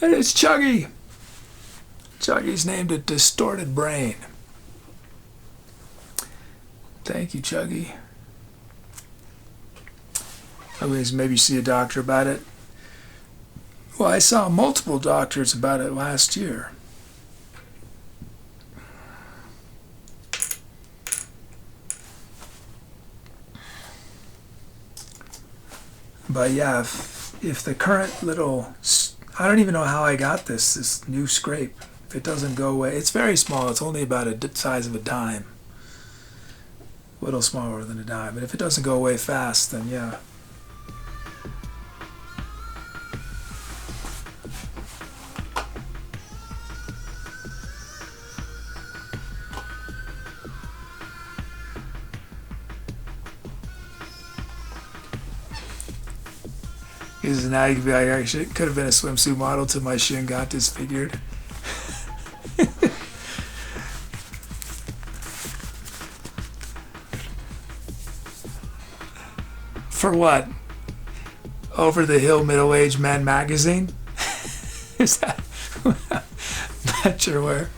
Speaker 1: And it's Chuggy. Chuggy's named a distorted brain. Thank you, Chuggy. I mean, maybe see a doctor about it. Well, I saw multiple doctors about it last year. But yeah, if the current little, I don't even know how I got this new scrape. If it doesn't go away, it's very small. It's only about the size of a dime. A little smaller than a dime. But if it doesn't go away fast, then yeah. Because now you could be like, I could have been a swimsuit model till my shin got disfigured. For what? Over the Hill Middle-Aged Men magazine? Is that? Not sure where.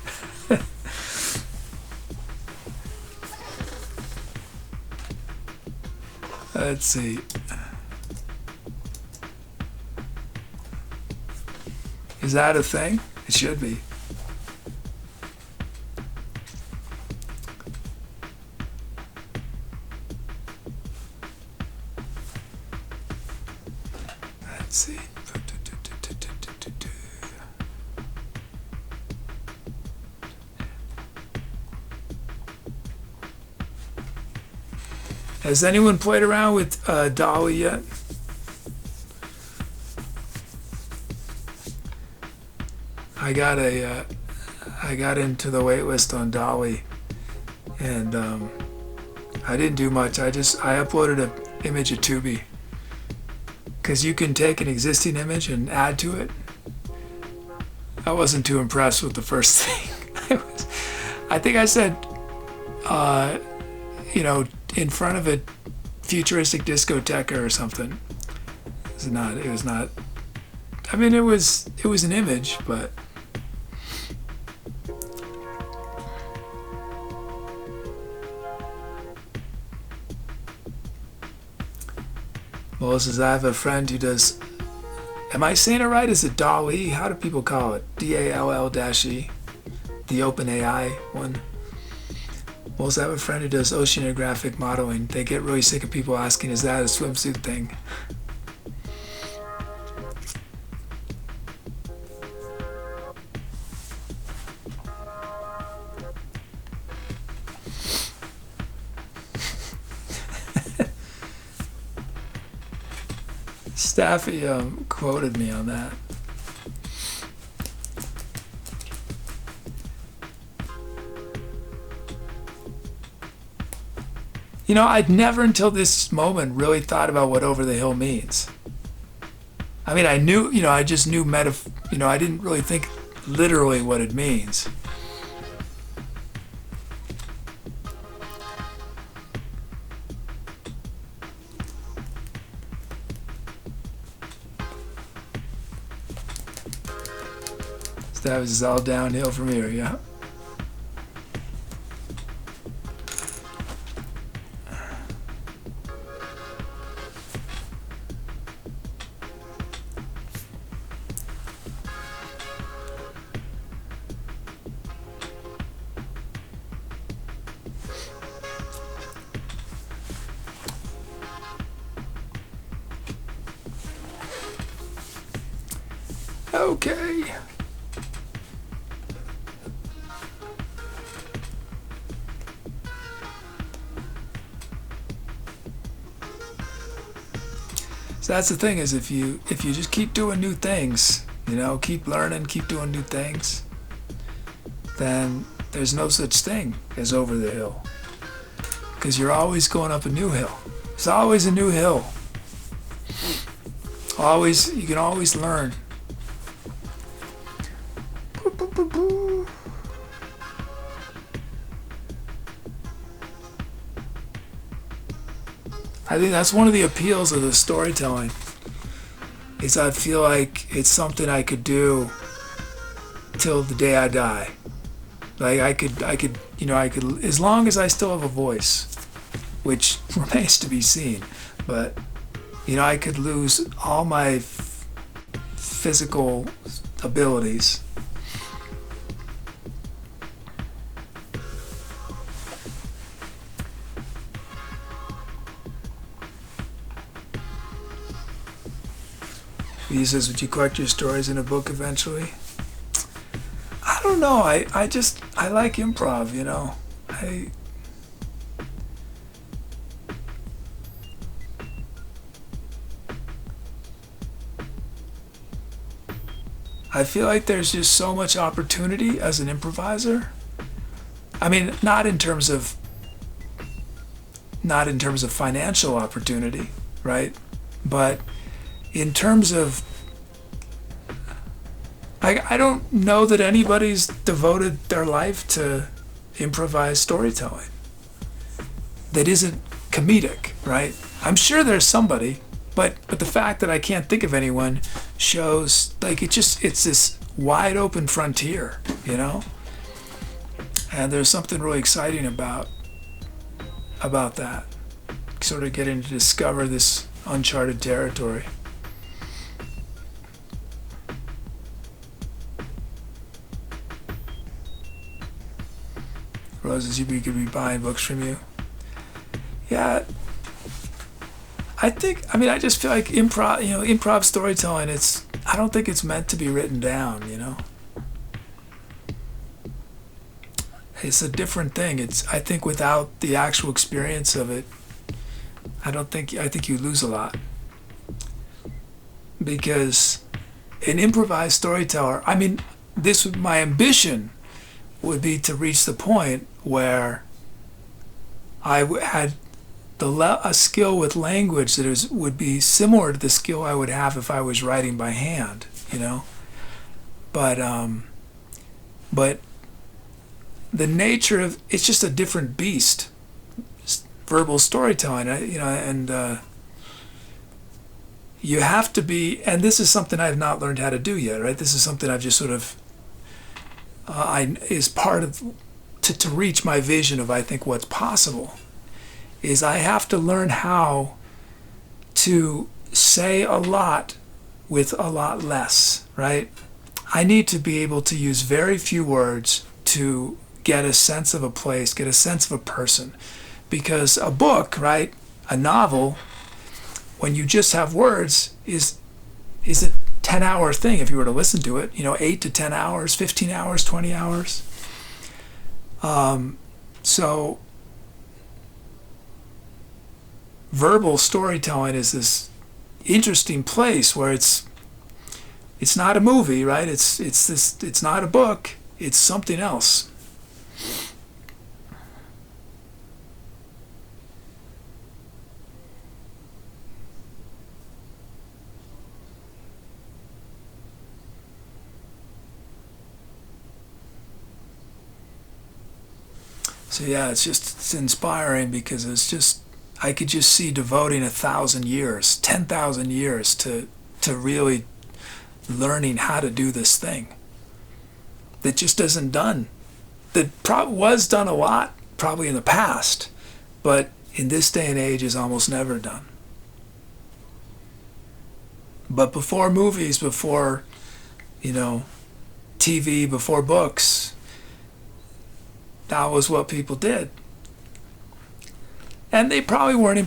Speaker 1: Let's see. Is that a thing? It should be. Let's see. Has anyone played around with Dolly yet? I got into the waitlist on Dolly, and I didn't do much. I uploaded an image of Tubi, because you can take an existing image and add to it. I wasn't too impressed with the first thing. I think I said, in front of a futuristic discoteca or something. It was not. I mean, it was an image, but. Well, says I have a friend who does. Am I saying it right? Is it DALL-E? How do people call it? DALL-E, the OpenAI one. Well, I have a friend who does oceanographic modeling. They get really sick of people asking, "Is that a swimsuit thing?" Staffy quoted me on that. I'd never until this moment really thought about what over the hill means. I mean, I knew, I just knew I didn't really think literally what it means. That was all downhill from here, yeah. Okay. So that's the thing, is if you just keep doing new things, keep learning, keep doing new things, then there's no such thing as over the hill. Because you're always going up a new hill. There's always a new hill. You can always learn. I think that's one of the appeals of the storytelling, is I feel like it's something I could do till the day I die. Like I could, as long as I still have a voice, which remains to be seen, but I could lose all my physical abilities. He says, would you collect your stories in a book eventually? I don't know. I like improv, I feel like there's just so much opportunity as an improviser. I mean, not in terms of financial opportunity, right? But in terms of, I don't know that anybody's devoted their life to improvised storytelling that isn't comedic, right? I'm sure there's somebody, but the fact that I can't think of anyone shows like it's this wide open frontier, and there's something really exciting about that, sort of getting to discover this uncharted territory. Roses, we could be buying books from you. Yeah, I just feel like improv storytelling, I don't think it's meant to be written down, It's a different thing. I think without the actual experience of it, I think you lose a lot. Because an improvised storyteller, my ambition would be to reach the point where I had a skill with language that would be similar to the skill I would have if I was writing by hand, But the nature of it's just a different beast, verbal storytelling, and you have to be. And this is something I've not learned how to do yet, right? This is something I've just sort of is part of to reach my vision of, I think, what's possible. Is I have to learn how to say a lot with a lot less, right? I need to be able to use very few words to get a sense of a place, get a sense of a person. Because a book, right, a novel, when you just have words, is a 10-hour thing if you were to listen to it, 8 to 10 hours, 15 hours, 20 hours. So verbal storytelling is this interesting place where it's not a movie, right? It's not a book. It's something else. So yeah, it's inspiring because I could just see devoting 1,000 years, 10,000 years to really learning how to do this thing that just isn't done. That was done a lot, probably in the past, but in this day and age is almost never done. But before movies, before, TV, before books, that was what people did. And they probably weren't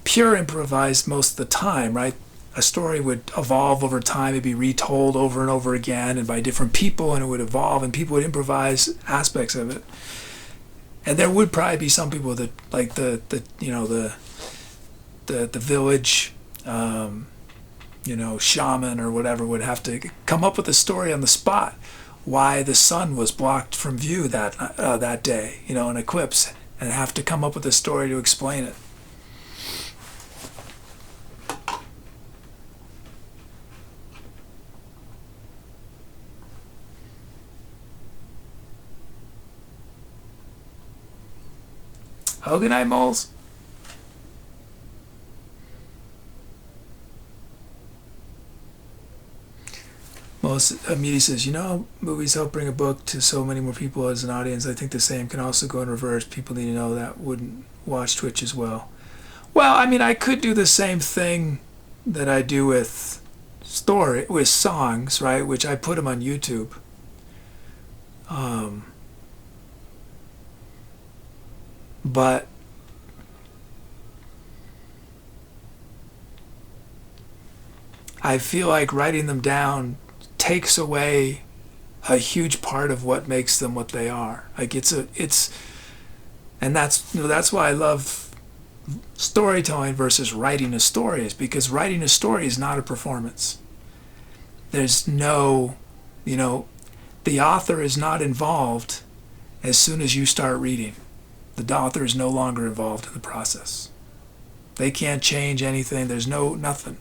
Speaker 1: pure improvised most of the time, right? A story would evolve over time, it'd be retold over and over again and by different people, and it would evolve and people would improvise aspects of it. And there would probably be some people that, like the village shaman or whatever would have to come up with a story on the spot why the sun was blocked from view that day, an eclipse, and have to come up with a story to explain it. Oh, good night, moles. Meaty says, movies help bring a book to so many more people as an audience. I think the same can also go in reverse. People need to know that wouldn't watch Twitch as well. Well, I could do the same thing that I do with songs, right? Which I put them on YouTube. But I feel like writing them down takes away a huge part of what makes them what they are. Like and that's why I love storytelling versus writing a story, is because writing a story is not a performance. There's no, the author is not involved as soon as you start reading. The author is no longer involved in the process. They can't change anything. There's nothing.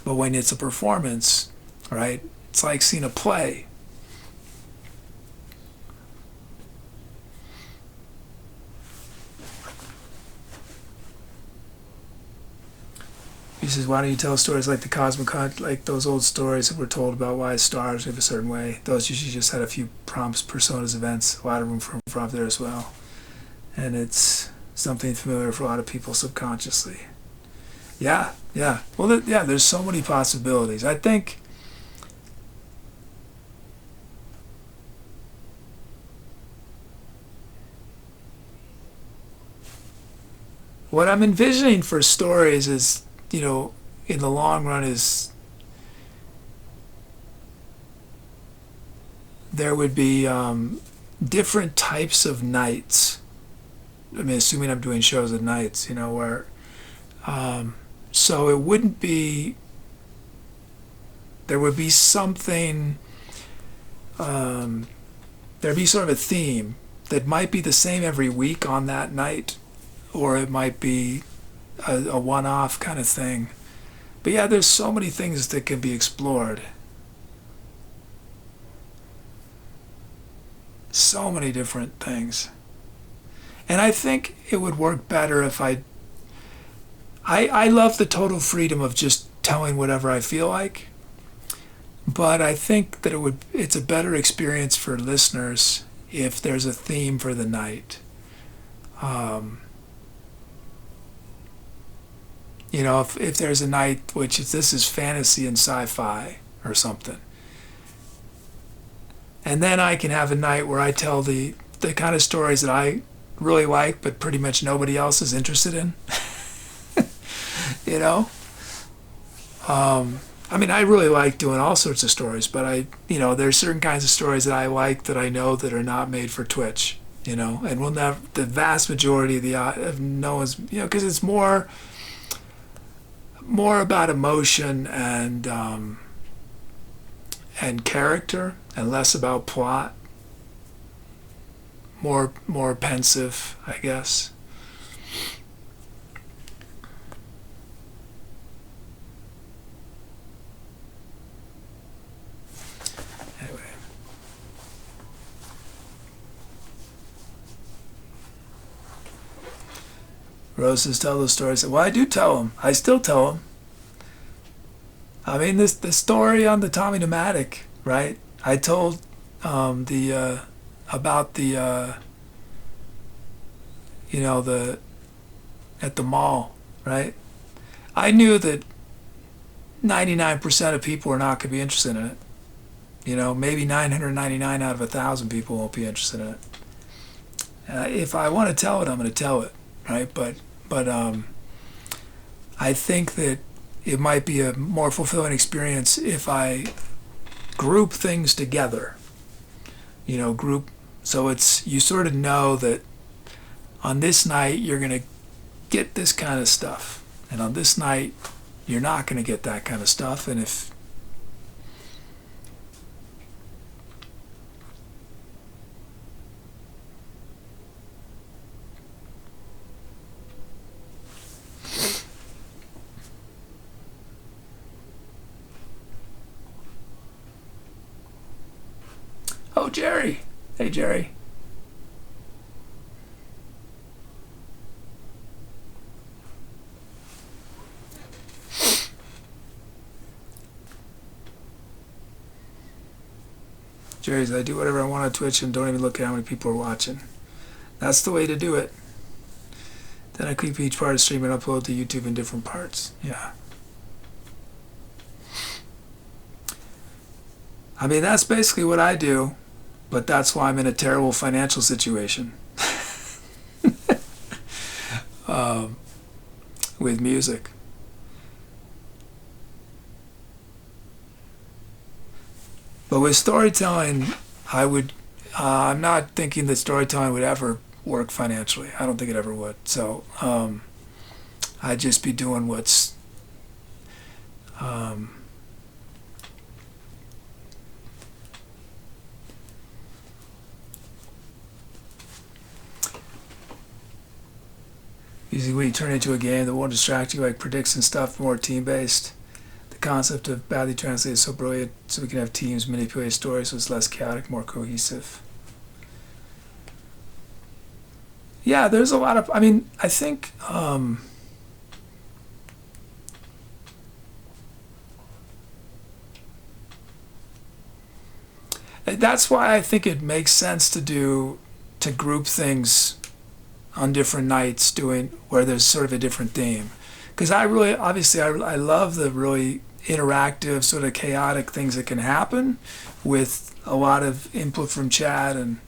Speaker 1: But when it's a performance, right, it's like seeing a play. He says, why don't you tell stories like the Cosmic Hunt, like those old stories that were told about why stars move a certain way? Those usually just had a few prompts, personas, events, a lot of room for improv there as well. And it's something familiar for a lot of people subconsciously. Yeah. Well, there's so many possibilities. I think what I'm envisioning for stories is, in the long run, is there would be different types of nights. Assuming I'm doing shows at nights, where so it wouldn't be, there would be something, there'd be sort of a theme that might be the same every week on that night, or it might be a one-off kind of thing. But yeah, there's so many things that can be explored. So many different things. And I think it would work better if I love the total freedom of just telling whatever I feel like, but I think that it's a better experience for listeners if there's a theme for the night. If there's a night this is fantasy and sci-fi or something, and then I can have a night where I tell the kind of stories that I really like, but pretty much nobody else is interested in. I really like doing all sorts of stories, but there's certain kinds of stories that I like that I know that are not made for Twitch, and will never, the vast majority of no one's, because it's more about emotion and character and less about plot. More pensive, I guess. Anyway. Rose says, tell those stories. Well, I do tell them. I still tell them. The story on the Tommy Pneumatic, right? I told about the at the mall, right? I knew that 99% of people are not going to be interested in it. Maybe 999 out of 1,000 people won't be interested in it. If I want to tell it, I'm going to tell it, right? But I think that it might be a more fulfilling experience if I group things together. So you sort of know that on this night you're going to get this kind of stuff, and on this night you're not going to get that kind of stuff. And if oh, Jerry. Hey, Jerry. Jerry's, I do whatever I want on Twitch and don't even look at how many people are watching. That's the way to do it. Then I clip each part of the stream and upload to YouTube in different parts. Yeah. I mean, that's basically what I do, but that's why I'm in a terrible financial situation with music. But with storytelling, I'm not thinking that storytelling would ever work financially. I don't think it ever would. So I'd just be doing what's usually when you turn into a game that won't distract you, like predicts and stuff, more team-based. The concept of badly translated is so brilliant, so we can have teams manipulate stories so it's less chaotic, more cohesive. Yeah, there's a lot of, I mean, I think that's why I think it makes sense to group things on different nights, doing where there's sort of a different theme, because I really, obviously, I love the really interactive, sort of chaotic things that can happen with a lot of input from chat, and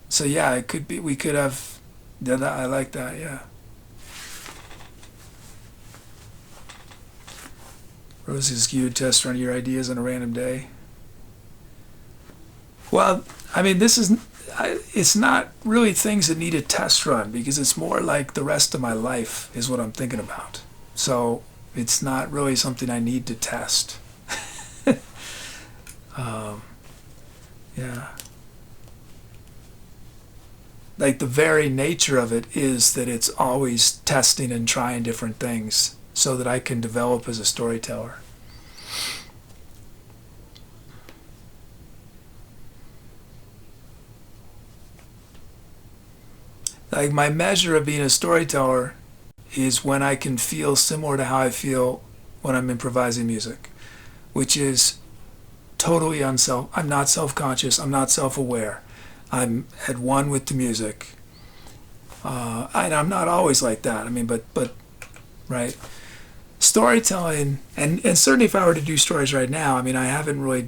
Speaker 1: so yeah, it could be, we could have, I like that, yeah. Rosie's skewed test run your ideas on a random day. Well, I mean, it's not really things that need a test run, because it's more like the rest of my life is what I'm thinking about. So it's not really something I need to test. Yeah. Like the very nature of it is that it's always testing and trying different things so that I can develop as a storyteller. Like my measure of being a storyteller is when I can feel similar to how I feel when I'm improvising music, which is totally I'm not self-conscious, I'm not self-aware. I'm at one with the music. And I'm not always like that. I mean, but right. Storytelling, and certainly if I were to do stories right now, I mean, I haven't really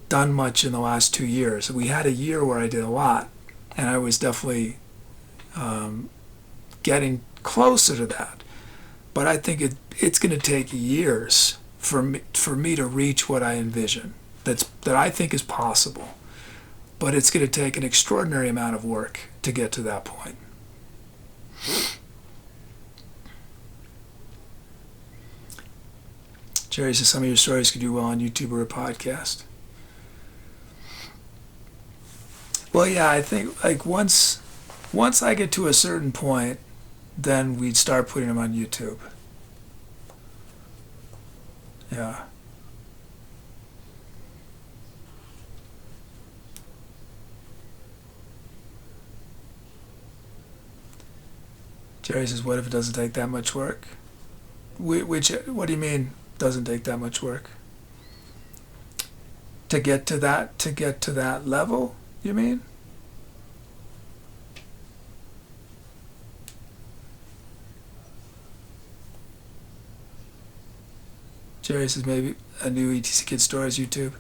Speaker 1: done much in the last 2 years. We had a year where I did a lot, and I was definitely getting closer to that. But I think it's going to take years for me to reach what I envision. That I think is possible. But it's going to take an extraordinary amount of work to get to that point. Jerry says some of your stories could do well on YouTube or a podcast. Well, yeah, I think like once I get to a certain point, then we'd start putting them on YouTube. Yeah. Jerry says, what if it doesn't take that much work? What do you mean doesn't take that much work? To get to that level, you mean? Jerry says maybe a new ETC Kid Stories YouTube.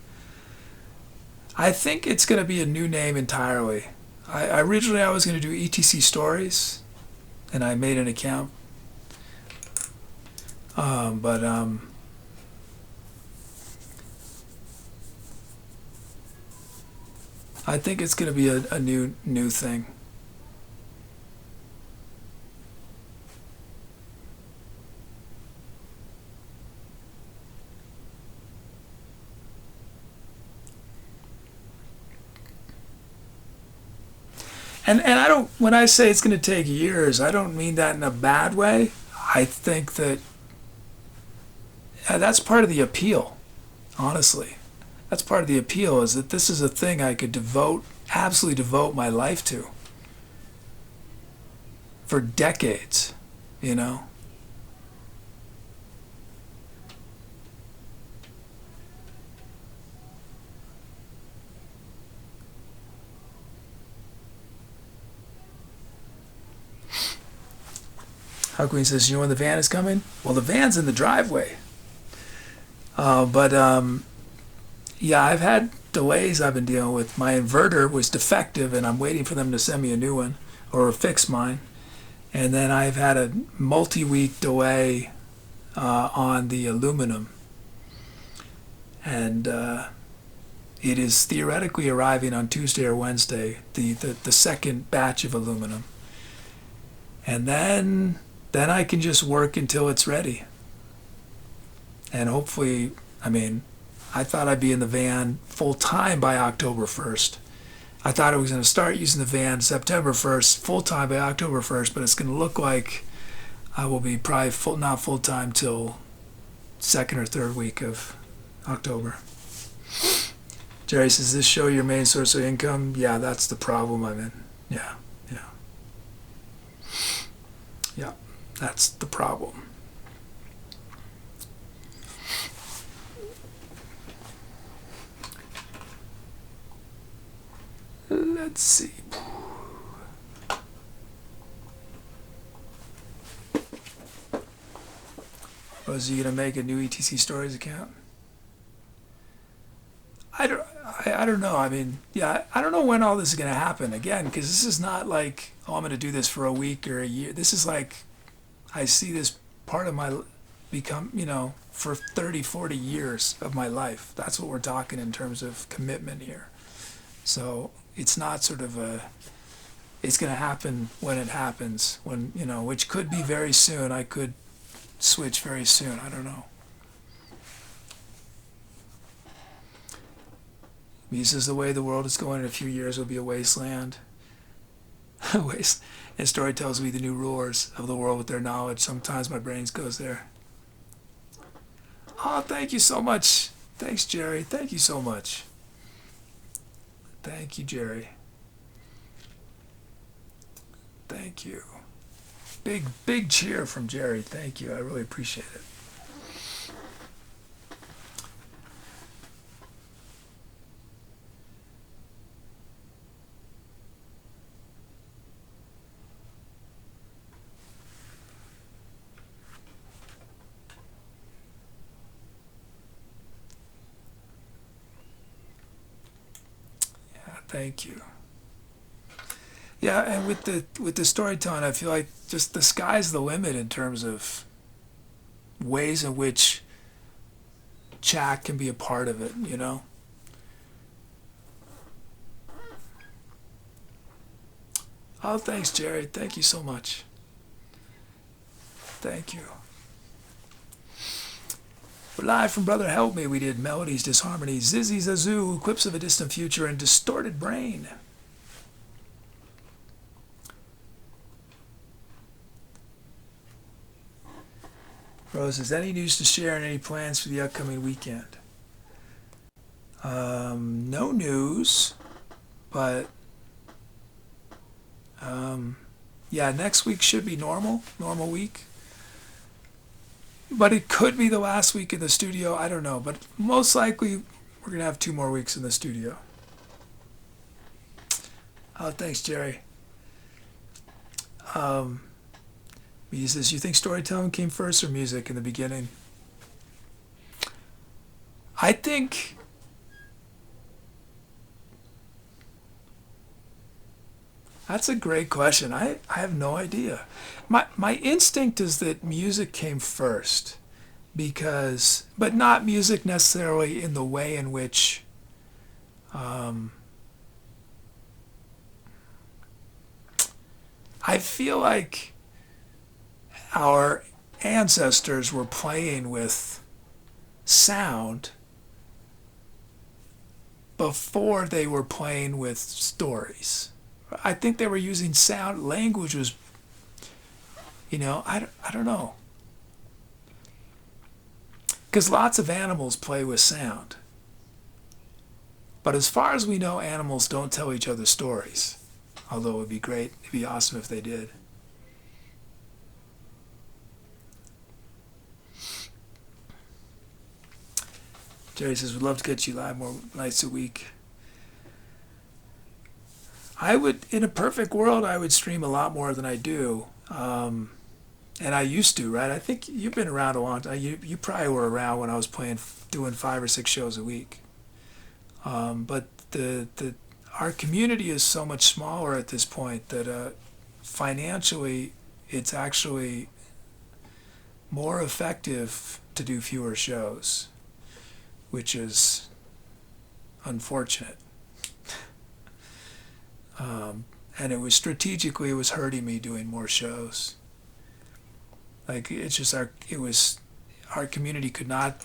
Speaker 1: I think it's going to be a new name entirely. Originally I was going to do ETC Stories, and I made an account. I think it's going to be a new thing. And I don't, when I say it's going to take years, I don't mean that in a bad way. I think that that's part of the appeal, honestly. That's part of the appeal, is that this is a thing I could absolutely devote my life to for decades, you know? How Queen says, you know when the van is coming? Well, the van's in the driveway. But yeah, I've had delays I've been dealing with. My inverter was defective, and I'm waiting for them to send me a new one or fix mine. And then I've had a multi-week delay on the aluminum. And it is theoretically arriving on Tuesday or Wednesday, the second batch of aluminum. And then I can just work until it's ready. And hopefully, I mean, I thought I'd be in the van full time by October 1st. I thought I was going to start using the van September 1st, full time by October 1st, but it's going to look like I will be probably not full time till second or third week of October. Jerry says, "Is this show your main source of income?" Yeah, that's the problem I'm in. Yeah. That's the problem. Let's see. Was he gonna make a new ETC Stories account? I don't know. I mean, yeah, I don't know when all this is gonna happen again, because this is not like, oh, I'm gonna do this for a week or a year. This is like, I see this part of my become, for 30, 40 years of my life. That's what we're talking in terms of commitment here. So it's not sort of it's going to happen when it happens, which could be very soon. I could switch very soon. I don't know. He says the way the world is going in a few years will be a wasteland. And Story tells me the new rulers of the world with their knowledge. Sometimes my brain goes there. Oh, thank you so much. Thanks, Jerry. Thank you so much. Thank you, Jerry. Thank you. Big cheer from Jerry. Thank you. I really appreciate it. Thank you. Yeah, and with the storytelling, I feel like just the sky's the limit in terms of ways in which chat can be a part of it, Oh, thanks, Jerry. Thank you so much. Thank you. We're live from Brother Help Me. We did Melodies, Disharmony, Zizzy Zazzoo, Quips of a Distant Future, and Distorted Brain. Rose, is any news to share and any plans for the upcoming weekend? No news, but yeah, next week should be normal week. But it could be the last week in the studio. I don't know. But most likely, we're going to have 2 more weeks in the studio. Oh, thanks, Jerry. He says, you think storytelling came first or music in the beginning? I think... That's a great question. I have no idea. My instinct is that music came first, but not music necessarily in the way in which I feel like our ancestors were playing with sound before they were playing with stories. I think they were using sound. Language was, I don't know. Because lots of animals play with sound. But as far as we know, animals don't tell each other stories. Although it would be great, it'd be awesome if they did. Jerry says, we'd love to get you live more nights a week. I would, in a perfect world, I would stream a lot more than I do. And I used to, right? I think you've been around a long time. You probably were around when I was doing 5 or 6 shows a week. But our community is so much smaller at this point that financially it's actually more effective to do fewer shows, which is unfortunate. And it was strategically, it was hurting me doing more shows. Like, it's just our community could not,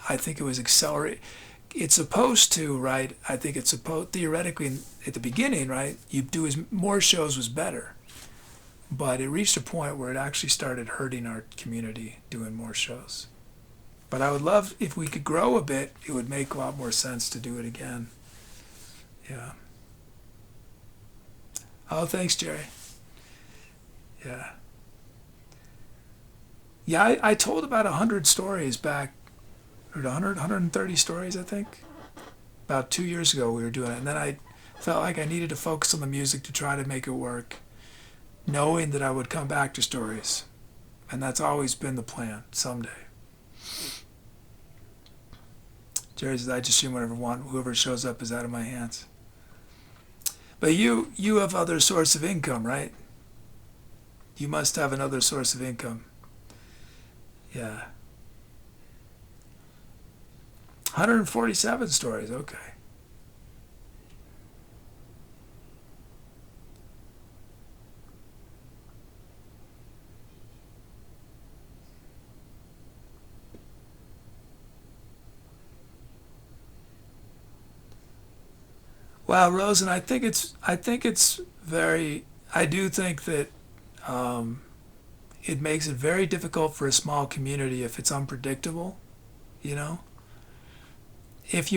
Speaker 1: I think it was accelerate. It's supposed to, right? I think it's supposed, theoretically, at the beginning, right? You do more shows was better. But it reached a point where it actually started hurting our community doing more shows. But I would love, if we could grow a bit, it would make a lot more sense to do it again. Yeah. Oh, thanks, Jerry. Yeah. Yeah, I told about 100 stories back, or 130 stories, I think. About 2 years ago we were doing it. And then I felt like I needed to focus on the music to try to make it work, knowing that I would come back to stories. And that's always been the plan, someday. Jerry says, I just stream whatever I want. Whoever shows up is out of my hands. But you have other source of income, right? You must have another source of income. Yeah. 147 stories, okay. Wow, Rosen, I think it's very, I do think that it makes it very difficult for a small community if it's unpredictable, you know? If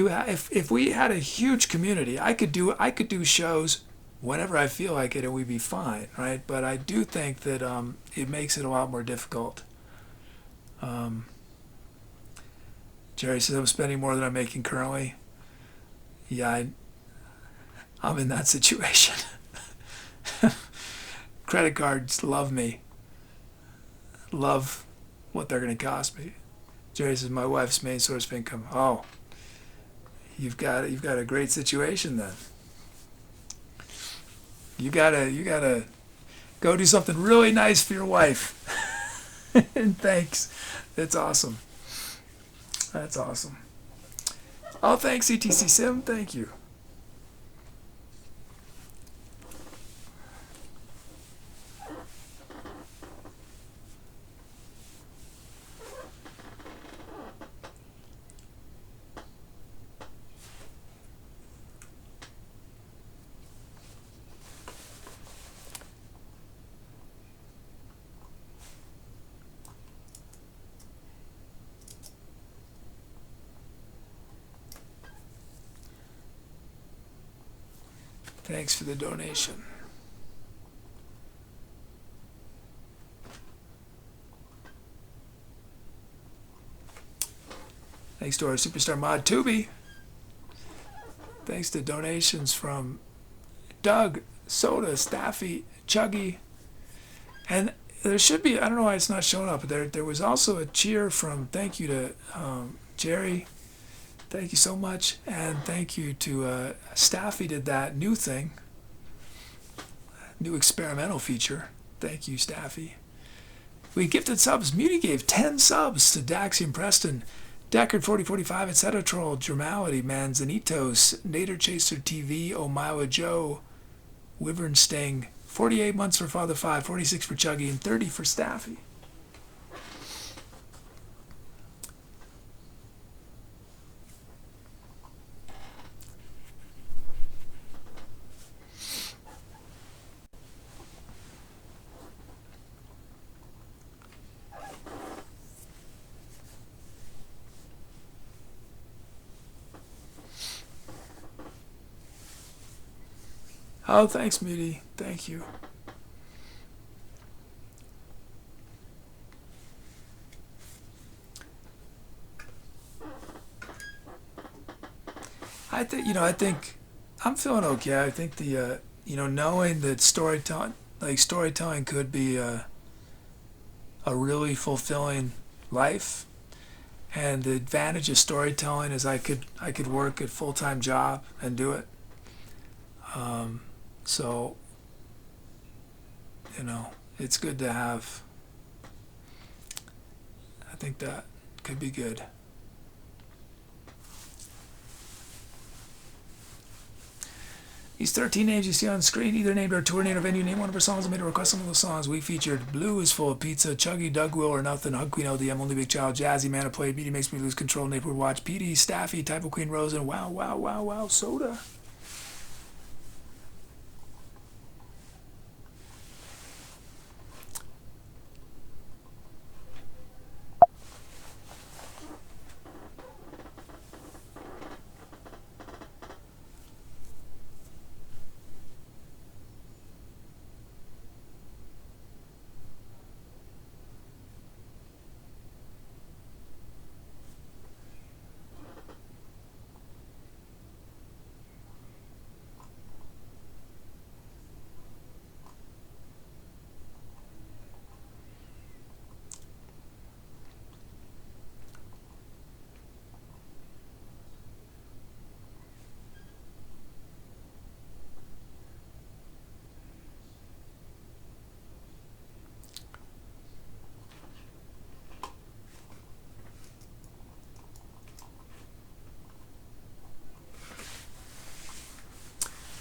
Speaker 1: we had a huge community, I could do shows whenever I feel like it and we'd be fine, right? But I do think that it makes it a lot more difficult. Jerry says, I'm spending more than I'm making currently. Yeah, I'm in that situation. Credit cards love me. Love what they're going to cost me. Jerry says, my wife's main source of income. Oh, you've got a great situation then. You gotta go do something really nice for your wife. And thanks. That's awesome. That's awesome. Oh, thanks, ETC Sim. Thank you. Thanks for the donation. Thanks to our superstar mod Tubi. Thanks to donations from Doug, Soda, Staffy, Chuggy. And there should be, I don't know why it's not showing up, but there was also a cheer from, thank you to Jerry. Thank you so much. And thank you to Staffy did that new thing. New experimental feature. Thank you, Staffy. We gifted subs. Muty gave 10 subs to Daxium Preston, Deckard 4045, Etc. Troll, Germality, Manzanitos, Nader Chaser TV, Omila Joe, Wyvern Sting, 48 months for Father 5, 46 for Chuggy, and 30 for Staffy. Oh, thanks, Moody. Thank you. I think I'm feeling okay. I think knowing that storytelling could be a really fulfilling life, and the advantage of storytelling is I could work a full-time job and do it. So it's good to have. I think that could be good. These 13 names you see on screen, either named our tour, named our venue, name one of our songs, and made a request on one of the songs we featured. Blue is full of pizza, Chuggy, Doug Will or Nothing, Hug Queen LDM, Only Big Child, Jazzy Man of Play, Beatty Makes Me Lose Control, Neighborhood Watch, PD, Staffy, Type of Queen Rose, and Wow, Wow, Wow, Wow, Soda.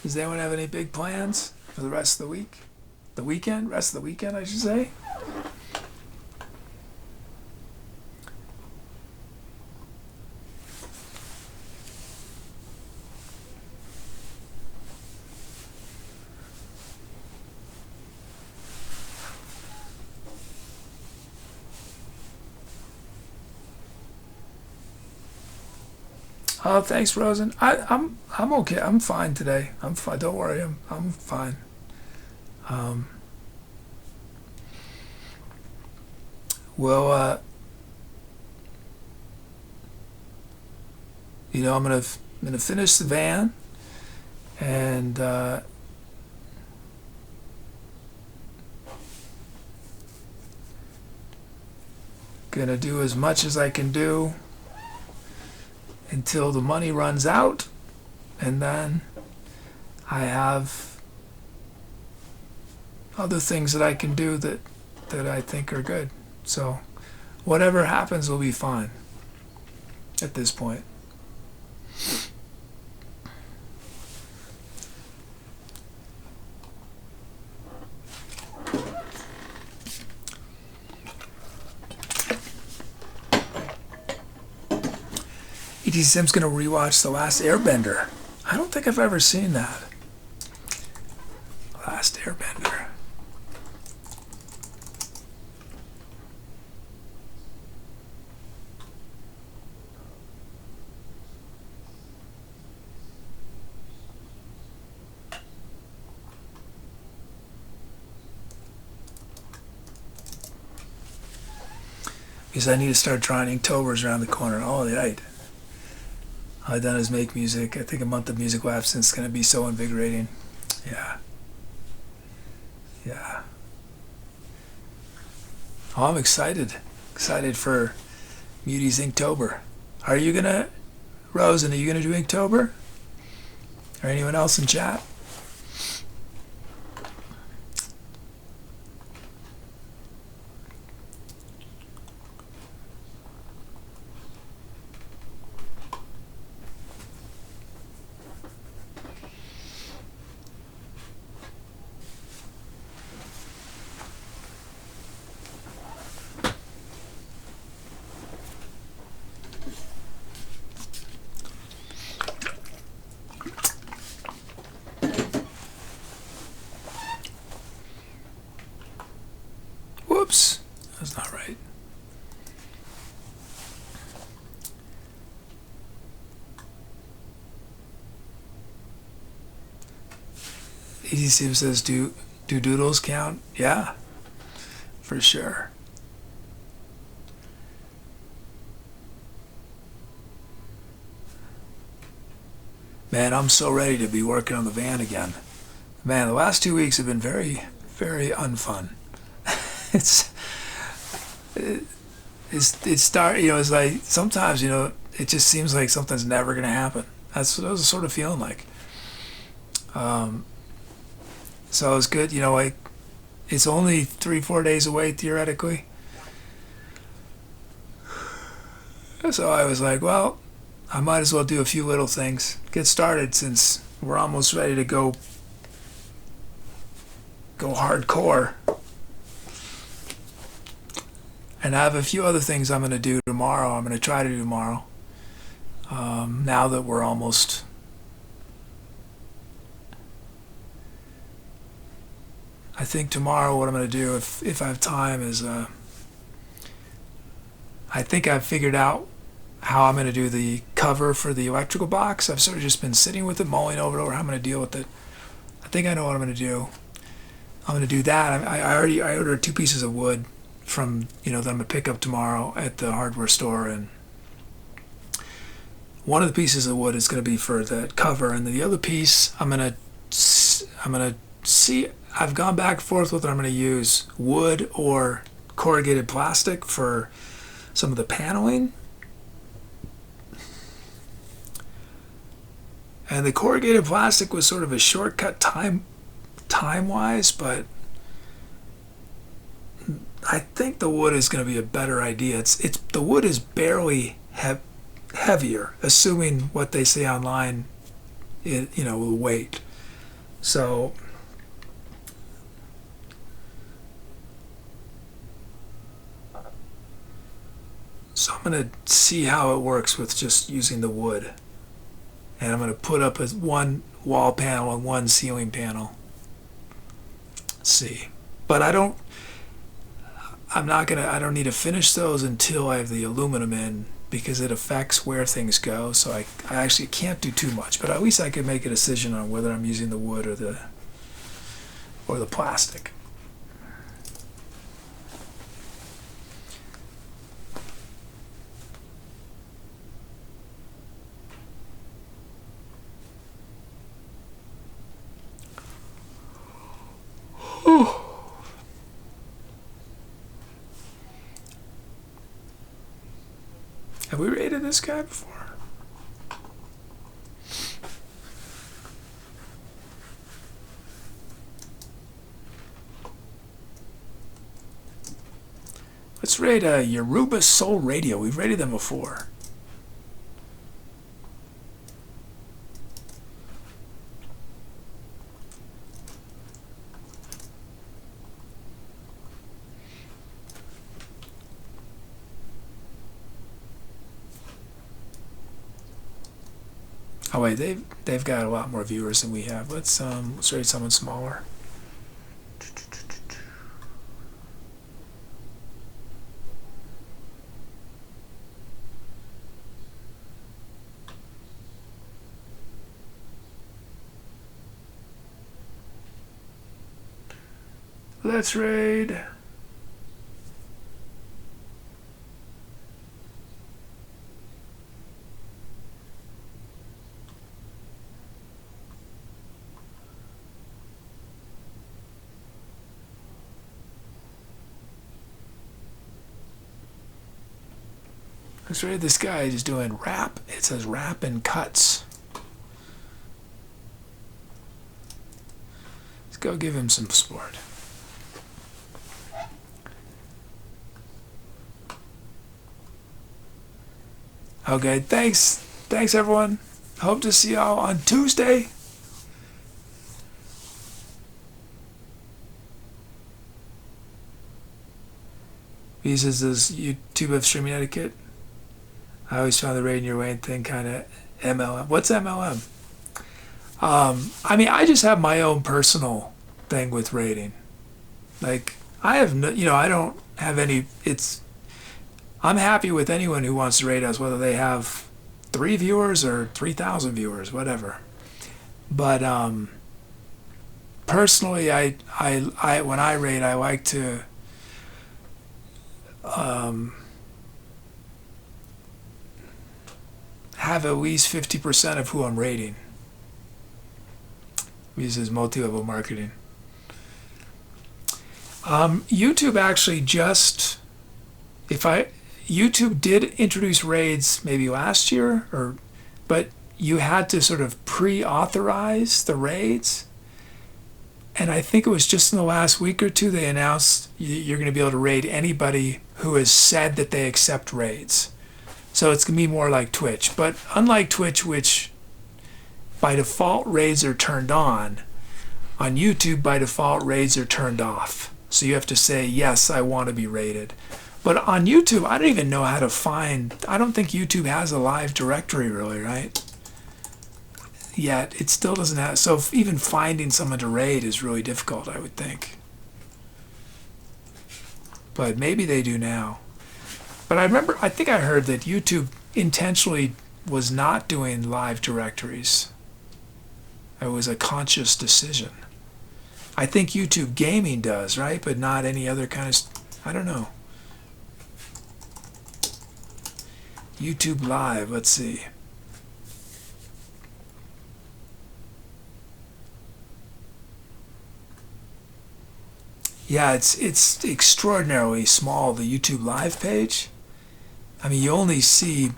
Speaker 1: Does anyone have any big plans for the rest of the week? The weekend? Rest of the weekend, I should say. Oh, thanks, Rosen. I'm okay. I'm fine today. I'm fine. Don't worry. I'm fine. Um, well, I'm gonna finish the van, and gonna do as much as I can do until the money runs out, and then I have other things that I can do that I think are good. So whatever happens will be fine at this point. E.T. Sim's gonna rewatch The Last Airbender. I don't think I've ever seen that. Last Airbender. Because I need to start trying Inktober's around the corner. Oh, right. All I've done is make music. I think a month of musical absence is going to be so invigorating. Yeah. Yeah. Oh, I'm excited. Excited for Muty's Inktober. Are you going to, Rosen, are you going to do Inktober? Or anyone else in chat? Whoops, that's not right. EDC says, do doodles count? Yeah, for sure. Man, I'm so ready to be working on the van again. Man, the last 2 weeks have been very, very unfun. it's it's like sometimes, it just seems like something's never going to happen. That's what I was sort of feeling like. So it's good, like it's only 3-4 days away theoretically. So I was like, well, I might as well do a few little things, get started, since we're almost ready to go hardcore. And I have a few other things I'm going to do tomorrow. I'm going to try to do tomorrow. Now that we're almost... I think tomorrow what I'm going to do, if I have time, is... I think I've figured out how I'm going to do the cover for the electrical box. I've sort of just been sitting with it, mulling over how I'm going to deal with it. I think I know what I'm going to do. I'm going to do that. I ordered 2 pieces of wood from, that I'm going to pick up tomorrow at the hardware store, and one of the pieces of wood is going to be for the cover, and the other piece I'm going to see. I've gone back and forth whether I'm going to use wood or corrugated plastic for some of the paneling. And the corrugated plastic was sort of a shortcut time-wise, but I think the wood is going to be a better idea. It's the wood is barely heavier, assuming what they say online, will weight. So I'm going to see how it works with just using the wood. And I'm going to put up one wall panel and one ceiling panel. Let's see. But I don't need to finish those until I have the aluminum in, because it affects where things go. So I actually can't do too much, but at least I can make a decision on whether I'm using the wood or the plastic. Have we rated this guy before? Let's rate Yoruba Soul Radio. We've rated them before. Oh wait, they've got a lot more viewers than we have. Let's rate someone smaller. Let's raid. Let's raid this guy. He's doing rap. It says rap and cuts. Let's go give him some support. Okay, thanks everyone. Hope to see y'all on Tuesday. He says, does YouTube have streaming etiquette? I always found the rating your way and thing kind of MLM. What's MLM? I mean, I just have my own personal thing with rating. Like, I have no, I don't have any, I'm happy with anyone who wants to rate us, whether they have 3 viewers or 3,000 viewers, whatever. But personally, when I rate, I like to have at least 50% of who I'm rating. This is multi-level marketing. YouTube actually YouTube did introduce raids maybe last year, but you had to sort of pre-authorize the raids. And I think it was just in the last week or two they announced you're going to be able to raid anybody who has said that they accept raids. So it's going to be more like Twitch. But unlike Twitch, which by default raids are turned on YouTube by default raids are turned off. So you have to say, yes, I want to be raided. But on YouTube, I don't even know how to find, I don't think YouTube has a live directory really, right? Yet it still doesn't have, so even finding someone to raid is really difficult, I would think. But maybe they do now. But I think I heard that YouTube intentionally was not doing live directories. It was a conscious decision. I think YouTube Gaming does, right? But not any other kind of, I don't know. YouTube Live, let's see. Yeah, it's extraordinarily small, the YouTube Live page. I mean, you only see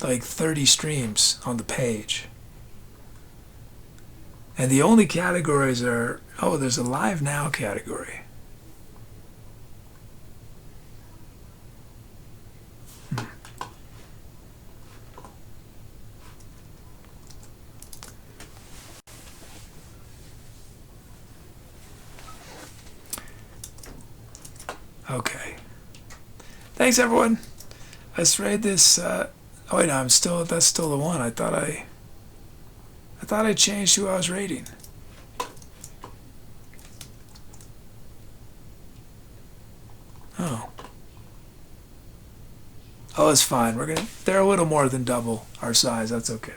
Speaker 1: like 30 streams on the page. And the only categories are, oh, there's a Live Now category. Okay. Thanks, everyone. Let's raid this. Oh wait, no, that's still the one. I thought I changed who I was rating. Oh. Oh, it's fine. They're a little more than double our size. That's okay.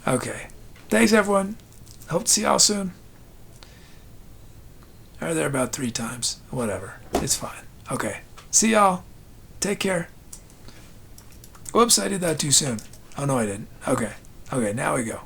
Speaker 1: Okay. Thanks, everyone. Hope to see y'all soon. Or there about 3 times. Whatever. It's fine. Okay. See y'all. Take care. Whoops, I did that too soon. Oh, no, I didn't. Okay. Okay, now we go.